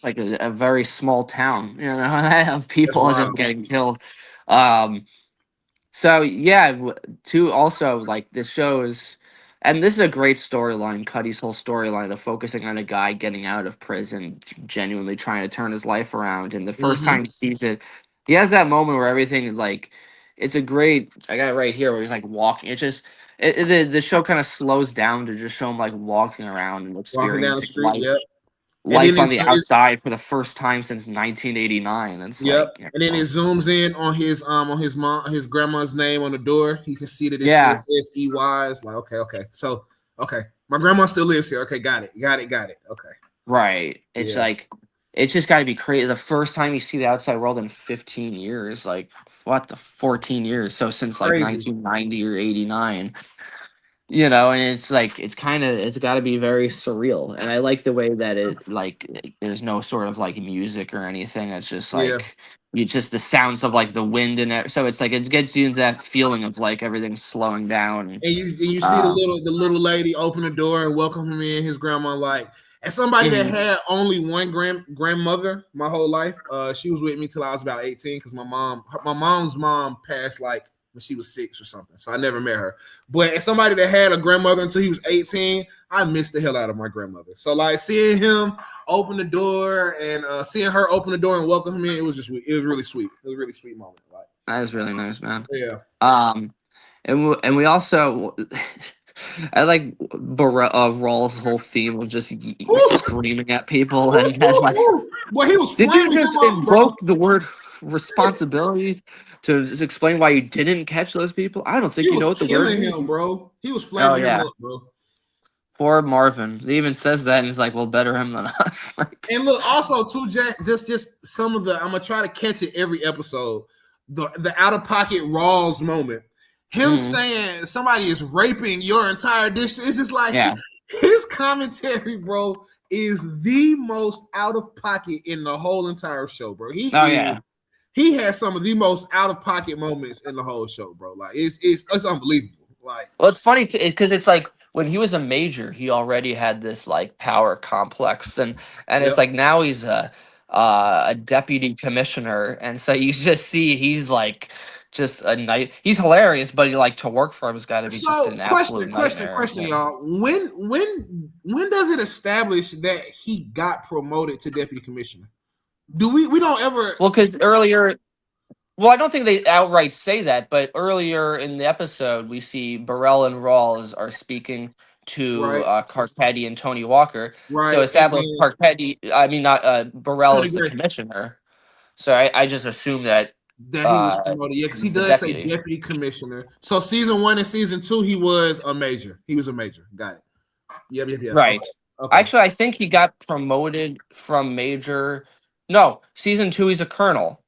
Like a very small town, you know, of people just getting killed. So yeah, to also like this shows, and this is a great storyline. Cutty's whole storyline of focusing on a guy getting out of prison, genuinely trying to turn his life around. And the first time he sees it, he has that moment where everything like, it's a great. I got it right here where he's like walking. It's just the show kind of slows down to just show him like walking around and experiencing life on the outside for the first time since 1989. It's and then it zooms in on his grandma's name on the door. You can see that it still says EY. It's like okay. So my grandma still lives here. Okay, got it. Okay. Right. It's like it's just got to be crazy. The first time you see the outside world in 15 years, like what the 14 years. So since like 1990 or 89. You know, and it's like it's got to be very surreal, and I like the way that it like there's no sort of like music or anything. It's just like you just the sounds of like the wind and it. So it's like it gets you into that feeling of like everything's slowing down. And you see the little lady open the door and welcome him in. His grandma, like, as somebody that had only one grandmother my whole life. She was with me till I was about 18 because my mom's mom passed like when she was 6 or something. So I never met her. But as somebody that had a grandmother until he was 18, I missed the hell out of my grandmother. So like seeing him open the door and seeing her open the door and welcome him in, it was really sweet. It was a really sweet moment. Like, that was really nice, man. Yeah. And we also I like Rawls' whole theme of just screaming at people and like, well, he was. Did you just invoke the word responsibility to explain why you didn't catch those people? I don't think you know what the word means. Bro. He was flaming him up, bro. Poor Marvin. He even says that, and he's like, "Well, better him than us." And look, also too, Jack, just some of the. I'm gonna try to catch it every episode. The out of pocket Rawls moment. Him saying somebody is raping your entire district. It's just like his commentary, bro, is the most out of pocket in the whole entire show, bro. He has some of the most out of pocket moments in the whole show, bro. Like it's unbelievable. Like, well, it's funny because it's like when he was a major, he already had this like power complex, and it's like now he's a deputy commissioner, and so you just see he's like just a night. He's hilarious, but he like to work for him has got to be just an absolute nightmare. Question, y'all. When does it establish that he got promoted to deputy commissioner? Do we don't ever? Well, because earlier. Well, I don't think they outright say that, but earlier in the episode, we see Burrell and Rawls are speaking to Carcetti and Tony Walker. Right. So establish Burrell is the commissioner. So I just assume that he was promoted. Yeah, because he does say deputy commissioner. So season 1 and season 2, he was a major. Got it. Yep. Right. Okay. Actually, I think he got promoted from major. No, season 2, he's a colonel.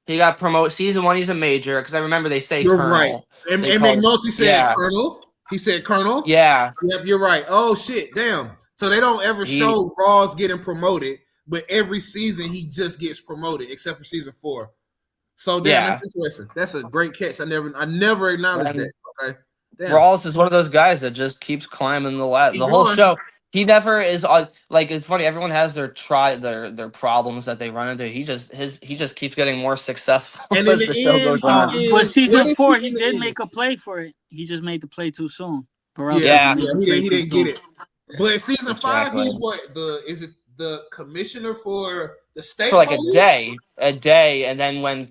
He got promoted. Season 1, he's a major because I remember they say you're colonel. Right. And McNulty said colonel. He said colonel. Yeah. Yep, you're right. Oh shit, damn. So they don't ever show Rawls getting promoted, but every season he just gets promoted, except for season 4. So that's interesting. That's a great catch. I never acknowledged that. Okay. Damn. Rawls is one of those guys that just keeps climbing the ladder. The whole show. He never is like it's funny. Everyone has their problems that they run into. He just keeps getting more successful as the show goes on. But season 4, he did make a play for it. He just made the play too soon. He didn't get it. But season 5, he's is it the commissioner for the state for like a day, and then when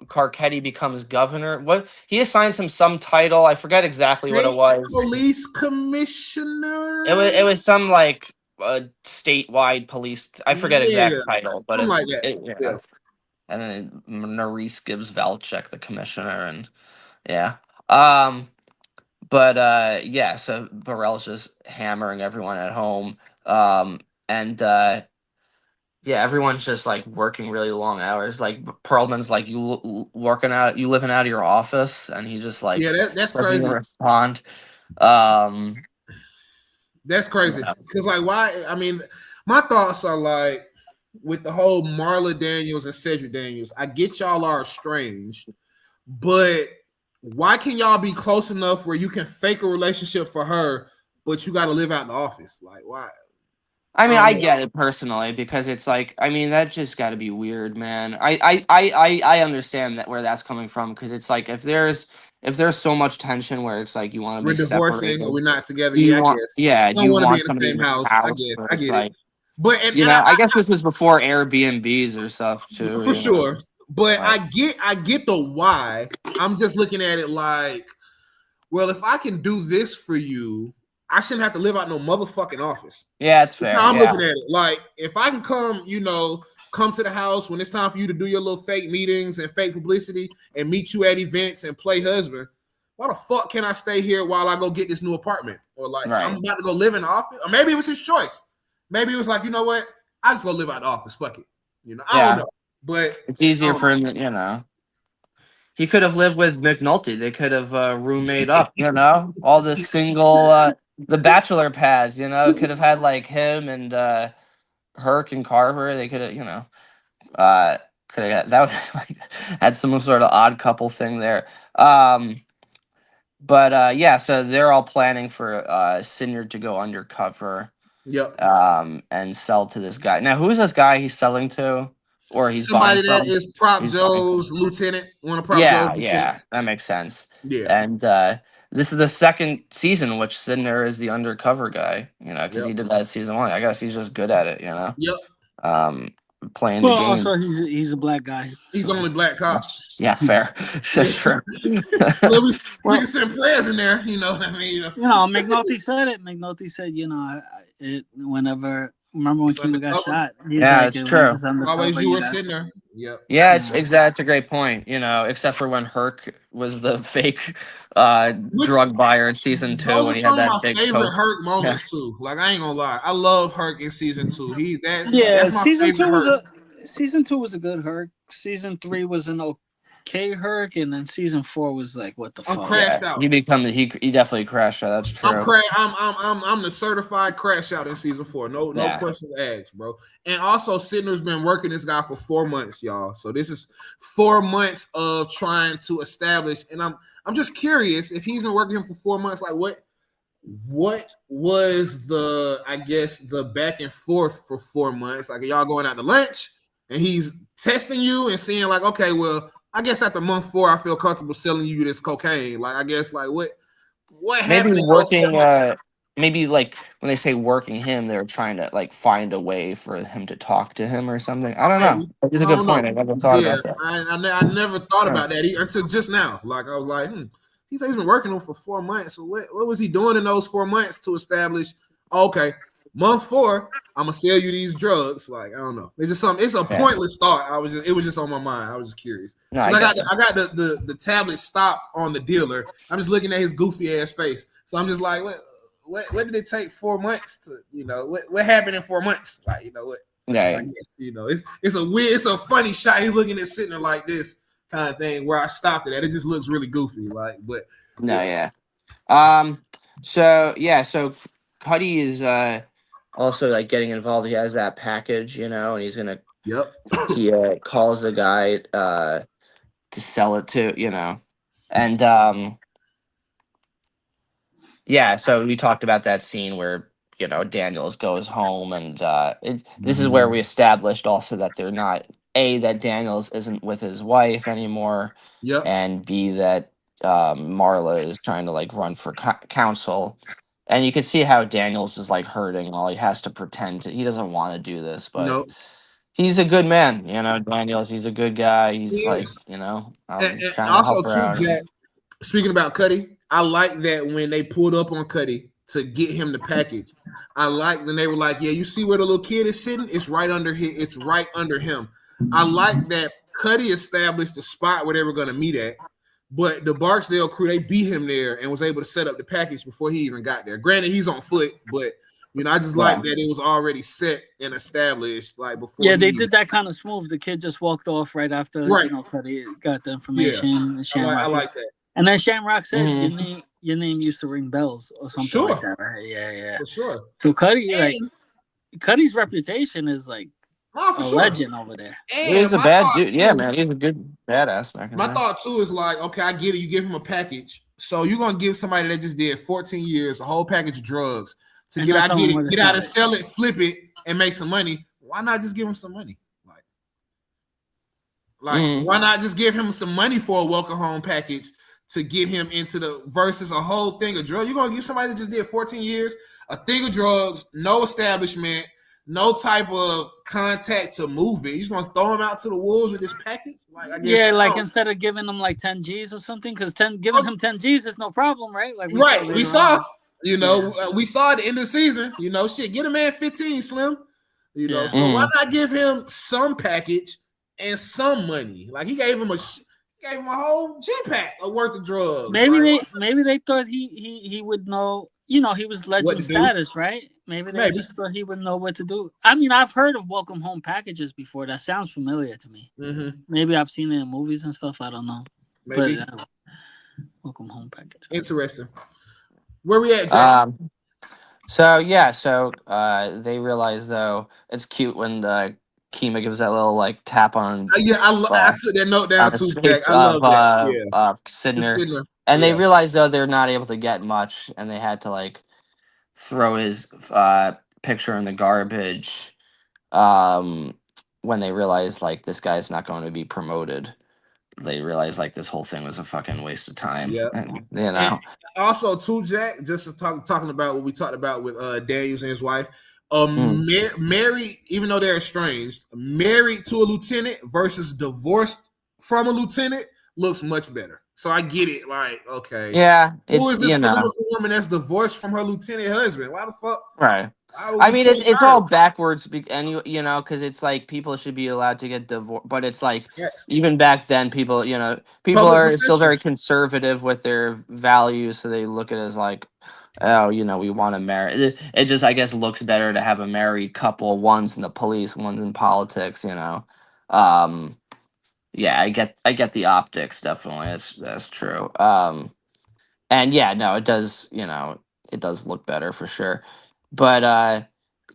Carcetti becomes governor. What he assigned him some title. I forget exactly what it was. Police commissioner. It was some like statewide police. I forget exact title, but it's like that. And then Nerys gives Valchek the commissioner, and so Burrell's just hammering everyone at home, and Yeah, everyone's just like working really long hours. Like Perlman's like you living out of your office, and he just like that's doesn't even crazy. respond. That's crazy. Because like, why? I mean, my thoughts are like with the whole Marla Daniels and Cedric Daniels. I get y'all are estranged, but why can y'all be close enough where you can fake a relationship for her, but you got to live out in the office? Like, why? I mean, I get it personally because it's like, I mean, that just got to be weird, man. I understand that where that's coming from because it's like if there's so much tension where it's like you want to be divorcing or we're not together. You I want, guess. yeah, you you want to be want in the somebody same in house. I get like, it. But I guess this was before Airbnbs or stuff too. For sure. But like, I get the why. I'm just looking at it like, well, if I can do this for you, I shouldn't have to live out no motherfucking office. Yeah, it's fair. I'm looking at it like if I can come to the house when it's time for you to do your little fake meetings and fake publicity and meet you at events and play husband. Why the fuck can I stay here while I go get this new apartment? Or like I'm about to go live in the office. Or maybe it was his choice. Maybe it was like, you know what? I just go live out the office. Fuck it. I don't know. But it's easier for him, He could have lived with McNulty. They could have roommate up, all the single the bachelor pads, could have had like him and Herc and Carver. They could have, could have that would like had some sort of odd couple thing there. But yeah, so they're all planning for Sinner to go undercover. Yep. And sell to this guy. Now, who is this guy he's selling to? Or he's somebody buying that is Prop Joe's lieutenant, one of Prop Joe's lieutenants. That makes sense. Yeah. And this is the second season in which Sidner is the undercover guy, because he did that season 1. I guess he's just good at it, Yep. Playing the game. Also, he's a black guy. He's the only black cop. Yeah, fair. That's true. we can send players in there, you know what I mean? McNulty said it. McNulty said, whenever, remember when Cuba got shot? Yeah, it's true. Always you were sitting there. Yep. Yeah, it's a great point, except for when Herc was the fake drug buyer in season 2 when he had that big favorite Herc moments too. Like I ain't gonna lie. I love Herc in season 2. Season 2 was a good Herc. Season 3 was an okay Herc, and then season 4 was like, what the fuck? Crashed out. He definitely crashed out. That's true. I'm the certified crash out in season 4. No questions asked, bro. And also, Sidner's been working this guy for 4 months, y'all. So this is 4 months of trying to establish. And I'm just curious if he's been working him for 4 months. Like what was the back and forth for 4 months? Like are y'all going out to lunch and he's testing you and seeing like, okay, well. I guess after month 4, I feel comfortable selling you this cocaine. Like, I guess, like, what happened? Maybe working, maybe like when they say working him, they're trying to like find a way for him to talk to him or something. I don't know. It's a good point. I never thought about that. I never thought about that until just now. Like, I was like, he said he's been working on for 4 months. So what was he doing in those 4 months to establish? Okay, month 4, I'm gonna sell you these drugs. Like I don't know. It's just something. It's a pointless thought. It was just on my mind. I was just curious. No, I got the tablet stopped on the dealer. I'm just looking at his goofy ass face. So I'm just like, what did it take 4 months to what happened in 4 months? Like what? Yeah. I guess, it's a funny shot. He's looking at sitting there like this kind of thing. Where I stopped it at, it just looks really goofy. Like, but yeah. So Cutty is also like getting involved. He has that package, and he's gonna. Yep. He calls the guy to sell it to, and So we talked about that scene where Daniels goes home, and this is where we established also that they're not that Daniels isn't with his wife anymore. Yep. And B that Marla is trying to like run for counsel. And you can see how Daniels is like hurting while he has to pretend he doesn't want to do this, but he's a good man, Daniels. He's a good guy. He's like, and trying to also help her out. Jack, speaking about Cutty, I like that when they pulled up on Cutty to get him the package. I like when they were like, yeah, you see where the little kid is sitting? It's right under here. It's right under him. I like that Cutty established the spot where they were going to meet at. But the Barksdale crew, they beat him there and was able to set up the package before he even got there. Granted, he's on foot, but You know, I just like that it was already set and established, like before. Yeah, they did that kind of smooth. The kid just walked off right after, Right. you know, Cutty got the information. And Shamrock, I like that. And then Shamrock said, "Your name used to ring bells or something like that." Right? Yeah. For sure. So Cutty, Cutty's reputation is like a legend over there. He's a bad dude. Yeah, man, he's a good badass back in My there. thought too is like, okay, I get it. You give him a package, so you're gonna give somebody that just did 14 years a whole package of drugs to get out and sell it, flip it, and make some money. Why not just give him some money? Like, why not just give him some money for a welcome home package to get him into the versus a whole thing of drugs? You're gonna give somebody that just did 14 years a thing of drugs, no establishment, no type of contact to move it. You're just gonna throw him out to the wolves with this package? Like, I guess like instead of giving him like 10 G's or something, because giving him 10 G's is no problem, right? Like we saw. You know, we saw at the end of the season, you know, shit, get a man 15, Slim. You know, so why not give him some package and some money? Like he gave him a whole G-pack of worth of drugs. Maybe they thought he would know, you know, he was legend status, right? Maybe they just thought he would know what to do. I mean, I've heard of welcome home packages before. That sounds familiar to me. Maybe I've seen it in movies and stuff. I don't know. Maybe. But, welcome home package. Interesting. Where we at, Jack? So they realize though it's cute when the Kima gives that little like tap on. I took that note down too, Jack. I love that. Sidner. And they realize though they're not able to get much, and they had to like throw his picture in the garbage when they realized like this guy's not going to be promoted. They realized like this whole thing was a fucking waste of time. Yeah, you know. And also, too, Jack, just to talking about what we talked about with Daniels and his wife. Married, even though they're estranged, married to a lieutenant versus divorced from a lieutenant looks much better. So I get it. Like, okay, yeah, who is this political woman that's divorced from her lieutenant husband? Why the fuck? Right. I mean, it's all backwards, and you know, because it's like people should be allowed to get divorced, but it's like even back then, people are still very conservative with their values, so they look at it as like, oh, you know, we want to marry. It just, I guess, looks better to have a married couple. One's in the police, one's in politics. You know, yeah, I get the optics definitely. That's true. And yeah, no, it does. You know, it does look better for sure. But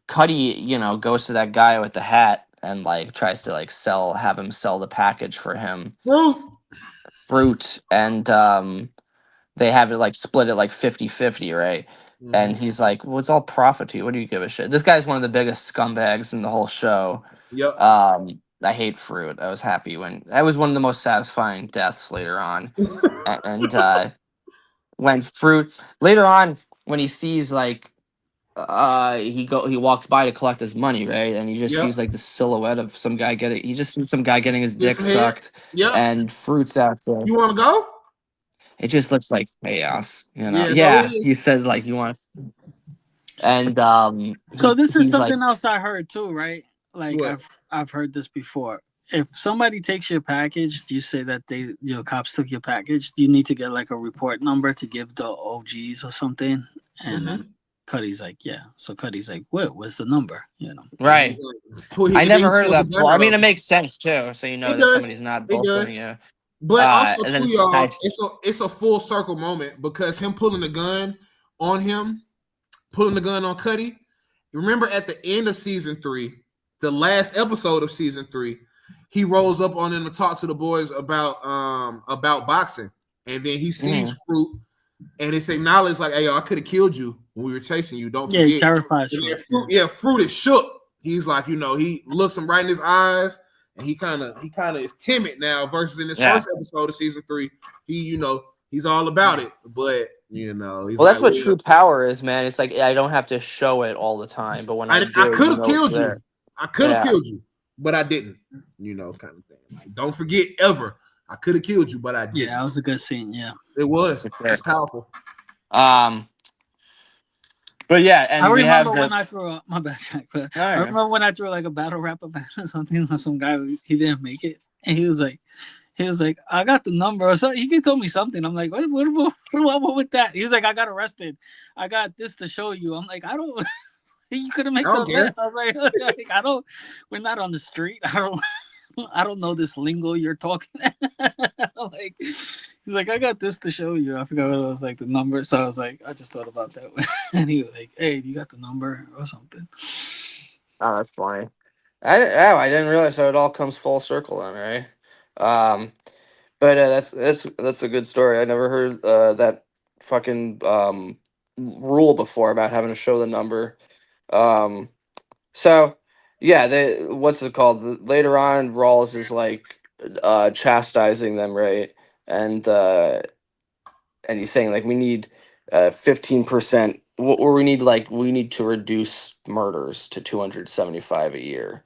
Cutty, you know, goes to that guy with the hat and like tries to like have him sell the package for him. Fruit. And they have it like split it like 50-50, right? And he's like, well, it's all profit to you. What do you give a shit? This guy's one of the biggest scumbags in the whole show. Yep. I hate Fruit. I was happy when that was one of the most satisfying deaths later on. And when Fruit later on, when he sees like he walks by to collect his money, right? And he just sees like the silhouette of some guy getting his dick sucked. Yeah. And Fruit's out there. You want to go? It just looks like chaos, you know. Yeah, he says like you want. And so this is something else I heard too, right? Like I've heard this before. If somebody takes your package, you say that your cops took your package. You need to get like a report number to give the OGs or something, and then Cutty's like, yeah. So Cutty's like, what's the number? You know, right? I never heard of that before. I mean, it makes sense too. So you know that somebody's not bullshitting you. But also, too, y'all, it's a full circle moment because him pulling the gun on him, pulling the gun on Cutty. Remember at the end of season 3, the last episode of season 3, he rolls up on him to talk to the boys about boxing, and then he sees Fruit, and it's acknowledged like, "Hey, yo, I could have killed you when we were chasing you. Don't forget." Yeah, he terrifies Fruit. Fruit is shook. He's like, you know, he looks him right in his eyes, and he kind of is timid now. Versus in this first episode of season 3, he's all about it. But you know, that's what true power is, man. It's like I don't have to show it all the time, but when I could have killed you. I could have killed you, but I didn't. You know, kind of thing. Like, don't forget ever. I could have killed you, but I didn't. Yeah, that was a good scene. Yeah, it was. It's powerful. But yeah, and I remember when I threw my bad Jack. But I remember when I threw like a battle rap event or something. Some guy he didn't make it, and he was like, I got the number or something. He told me something. I'm like, what with that? He was like, I got arrested. I got this to show you. I'm like, I don't. You couldn't make those letters. I was like, I don't. We're not on the street. I don't know this lingo you're talking. Like, he's like, I got this to show you. I forgot what it was, like the number. So I was like, I just thought about that. And he was like, hey, you got the number or something? Oh, that's funny. I didn't realize how it all comes full circle then, right? But that's a good story. I never heard that fucking rule before about having to show the number. So yeah, what's it called? Later on, Rawls is like chastising them, right? And he's saying like we need 15%, or we need to reduce murders to 275 a year.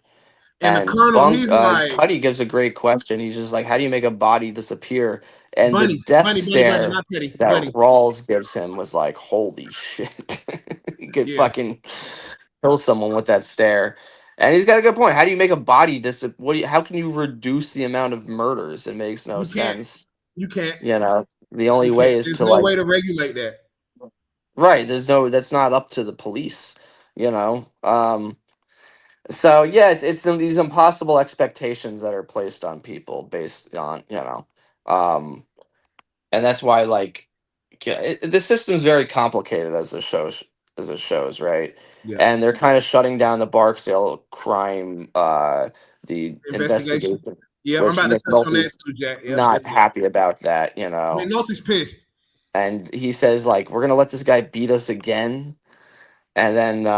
And the And colonel, he's like, Cutty gives a great question. He's just like, how do you make a body disappear? And Bunny, the death Bunny, stare not Teddy, that Bunny. Rawls gives him was like, holy shit. You could fucking kill someone with that stare. And he's got a good point. How do you make a body how can you reduce the amount of murders? It makes no sense. You can't. You know, the only way is There's to no way to regulate that. Right. That's not up to the police, you know. So yeah, it's these impossible expectations that are placed on people based on, you know, and that's why like the system's very complicated as it shows, right? Yeah. And they're kind of shutting down the Barksdale crime, the investigation. Yeah, I'm about to touch on that too, Jack. Yeah, not happy about that, you know. McNulty's pissed, and he says like, we're gonna let this guy beat us again, and then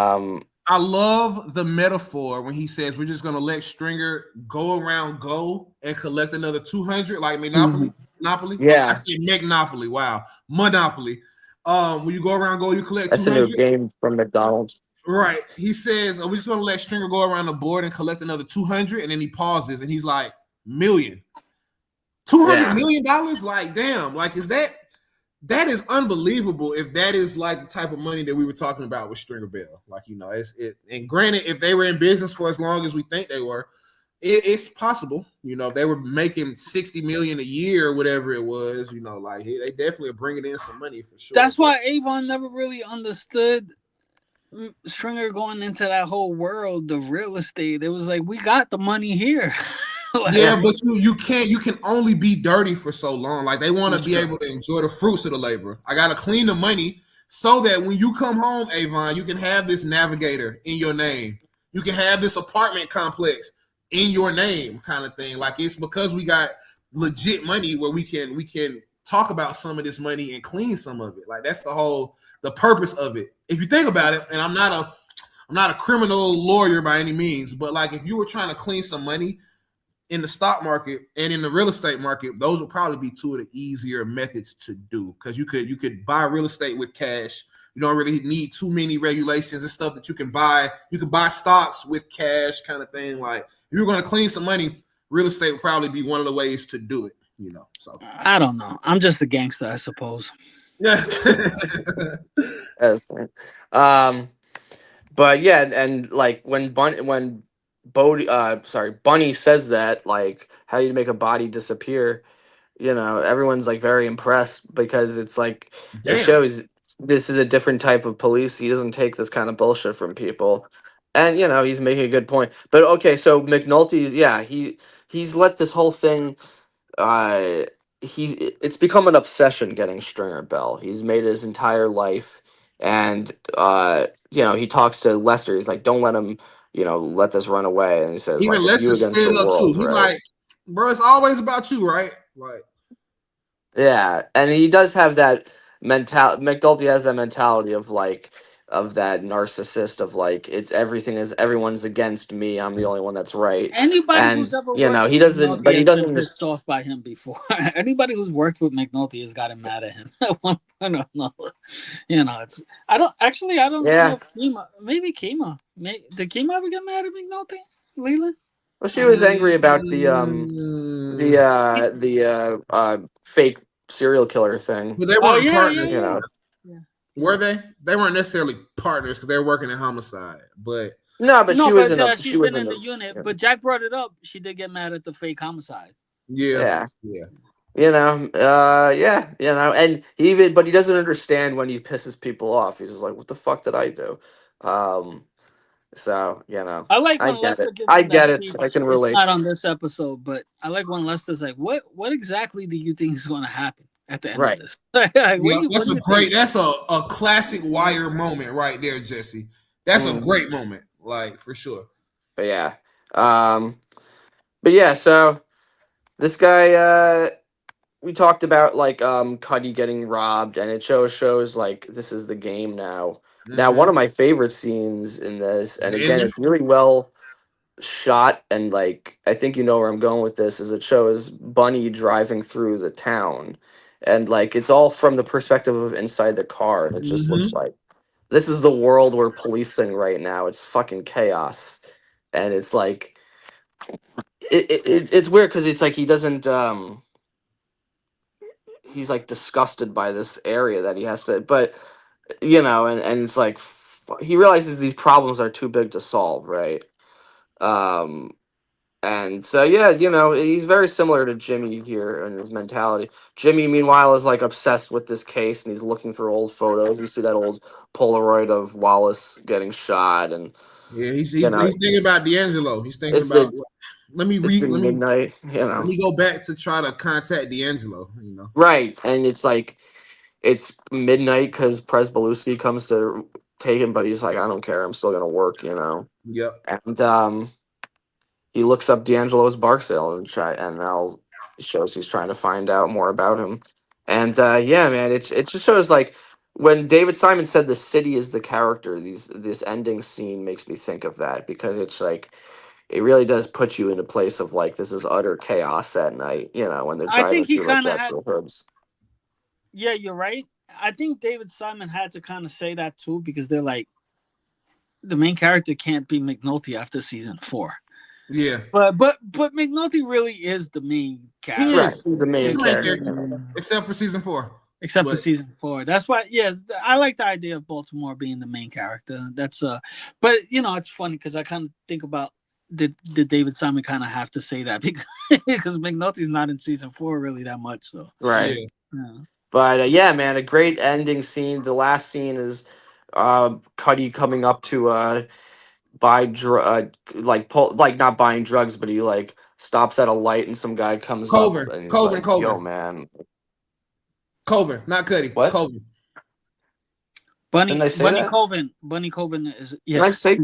I love the metaphor when he says we're just gonna let Stringer go around and collect another 200 like Monopoly. Monopoly? Yeah. I said Monopoly. Wow. Monopoly. When you go around you collect that's 200. a new game from McDonald's. Right. He says, we're just gonna let Stringer go around the board and collect another 200, and then he pauses and he's like, $200 million? Like, damn, like that is unbelievable if that is like the type of money that we were talking about with Stringer Bell. Like, you know, and granted, if they were in business for as long as we think they were, it's possible. You know, if they were making $60 million a year, whatever it was, you know, like they definitely are bringing in some money for sure. That's why Avon never really understood Stringer going into that whole world of real estate. It was like, we got the money here. Like, yeah, but you can only be dirty for so long. Like, they want to be able to enjoy the fruits of the labor. I gotta clean the money so that when you come home, Avon, you can have this navigator in your name. You can have this apartment complex in your name, kind of thing. Like, it's because we got legit money where we can talk about some of this money and clean some of it. Like, that's the purpose of it. If you think about it, and I'm not a criminal lawyer by any means, but like if you were trying to clean some money in the stock market and in the real estate market, those would probably be two of the easier methods to do, because you could buy real estate with cash. You don't really need too many regulations and stuff that you can buy. You can buy stocks with cash, kind of thing. Like, if you're going to clean some money, real estate would probably be one of the ways to do it. You know, so I don't know. I'm just a gangster, I suppose. Yeah. But yeah, and like when Bunny says that, like, how you make a body disappear, you know, everyone's like very impressed, because it's like, it shows this is a different type of police. He doesn't take this kind of bullshit from people. And, you know, he's making a good point. But okay, so McNulty's, he's let this whole thing, it's become an obsession getting Stringer Bell. He's made his entire life. And, you know, he talks to Lester. He's like, don't let him, you know, let this run away. And he says, even like, Lester's you against the world, too. right? Like, bro, it's always about you, right? Like, yeah, and he does have that McNulty has that mentality of like, of that narcissist of like, everyone's against me. I'm the only one that's right. Anybody who's ever you know, worked he with doesn't, McNulty but he has doesn't been pissed off by him before. Anybody who's worked with McNulty has gotten mad at him at one point or another. You know, I don't know if Kima, did Kima ever get mad at McNulty, Leland? Well, she was angry about the fake serial killer thing. But they weren't partners. You know. Were they? They weren't necessarily partners because they were working in homicide. But she was in the unit. But Jack brought it up. She did get mad at the fake homicide. Yeah. You know, you know, and but he doesn't understand when he pisses people off. He's just like, what the fuck did I do? So, you know, I like I when get Lester it. gives I him that get it. speech. I can It's relate. not on this episode, but I like when Lester's like, "What exactly do you think is going to happen at the end Right. of this?" Like, Yeah, what that's do a you great. think? That's a classic Wire moment right there, Jesse. That's a Mhm. great moment, like for sure. But yeah. But yeah, so this guy we talked about like Cutty getting robbed, and it shows like this is the game now. Now, one of my favorite scenes in this, and The again, ending? it's really well shot, and like I think you know where I'm going with this, is it shows Bunny driving through the town, and like it's all from the perspective of inside the car, and it just looks like this is the world we're policing right now. It's fucking chaos, and it's like it's weird because it's like he doesn't he's like disgusted by this area that he has to, but you know, and it's like he realizes these problems are too big to solve, right? um and so yeah, you know, he's very similar to Jimmy here in his mentality. Jimmy meanwhile is like obsessed with this case, and he's looking through old photos. You see that old Polaroid of Wallace getting shot, and Yeah, he's you know, thinking about D'Angelo. He's thinking it's a about let me it's read. a midnight, you know. Let me go back to try to contact D'Angelo. You know, Right, and it's like it's midnight because Presbelusi comes to take him, but he's like, I don't care, I'm still gonna work, you know. Yep. And he looks up D'Angelo's Barksdale and now it shows he's trying to find out more about him. And yeah, man, it just shows like when David Simon said the city is the character, this ending scene makes me think of that, because it's like it really does put you in a place of like this is utter chaos at night, you know, when they're I driving think he through like kind of had. Jacksonville hoods. Yeah, you're right. I think David Simon had to kind of say that too, because they're like, the main character can't be McNulty after season 4. Yeah. But McNulty really is the main character. He Right, is. he's the main He's the main character. character, except for season 4. Except for season 4. That's why, yes, I like the idea of Baltimore being the main character. That's but you know, it's funny because I kind of think about did David Simon kind of have to say that because McNulty's not in season 4 really that much, so Right. yeah. But yeah, man, a great ending scene. The last scene is Cuddy coming up to buy like not buying drugs, but he like stops at a light and some guy comes up and he's like, yo, man. Colvin, not Cutty. What? Colvin. Didn't I say Bunny that? Colvin. Bunny Colvin is Did I say?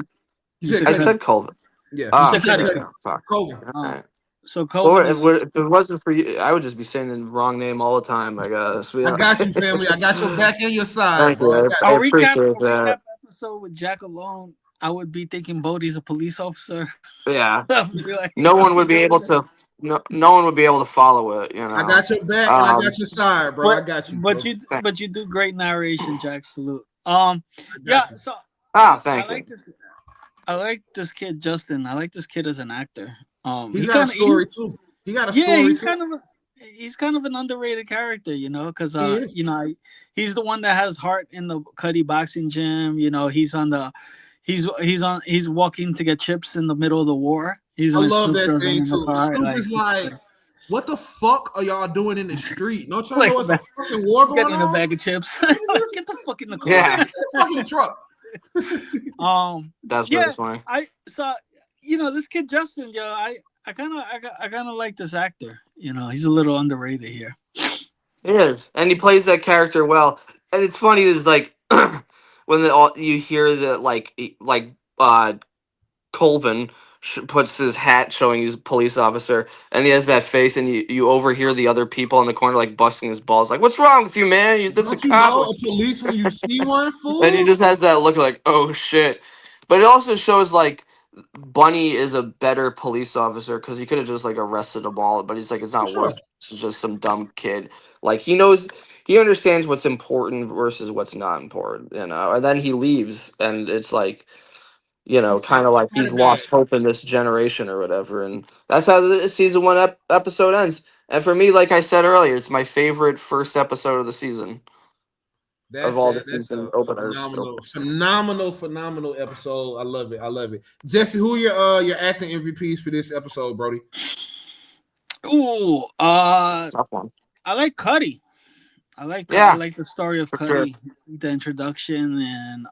I said Colvin. Yeah. Oh, You said Cutty. fuck. Colvin. Alright. So Colvin Well, if it wasn't for you, I would just be saying the wrong name all the time. I guess. I got you, family. I got your back and your side, Thank bro. you. I appreciate that. recap episode with Jack alone, I would be thinking Bodie's a police officer. Yeah. Like, No one would be able to. No one would be able to follow it. You know. I got your back and I got your side, bro. I got you. But bro. you do great narration, Jack. Salute. Yeah. you. So thank you. I like this kid, Justin. I like this kid as an actor. He's got a story too. He got a story yeah, he's too. he's kind of an underrated character, you know, because is. you know, he's the one that has heart in the Cutty boxing gym. You know, he's walking to get chips in the middle of the war. I love that scene too. Snoop is like, what the fuck are y'all doing in the street? Don't y'all know it's a fucking war going on? Getting a bag of chips. Let's get the fuck in the car. Yeah. Get the fucking truck. That's yeah, really funny. I saw, you know, this kid Justin, yo, I kind of like this actor. You know, he's a little underrated here. He is, and he plays that character well. And it's funny is like when you hear that like Colvin puts his hat showing he's a police officer, and he has that face, and you overhear the other people in the corner like busting his balls, like, "What's wrong with you, man? That's a cop." Know a police when you see one, fool? And he just has that look like, "Oh shit!" But it also shows like Bunny is a better police officer because he could have just like arrested them all, but he's like, it's not worth it. It's just some dumb kid. Like he understands what's important versus what's not important, you know. And then he leaves, and it's like, you know, kind of like he's lost hope in this generation or whatever. And that's how the season 1 episode ends. And for me, like I said earlier, it's my favorite first episode of the season. Of all the season openers. Phenomenal episode. I love it. Jesse, who are your acting MVPs for this episode, Brody? Ooh, tough one. I like Cutty. I like the story of Cutty, the introduction, and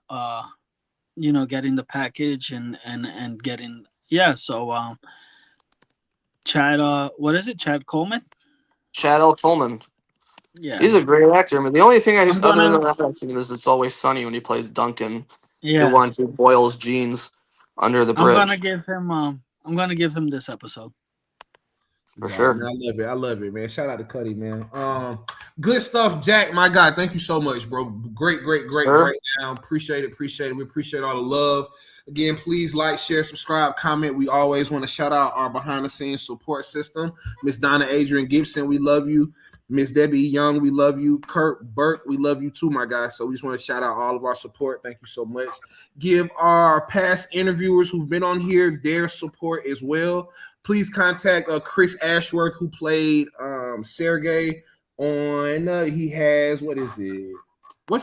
getting the package and getting so Chad what is it? Chad Coleman? Chad L. Coleman. Yeah. He's a great actor. I mean, the only thing other than that I've seen is It's Always Sunny when he plays Duncan. Yeah. The one who boils jeans under the bridge. I'm gonna give him this episode. For sure. Man, I love it, man. Shout out to Cutty, man. Good stuff, Jack. My God, thank you so much, bro. Great breakdown. Appreciate it. We appreciate all the love. Again, please like, share, subscribe, comment. We always want to shout out our behind the scenes support system. Miss Donna Adrian Gibson, we love you. Miss Debbie Young, we love you. Kurt Burke, we love you too, my guys. So we just want to shout out all of our support. Thank you so much. Give our past interviewers who've been on here their support as well. Please contact Chris Ashworth, who played Sergey on. He has What's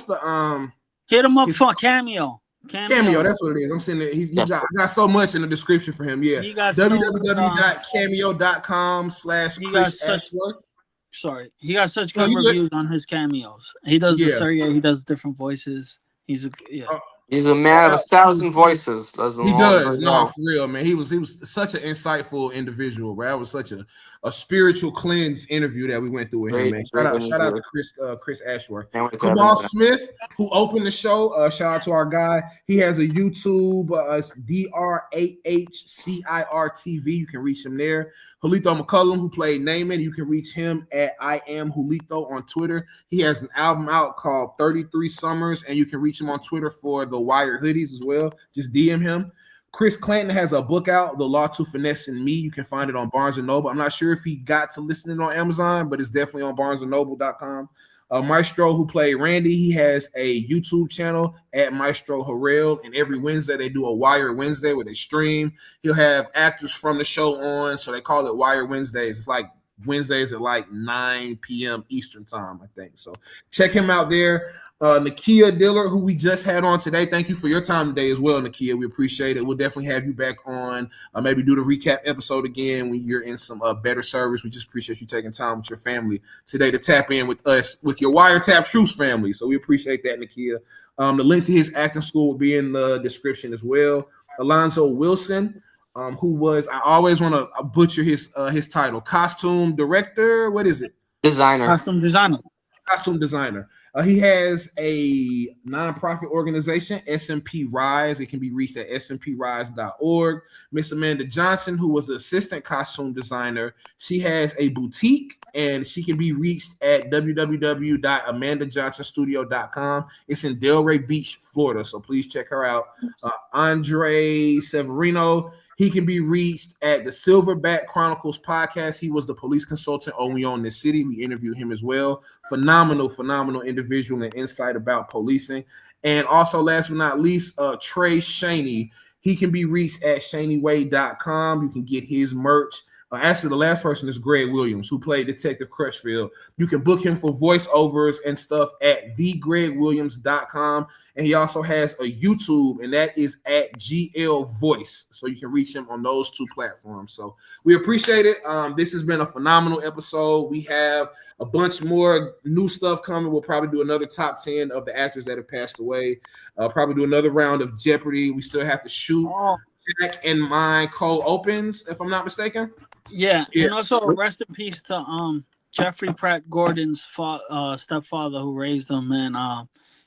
the hit him up for Cameo. Cameo, that's what it is. I'm saying that he got, I got so much in the description for him. Yeah, www.cameo.com/Chris Ashworth. Sorry, he got such good reviews on his cameos. He does the Sergey. He does different voices. He's a man of 1,000 voices. He does. No, for real, man. He was such an insightful individual, bro. That was such a spiritual cleanse interview that we went through with him, man. Shout out to Chris Ashworth. Kamal Smith, who opened the show. Shout out to our guy. He has a YouTube, DRAHCIR TV. You can reach him there. Julito McCullum, who played Naaman, you can reach him at I Am Julito on Twitter. He has an album out called 33 Summers, and you can reach him on Twitter for the Wire hoodies as well. Just DM him. Chris Clanton has a book out, The Law to Finessing Me. You can find it on Barnes & Noble. I'm not sure if he got to listening on Amazon, but it's definitely on barnesandnoble.com. Maestro, who played Randy, he has a YouTube channel at Maestro Harrell, and every Wednesday they do a Wire Wednesday where they stream. He'll have actors from the show on, so they call it Wire Wednesdays. It's like Wednesdays at like 9 p.m. Eastern time, I think. So check him out there. Nakia Dillard, who we just had on today. Thank you for your time today as well, Nakia. We appreciate it. We'll definitely have you back on. Maybe do the recap episode again when you're in some better service. We just appreciate you taking time with your family today to tap in with us, with your Wiretapped Truths family. So we appreciate that, Nakia. The link to his acting school will be in the description as well. Alonzo Wilson, who was, I always want to butcher his title, costume director. What is it? Costume designer. He has a nonprofit organization, SMP Rise. It can be reached at smprise.org. Miss Amanda Johnson, who was the assistant costume designer, she has a boutique, and she can be reached at www.amandajohnsonstudio.com. It's in Delray Beach, Florida, so please check her out. Andre Severino, he can be reached at the Silverback Chronicles podcast. He was the police consultant on We Own This City. We interviewed him as well. Phenomenal individual and insight about policing. And also, last but not least, Trey Shaney. He can be reached at shaneyway.com. You can get his merch. Actually, the last person is Greg Williams, who played Detective Crutchfield. You can book him for voiceovers and stuff at thegregwilliams.com. And he also has a YouTube, and that is at GL Voice. So you can reach him on those two platforms. So we appreciate it. This has been a phenomenal episode. We have a bunch more new stuff coming. We'll probably do another top 10 of the actors that have passed away. Probably do another round of Jeopardy. We still have to shoot Jack and my co-opens, if I'm not mistaken. Yeah, and also rest in peace to Jeffrey Pratt Gordon's stepfather who raised him, and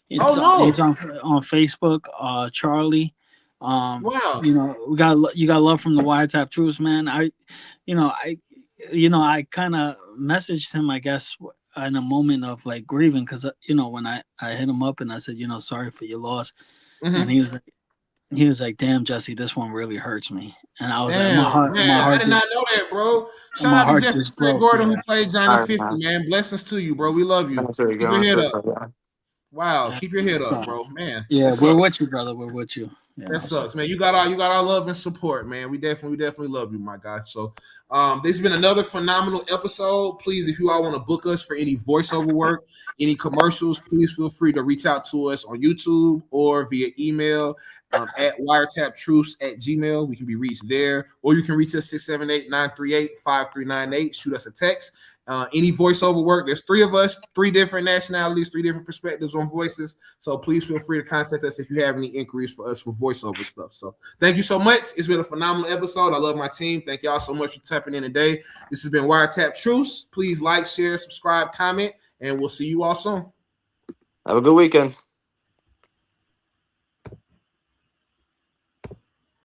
he's on Facebook. Charlie, wow, you got love from the Wiretapped Truths, man. I kind of messaged him, I guess, in a moment of like grieving, because when I hit him up and I said, sorry for your loss, and he was like, damn, Jesse, this one really hurts me. And I was like, my heart I did not know that, bro. Shout out to Jeffrey Pratt Gordon, who played Johnny 50, man. Blessings to you, bro. We love you. Keep your head up. Wow, keep your head up, bro. Man. Yeah, we're with you, brother. We're with you. Yeah, that sucks, man. You got our love and support, man. We definitely love you, my guy. So this has been another phenomenal episode. Please, if you all want to book us for any voiceover work, any commercials, please feel free to reach out to us on YouTube or via email at wiretappedtruths@gmail. We can be reached there, or you can reach us 678-938-5398. Shoot us a text. any voiceover work. There's 3 of us, 3 different nationalities, 3 different perspectives on voices. So please feel free to contact us if you have any inquiries for us for voiceover stuff. So thank you so much. It's been a phenomenal episode. I love my team. Thank y'all so much for tapping in today. This has been Wiretapped Truths. Please like, share, subscribe, comment, and we'll see you all soon. Have a good weekend.